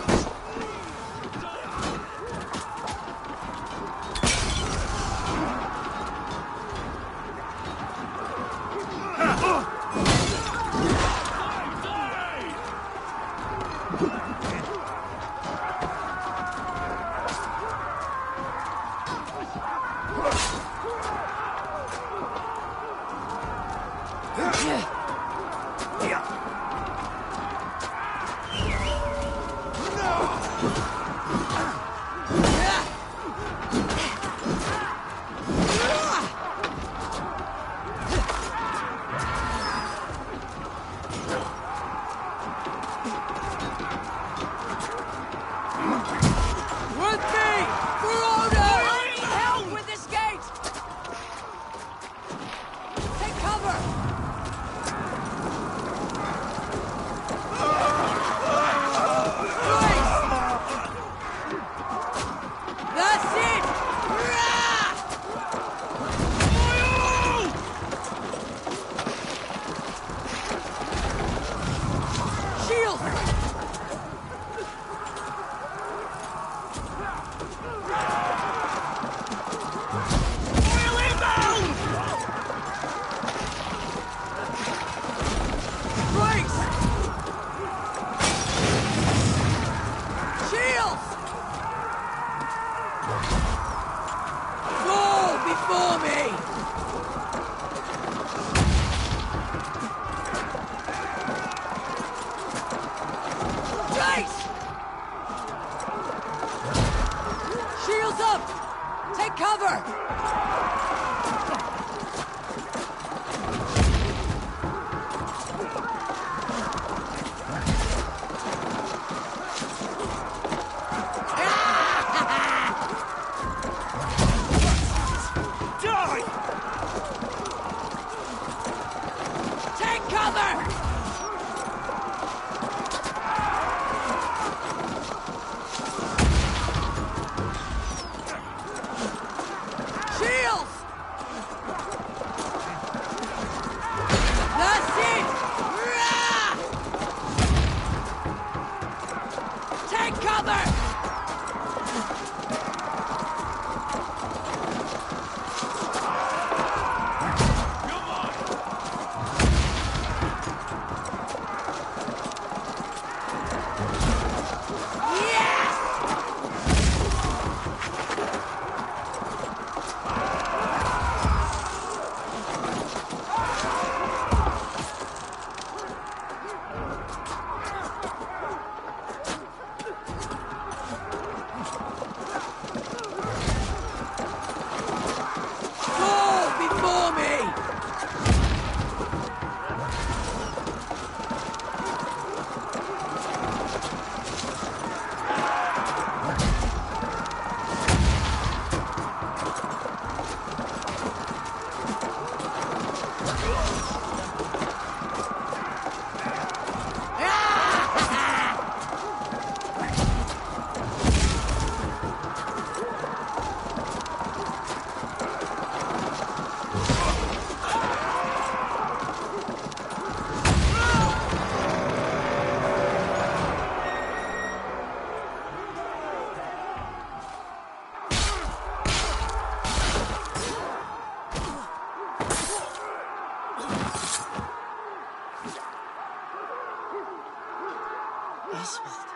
Oswald.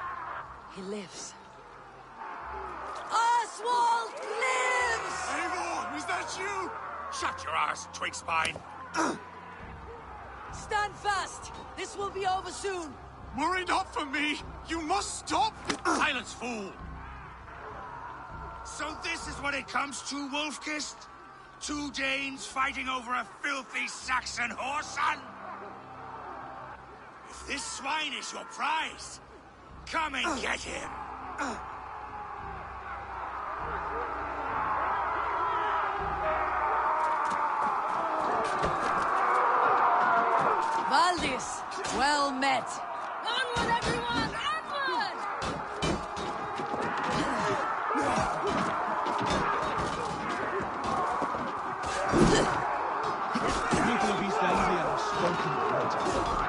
He lives. Oswald lives! Eivor, is that you? Shut your ass, twig spine. Stand fast! This will be over soon! Worry not for me! You must stop! Silence, fool! So this is what it comes to, Wolfkist? Two Danes fighting over a filthy Saxon whoreson? If this swine is your prize, come and get him! Valdis, well met. Onward, everyone! Onward! People of East Anglia have spoken words.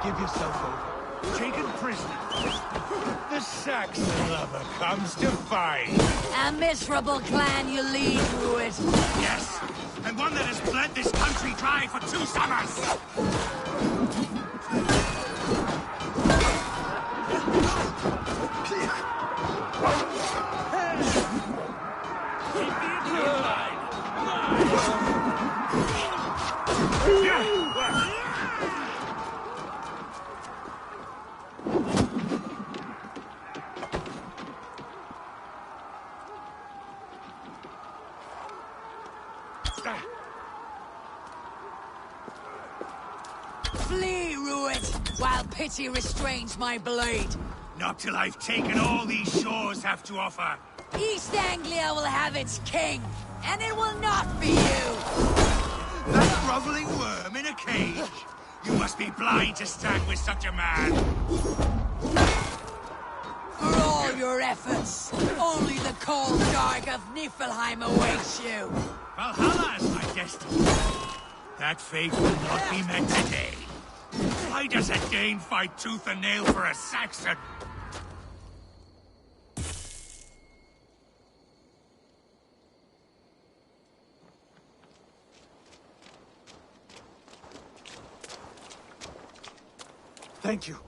Give yourself over. Taken prisoner. The Saxon lover comes to fight. A miserable clan you lead, Ruid. Yes, and one that has bled this country dry for 2 summers. Flee, Ruid, while pity restrains my blade. Not till I've taken all these shores have to offer. East Anglia will have its king, and it will not be you! That groveling worm in a cage? You must be blind to stand with such a man. For all your efforts, only the cold dark of Niflheim awaits you. Valhalla is my destiny. That fate will not be met today. Why does a Dane fight tooth and nail for a Saxon? Thank you.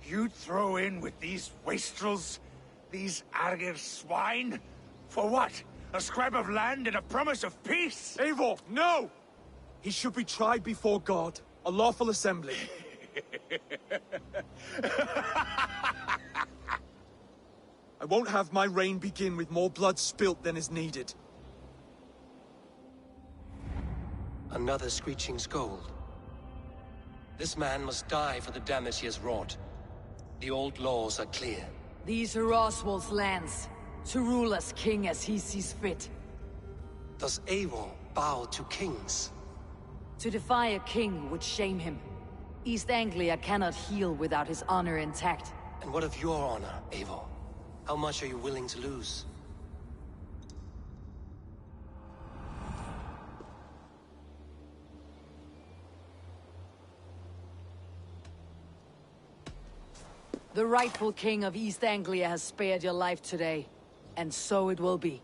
You'd throw in with these wastrels? These Argir swine? For what? A scrap of land and a promise of peace? Eivor, no! He should be tried before God, a lawful assembly. I won't have my reign begin with more blood spilt than is needed. Another screeching scold. This man must die for the damage he has wrought. The old laws are clear. These are Oswald's lands, to rule as king as he sees fit. Does Eivor bow to kings? To defy a king would shame him. East Anglia cannot heal without his honor intact. And what of your honor, Eivor? How much are you willing to lose? The rightful king of East Anglia has spared your life today, and so it will be.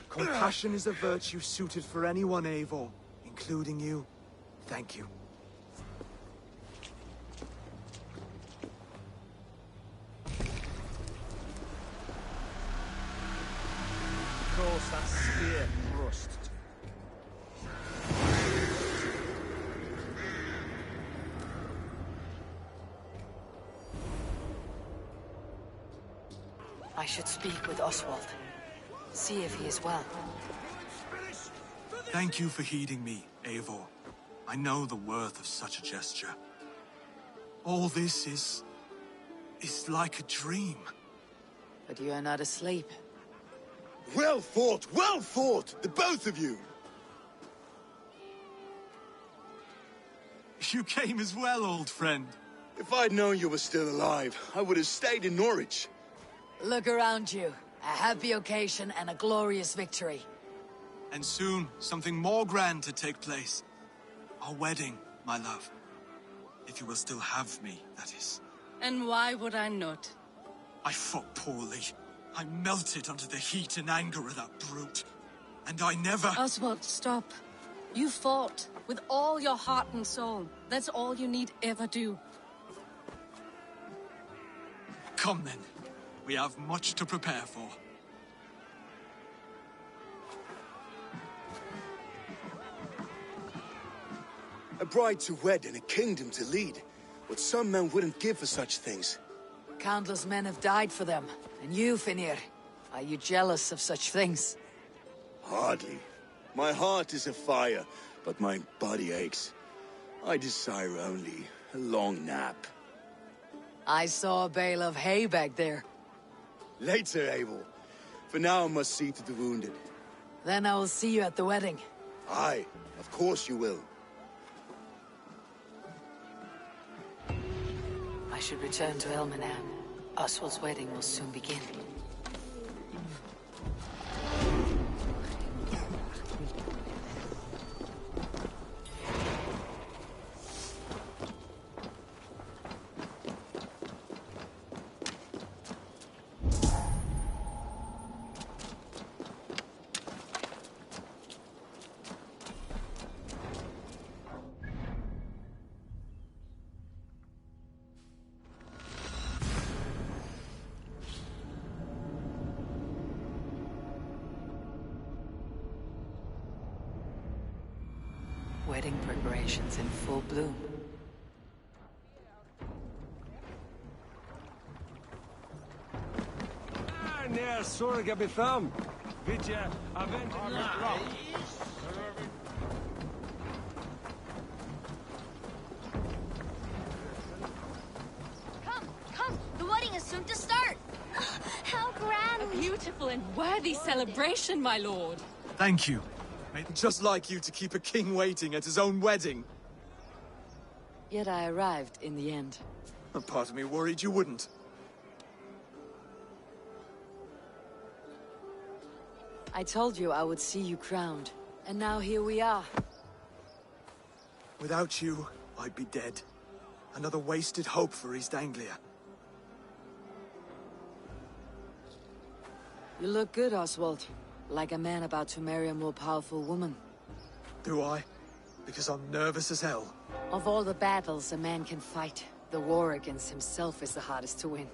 Compassion is a virtue suited for anyone, Eivor, including you. Thank you. Of course, that spear thrust. I should speak with Oswald. See if he is well. Thank you for heeding me, Eivor. I know the worth of such a gesture. All this is like a dream. But you are not asleep. Well fought, the both of you! You came as well, old friend. If I'd known you were still alive, I would have stayed in Norwich. Look around you. A happy occasion and a glorious victory. And soon, something more grand to take place. Our wedding, my love. If you will still have me, that is. And why would I not? I fought poorly. I melted under the heat and anger of that brute. And I never... Oswald, stop. You fought with all your heart and soul. That's all you need ever do. Come then. We have much to prepare for. A bride to wed and a kingdom to lead. What some men wouldn't give for such things. Countless men have died for them. And you, Finir, are you jealous of such things? Hardly. My heart is afire, but my body aches. I desire only a long nap. I saw a bale of hay back there. Later, Abel. For now, I must see to the wounded. Then I will see you at the wedding. Aye, of course you will. I should return to Elmenham. Oswald's wedding will soon begin. Wedding preparations in full bloom. När sorga betham. Vet jag, Come! The wedding is soon to start! How grand! A beautiful and worthy celebration, my lord. Thank you. Just like you to keep a king waiting at his own wedding. Yet I arrived in the end. A part of me worried you wouldn't. I told you I would see you crowned. And now here we are. Without you, I'd be dead. Another wasted hope for East Anglia. You look good, Oswald. Like a man about to marry a more powerful woman. Do I? Because I'm nervous as hell. Of all the battles a man can fight, the war against himself is the hardest to win.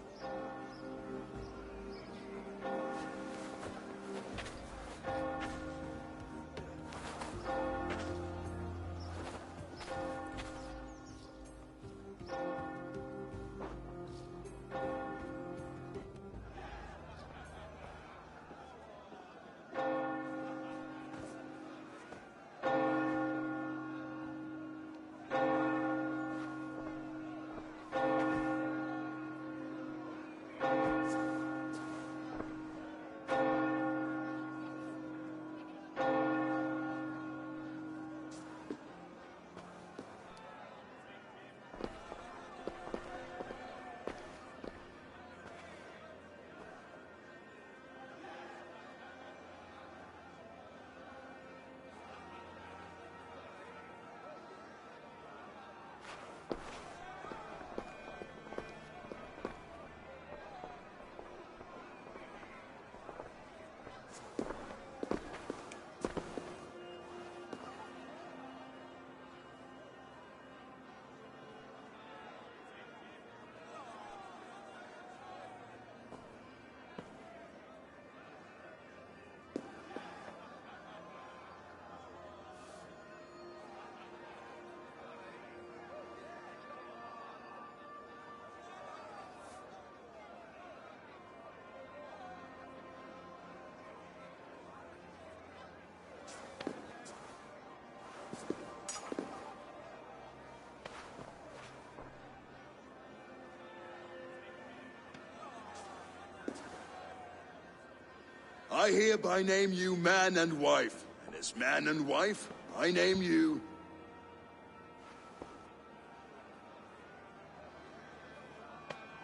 I hereby name you man and wife, and as man and wife, I name you...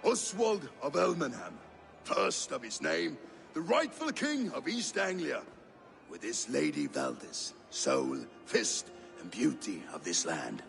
Oswald of Elmenham, first of his name, the rightful king of East Anglia, with his lady Valdis, soul, fist, and beauty of this land.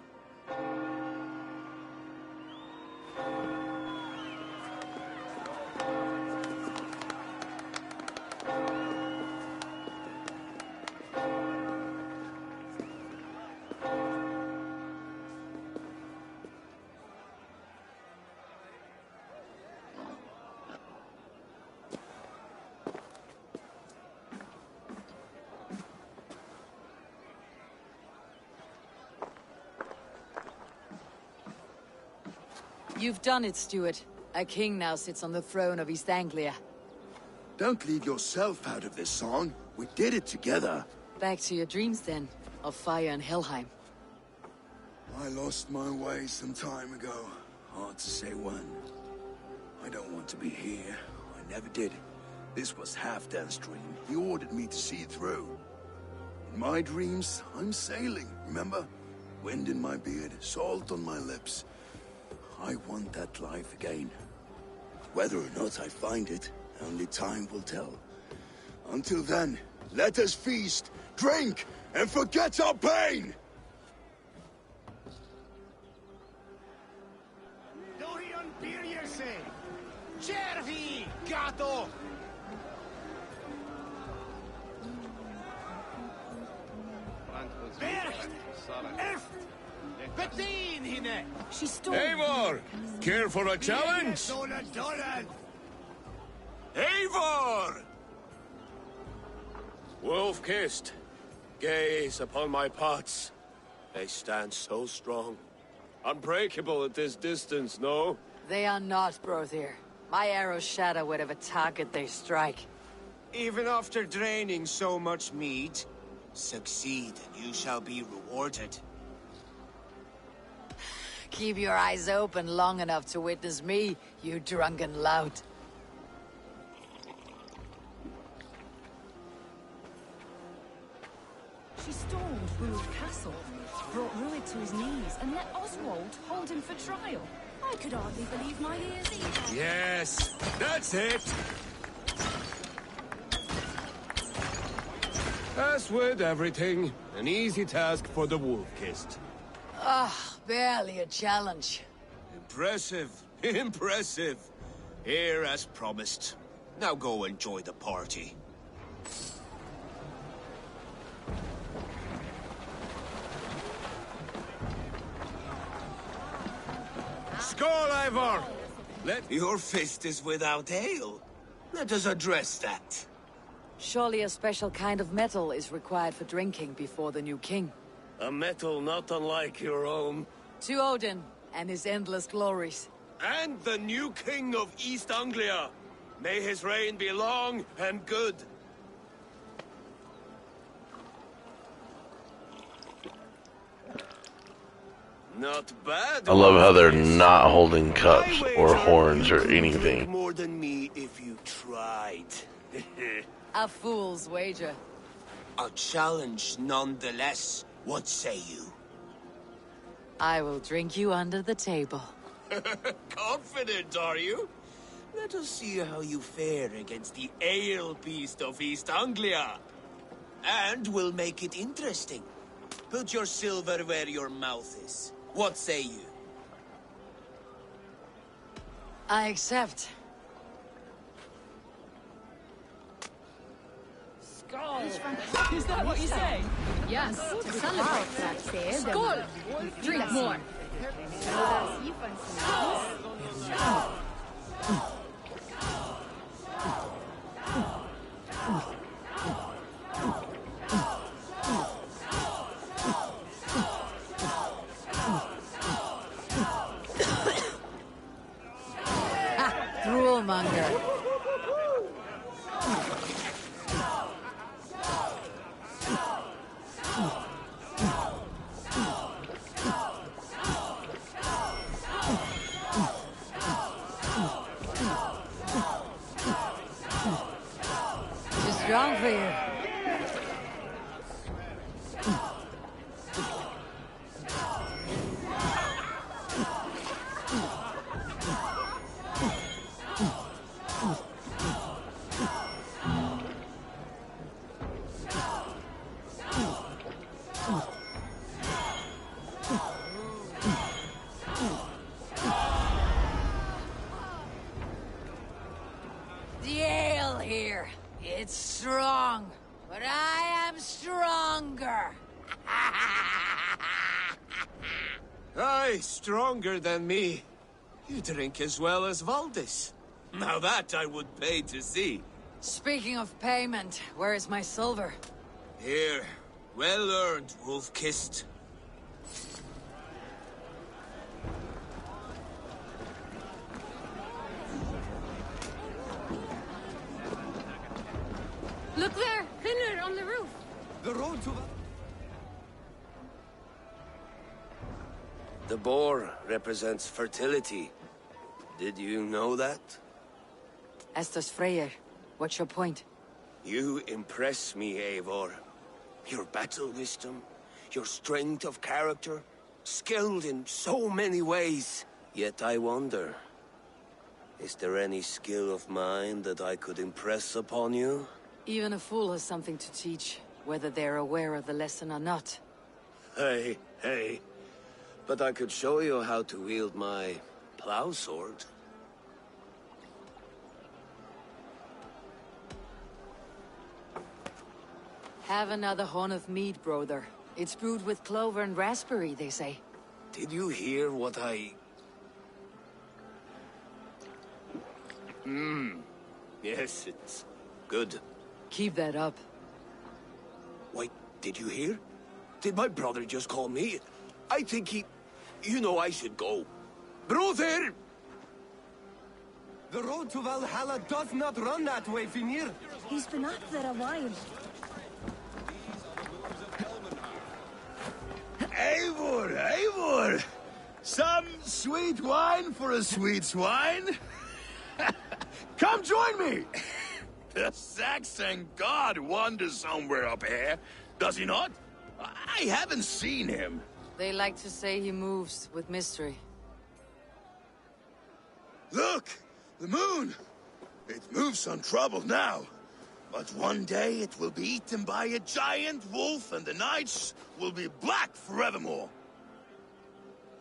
You've done it, Stuart. A king now sits on the throne of East Anglia. Don't leave yourself out of this song. We did it together. Back to your dreams, then, of fire and Helheim. I lost my way some time ago. Hard to say when. I don't want to be here. I never did. This was Halfdan's dream. He ordered me to see it through. In my dreams, I'm sailing, remember? Wind in my beard, salt on my lips. I want that life again. Whether or not I find it, only time will tell. Until then, let us feast, drink, and forget our pain! Dorian Birjerse! Cervi, gato! She stole. Eivor! Care for a challenge? Eivor! Wolf-kissed, gaze upon my pots. They stand so strong. Unbreakable at this distance, no? They are not, Brother. My arrows shatter whatever target they strike. Even after draining so much mead, succeed and you shall be rewarded. Keep your eyes open long enough to witness me, you drunken lout. She stormed Rued's castle, brought Rued to his knees, and let Oswald hold him for trial. I could hardly believe my ears either. Yes, that's it! As with everything, an easy task for the wolf-kissed. Ah, barely a challenge. Impressive, impressive. Here as promised. Now go enjoy the party. Skål, Eivor! Your fist is without ale. Let us address that. Surely a special kind of metal is required for drinking before the new king. A metal not unlike your own. To Odin and his endless glories. And the new king of East Anglia. May his reign be long and good. Not bad. I love how they're not holding cups or horns or anything. More than me if you tried. A fool's wager. A challenge nonetheless. What say you? I will drink you under the table. Confident, are you? Let us see how you fare against the ale beast of East Anglia. And we'll make it interesting. Put your silver where your mouth is. What say you? I accept. Skål! Is that what you say? Yes, to celebrate. Skål! Drink more. Droolmonger. Too strong for you. The ale here, it's strong, but I am stronger. Aye, stronger than me. You drink as well as Valdis. Now that I would pay to see. Speaking of payment, where is my silver? Here, well earned, wolf-kissed. Look there! Thinner on the roof! The road to... The boar represents fertility. Did you know that? As does Freyr. What's your point? You impress me, Eivor. Your battle wisdom, your strength of character, skilled in so many ways. Yet I wonder, is there any skill of mine that I could impress upon you? Even a fool has something to teach, whether they're aware of the lesson or not. Hey. But I could show you how to wield my plow sword. Have another horn of mead, brother. It's brewed with clover and raspberry, they say. Did you hear what I... Yes, it's good. Keep that up. Wait, did you hear? Did my brother just call me? I think he... You know I should go. Brother! The road to Valhalla does not run that way, Finir. He's been up there a while. Eivor! Some sweet wine for a sweet swine? Come join me! The Saxon god wanders somewhere up here, does he not? I haven't seen him. They like to say he moves with mystery. Look! The moon! It moves untroubled now. But one day it will be eaten by a giant wolf and the nights will be black forevermore.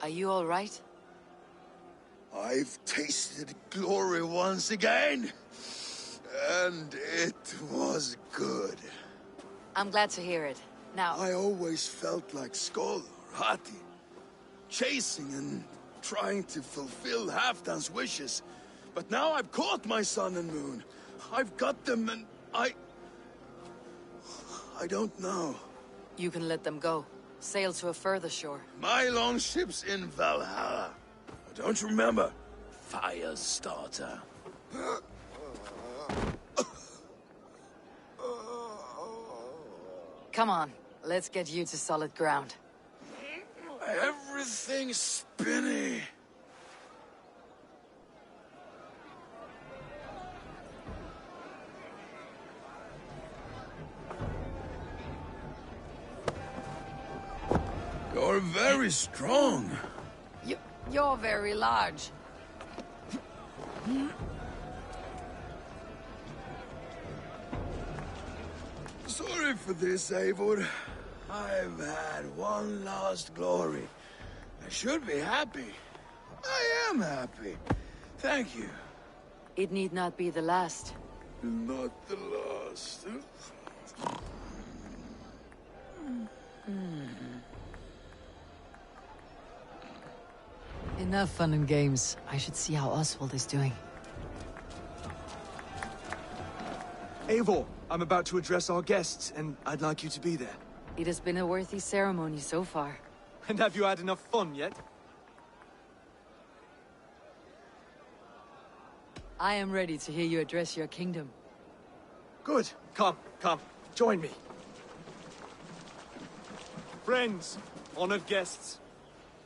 Are you all right? I've tasted glory once again. And it was good. I'm glad to hear it. Now... I always felt like Skoll or Hati. Chasing and trying to fulfill Halfdan's wishes. But now I've caught my sun and moon. I've got them and I don't know. You can let them go. Sail to a further shore. My longship's in Valhalla. Don't you remember? Firestarter. Come on, let's get you to solid ground. Everything's spinny. You're very strong. You're very large. Sorry for this, Eivor. I've had one last glory. I should be happy. I am happy. Thank you. It need not be the last. Not the last. Enough fun and games. I should see how Oswald is doing. Eivor, I'm about to address our guests, and I'd like you to be there. It has been a worthy ceremony so far. And have you had enough fun yet? I am ready to hear you address your kingdom. Good. Come. Join me. Friends, honored guests.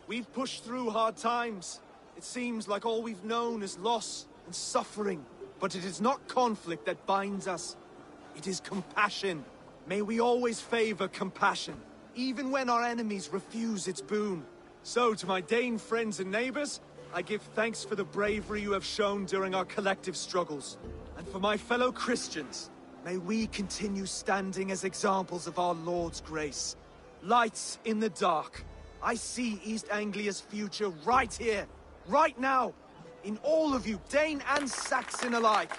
We've pushed through hard times. It seems like all we've known is loss and suffering. But it is not conflict that binds us. It is compassion. May we always favor compassion, even when our enemies refuse its boon. So, to my Dane friends and neighbors, I give thanks for the bravery you have shown during our collective struggles. And for my fellow Christians, may we continue standing as examples of our Lord's grace. Lights in the dark. I see East Anglia's future right here, right now, in all of you, Dane and Saxon alike.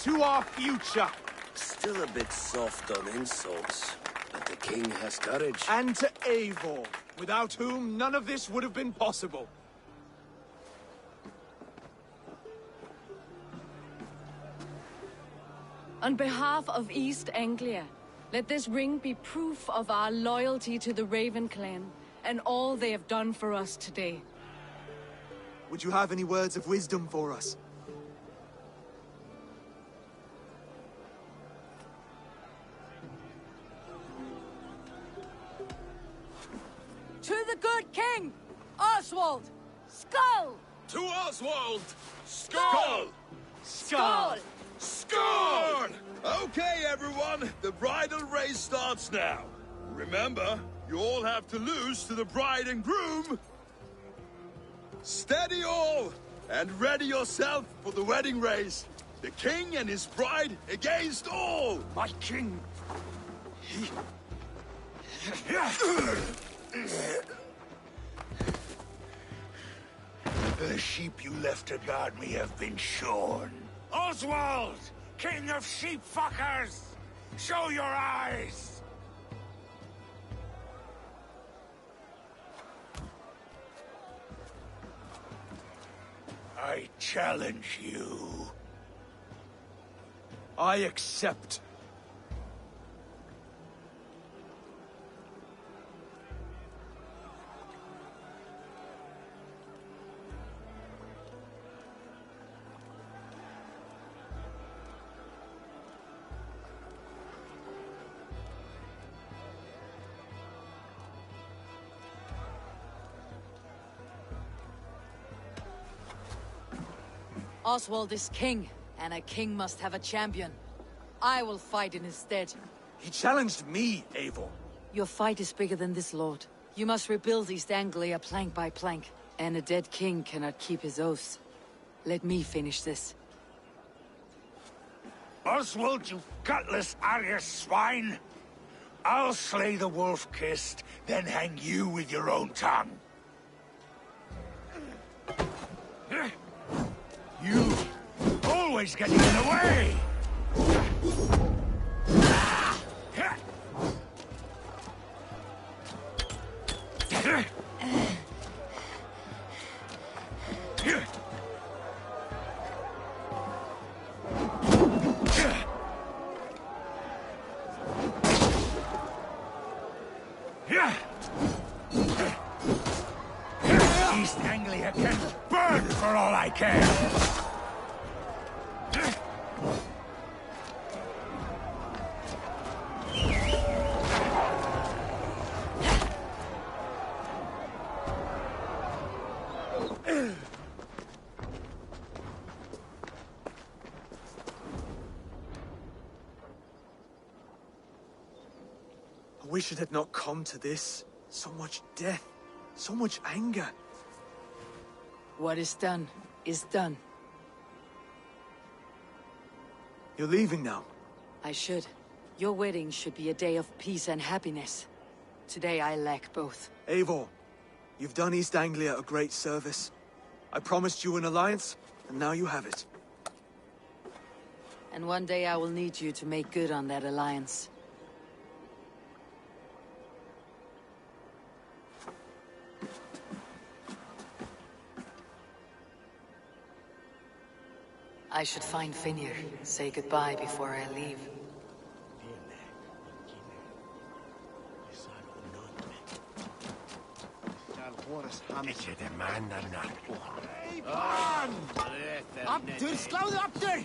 To our future. Still a bit soft on insults, but the king has courage. And to Eivor, without whom none of this would have been possible. On behalf of East Anglia, let this ring be proof of our loyalty to the Raven clan and all they have done for us today. Would you have any words of wisdom for us? Oswald! Skull! To Oswald! Skull! Skull! Skull! Okay, everyone, the bridal race starts now. Remember, you all have to lose to the bride and groom. Steady all, and ready yourself for the wedding race. The king and his bride against all! My king! The sheep you left to guard me have been shorn. Oswald! King of sheep fuckers! Show your eyes! I challenge you. I accept. Oswald is king, and a king must have a champion. I will fight in his stead. He challenged me, Eivor. Your fight is bigger than this, Lord. You must rebuild East Anglia plank by plank, and a dead king cannot keep his oaths. Let me finish this. Oswald, you gutless Arya swine! I'll slay the wolf-kissed, then hang you with your own tongue. You always getting in the way! East Anglia can burn for all I care! I wish it had not come to this. So much death, so much anger. What is done, is done. You're leaving now. I should. Your wedding should be a day of peace and happiness. Today I lack both. Eivor, you've done East Anglia a great service. I promised you an alliance, and now you have it. And one day I will need you to make good on that alliance. I should find Finnr, say goodbye before I leave. After, sláðu aftur!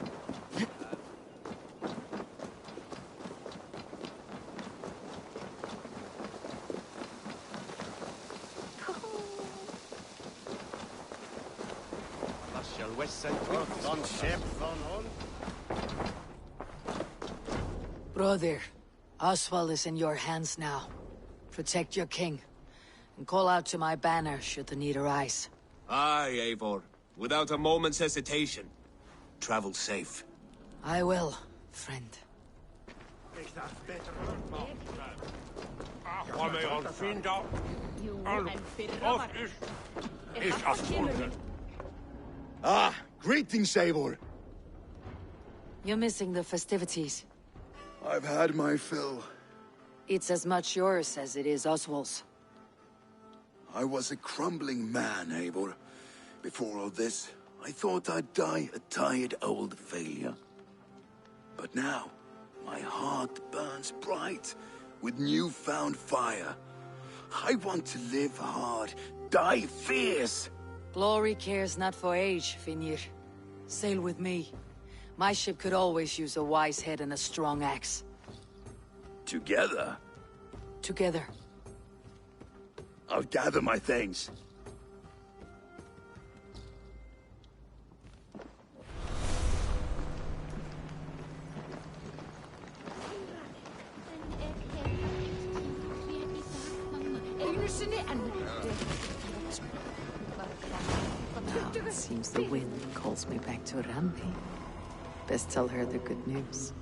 Brother, Oswald is in your hands now. Protect your king, and call out to my banner should the need arise. Aye, Eivor. Without a moment's hesitation. Travel safe. I will, friend. Ah, greetings, Eivor. You're missing the festivities. I've had my fill. It's as much yours as it is Oswald's. I was a crumbling man, Eivor. Before all this, I thought I'd die a tired old failure. But now, my heart burns bright with newfound fire. I want to live hard, die fierce. Glory cares not for age, Finnr. Sail with me. My ship could always use a wise head and a strong axe. Together? Together. I'll gather my things. Now it seems the wind calls me back to Rambi. Best tell her the good news.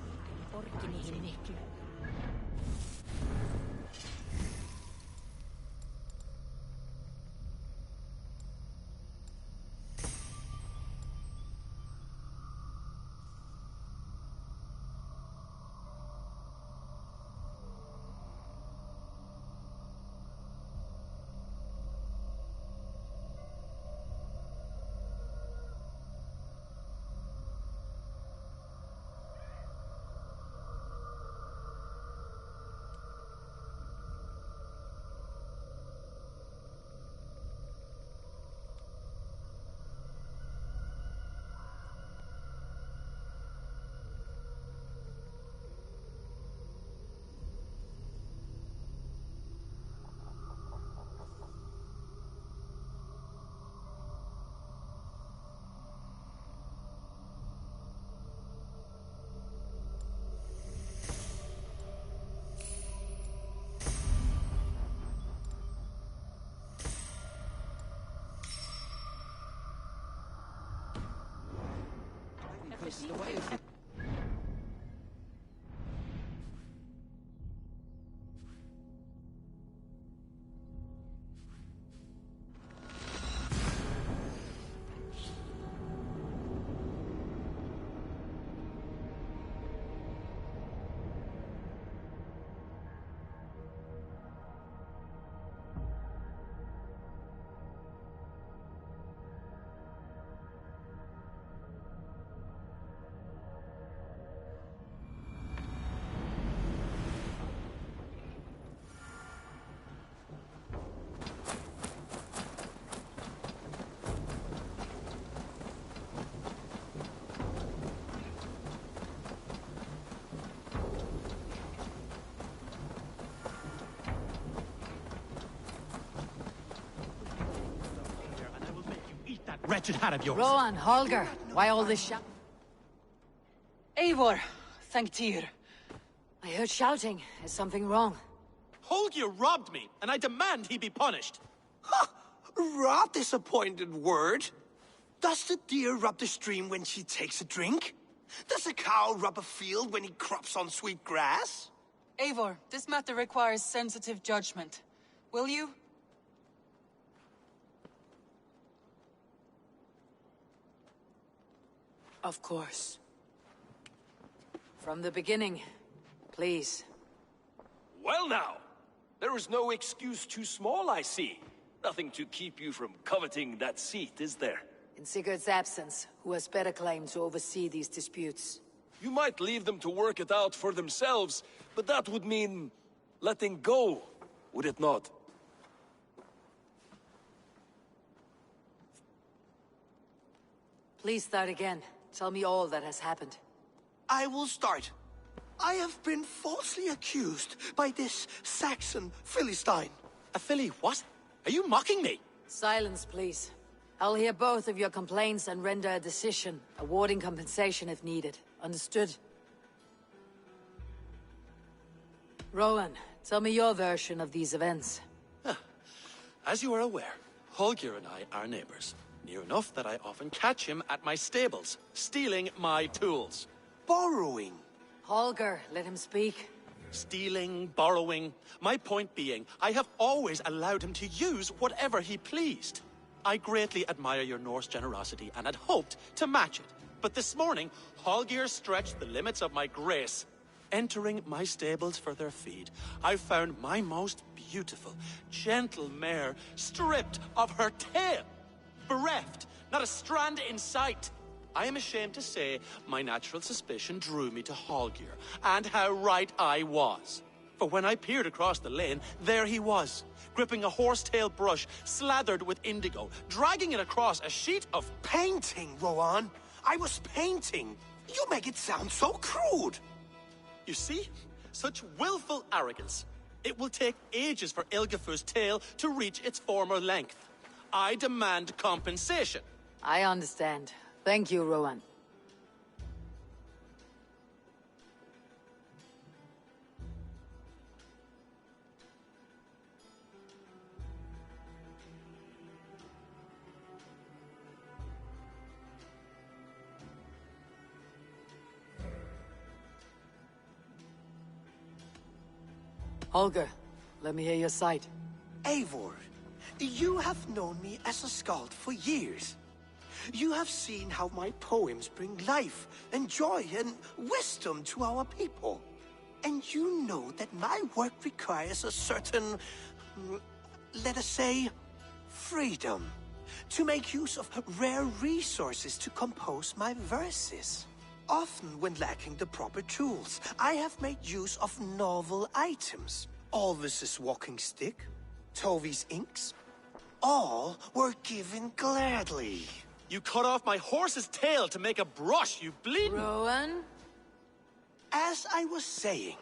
Wretched hat of yours. Rowan, Holger, why all this shout? Eivor, thank Tyr. I heard shouting. Is something wrong? Holger robbed me, and I demand he be punished. Rot disappointed word. Does the deer rub the stream when she takes a drink? Does a cow rub a field when he crops on sweet grass? Eivor, this matter requires sensitive judgment. Will you? Of course. From the beginning, please. Well now, there is no excuse too small, I see. Nothing to keep you from coveting that seat, is there? In Sigurd's absence, who has better claim to oversee these disputes? You might leave them to work it out for themselves, but that would mean letting go, would it not? Please start again. Tell me all that has happened. I will start. I have been falsely accused by this Saxon Philistine. A Philly what? Are you mocking me? Silence, please. I'll hear both of your complaints and render a decision, awarding compensation if needed. Understood? Rowan, tell me your version of these events. As you are aware, Holger and I are neighbors. Near enough that I often catch him at my stables, stealing my tools. Borrowing. Holger, let him speak. Stealing, borrowing. My point being, I have always allowed him to use whatever he pleased. I greatly admire your Norse generosity and had hoped to match it. But this morning, Holger stretched the limits of my grace. Entering my stables for their feed, I found my most beautiful, gentle mare stripped of her tail. Bereft, not a strand in sight. I am ashamed to say my natural suspicion drew me to Holger, and how right I was. For when I peered across the lane, there he was, gripping a horsetail brush slathered with indigo, dragging it across a sheet of painting, Rowan. I was painting. You make it sound so crude. You see? Such willful arrogance. It will take ages for Ilgifu's tail to reach its former length. I demand compensation. I understand. Thank you, Rowan. Holger, let me hear your side. Eivor, you have known me as a skald for years. You have seen how my poems bring life and joy and wisdom to our people. And you know that my work requires a certain, let us say, freedom. To make use of rare resources to compose my verses. Often when lacking the proper tools, I have made use of novel items. Alvis's walking stick, Tovi's inks, all were given gladly. You cut off my horse's tail to make a brush, you bleeding... Rowan? As I was saying,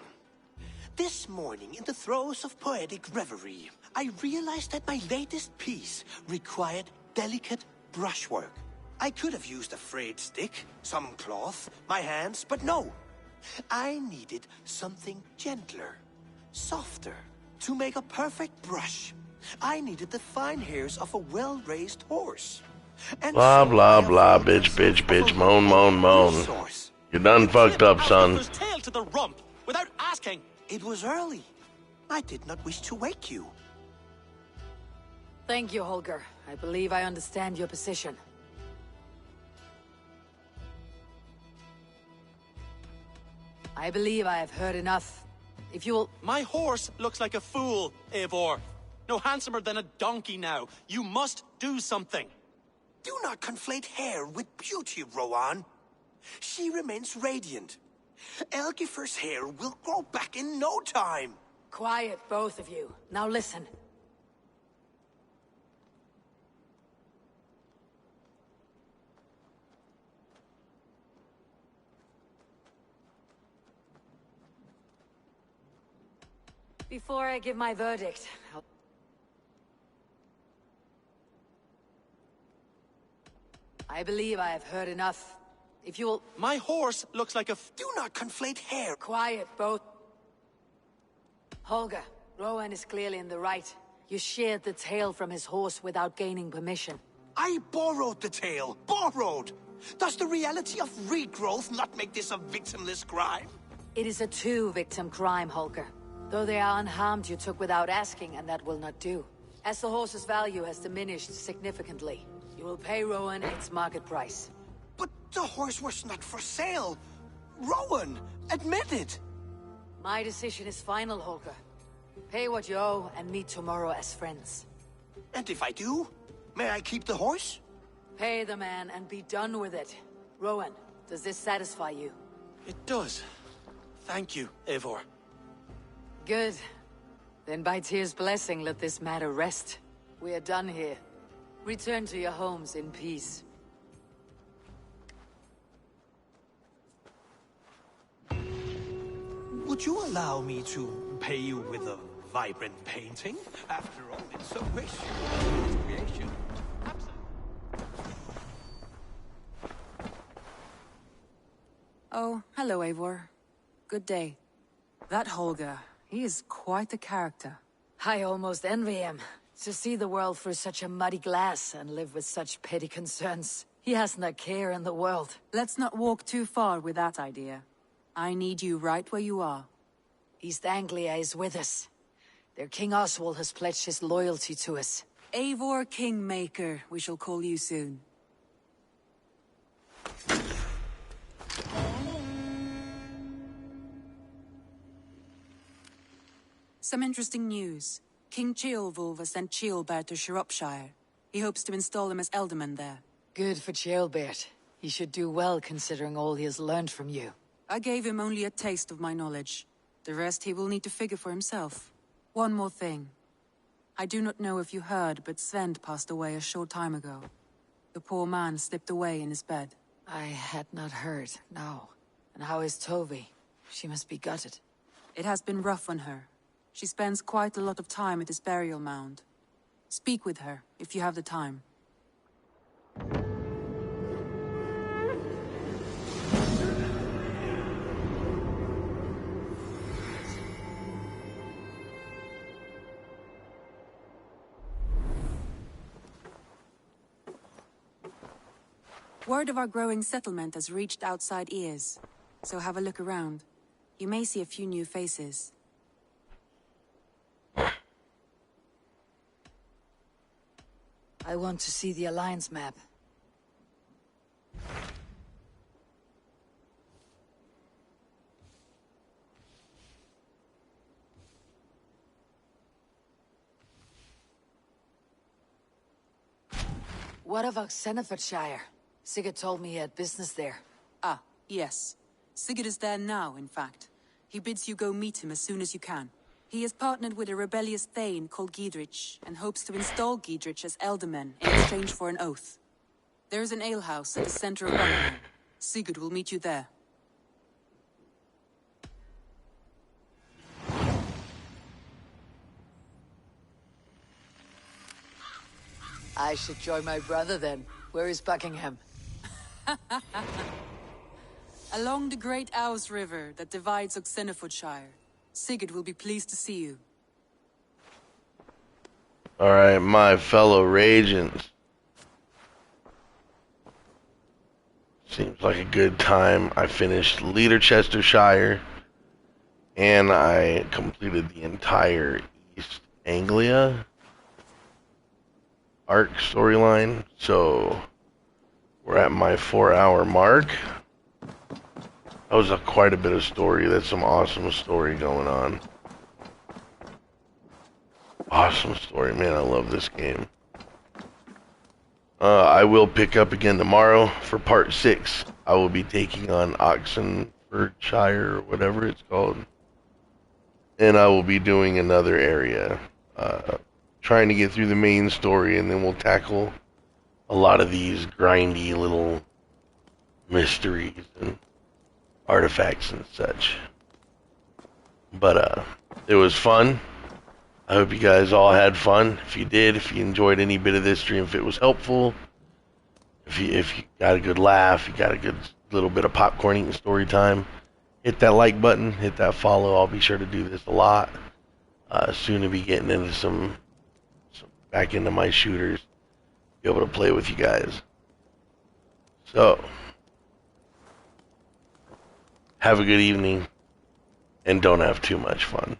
this morning in the throes of poetic reverie, I realized that my latest piece required delicate brushwork. I could have used a frayed stick, some cloth, my hands, but no. I needed something gentler, softer, to make a perfect brush. I needed the fine hairs of a well-raised horse. And Blah, so blah, blah, bitch, moan, moan. You done fucked up, son. Tail to the rump, without asking. It was early. I did not wish to wake you. Thank you, Holger. I believe I understand your position. I believe I have heard enough. If you will... My horse looks like a fool, Eivor. No handsomer than a donkey now. You must do something. Do not conflate hair with beauty, Rowan. She remains radiant. Elgifer's hair will grow back in no time. Quiet, both of you. Now listen. Before I give my verdict, I believe I have heard enough. If you'll... My horse looks like a... Do not conflate hair. Quiet, both. Holger, Rowan is clearly in the right. You sheared the tail from his horse without gaining permission. I borrowed the tail. Borrowed! Does the reality of regrowth not make this a victimless crime? It is a two-victim crime, Holger. Though they are unharmed, you took without asking, and that will not do. As the horse's value has diminished significantly, you will pay Rowan its market price. But the horse was not for sale. Rowan, admit it. My decision is final, Holger. Pay what you owe and meet tomorrow as friends. And if I do, may I keep the horse? Pay the man and be done with it. Rowan, does this satisfy you? It does. Thank you, Eivor. Good. Then by Tyr's blessing, let this matter rest. We are done here. Return to your homes in peace. Would you allow me to pay you with a vibrant painting? After all, it's so wish its creation. Oh, hello, Eivor. Good day. That Holger, he is quite a character. I almost envy him. To see the world through such a muddy glass and live with such petty concerns. He hasn't a care in the world. Let's not walk too far with that idea. I need you right where you are. East Anglia is with us. Their King Oswald has pledged his loyalty to us. Eivor Kingmaker, we shall call you soon. Some interesting news. King Ceolwulf has sent Ceolbert to Shropshire. He hopes to install him as Elderman there. Good for Ceolbert. He should do well considering all he has learned from you. I gave him only a taste of my knowledge. The rest he will need to figure for himself. One more thing. I do not know if you heard, but Svend passed away a short time ago. The poor man slipped away in his bed. I had not heard, no. And how is Tovi? She must be gutted. It has been rough on her. She spends quite a lot of time at his burial mound. Speak with her, if you have the time. Word of our growing settlement has reached outside ears, so have a look around. You may see a few new faces. I want to see the Alliance map. What of Xenofordshire? Sigurd told me he had business there. Ah, yes. Sigurd is there now, in fact. He bids you go meet him as soon as you can. He has partnered with a rebellious Thane called Giedrich, and hopes to install Giedrich as Elderman in exchange for an oath. There is an alehouse at the center of Buckingham. Sigurd will meet you there. I should join my brother then. Where is Buckingham? Along the great Ouse River that divides Xenofordshire. Sigurd will be pleased to see you. Alright, my fellow Ragians. Seems like a good time. I finished Leaderchestershire, and I completed the entire East Anglia arc storyline, so we're at my 4-hour mark. That was quite a bit of story. That's some awesome story going on. Awesome story, man. I love this game. I will pick up again tomorrow for part 6. I will be taking on Oxenfordshire, or whatever it's called. And I will be doing another area. Trying to get through the main story, and then we'll tackle a lot of these grindy little mysteries and artifacts and such. But it was fun. I hope you guys all had fun. If you did, if you enjoyed any bit of this stream, if it was helpful, if you got a good laugh, you got a good little bit of popcorn eating story time, hit that like button, hit that follow. I'll be sure to do this a lot. Soon to be getting into some back into my shooters, be able to play with you guys. So, have a good evening, and don't have too much fun.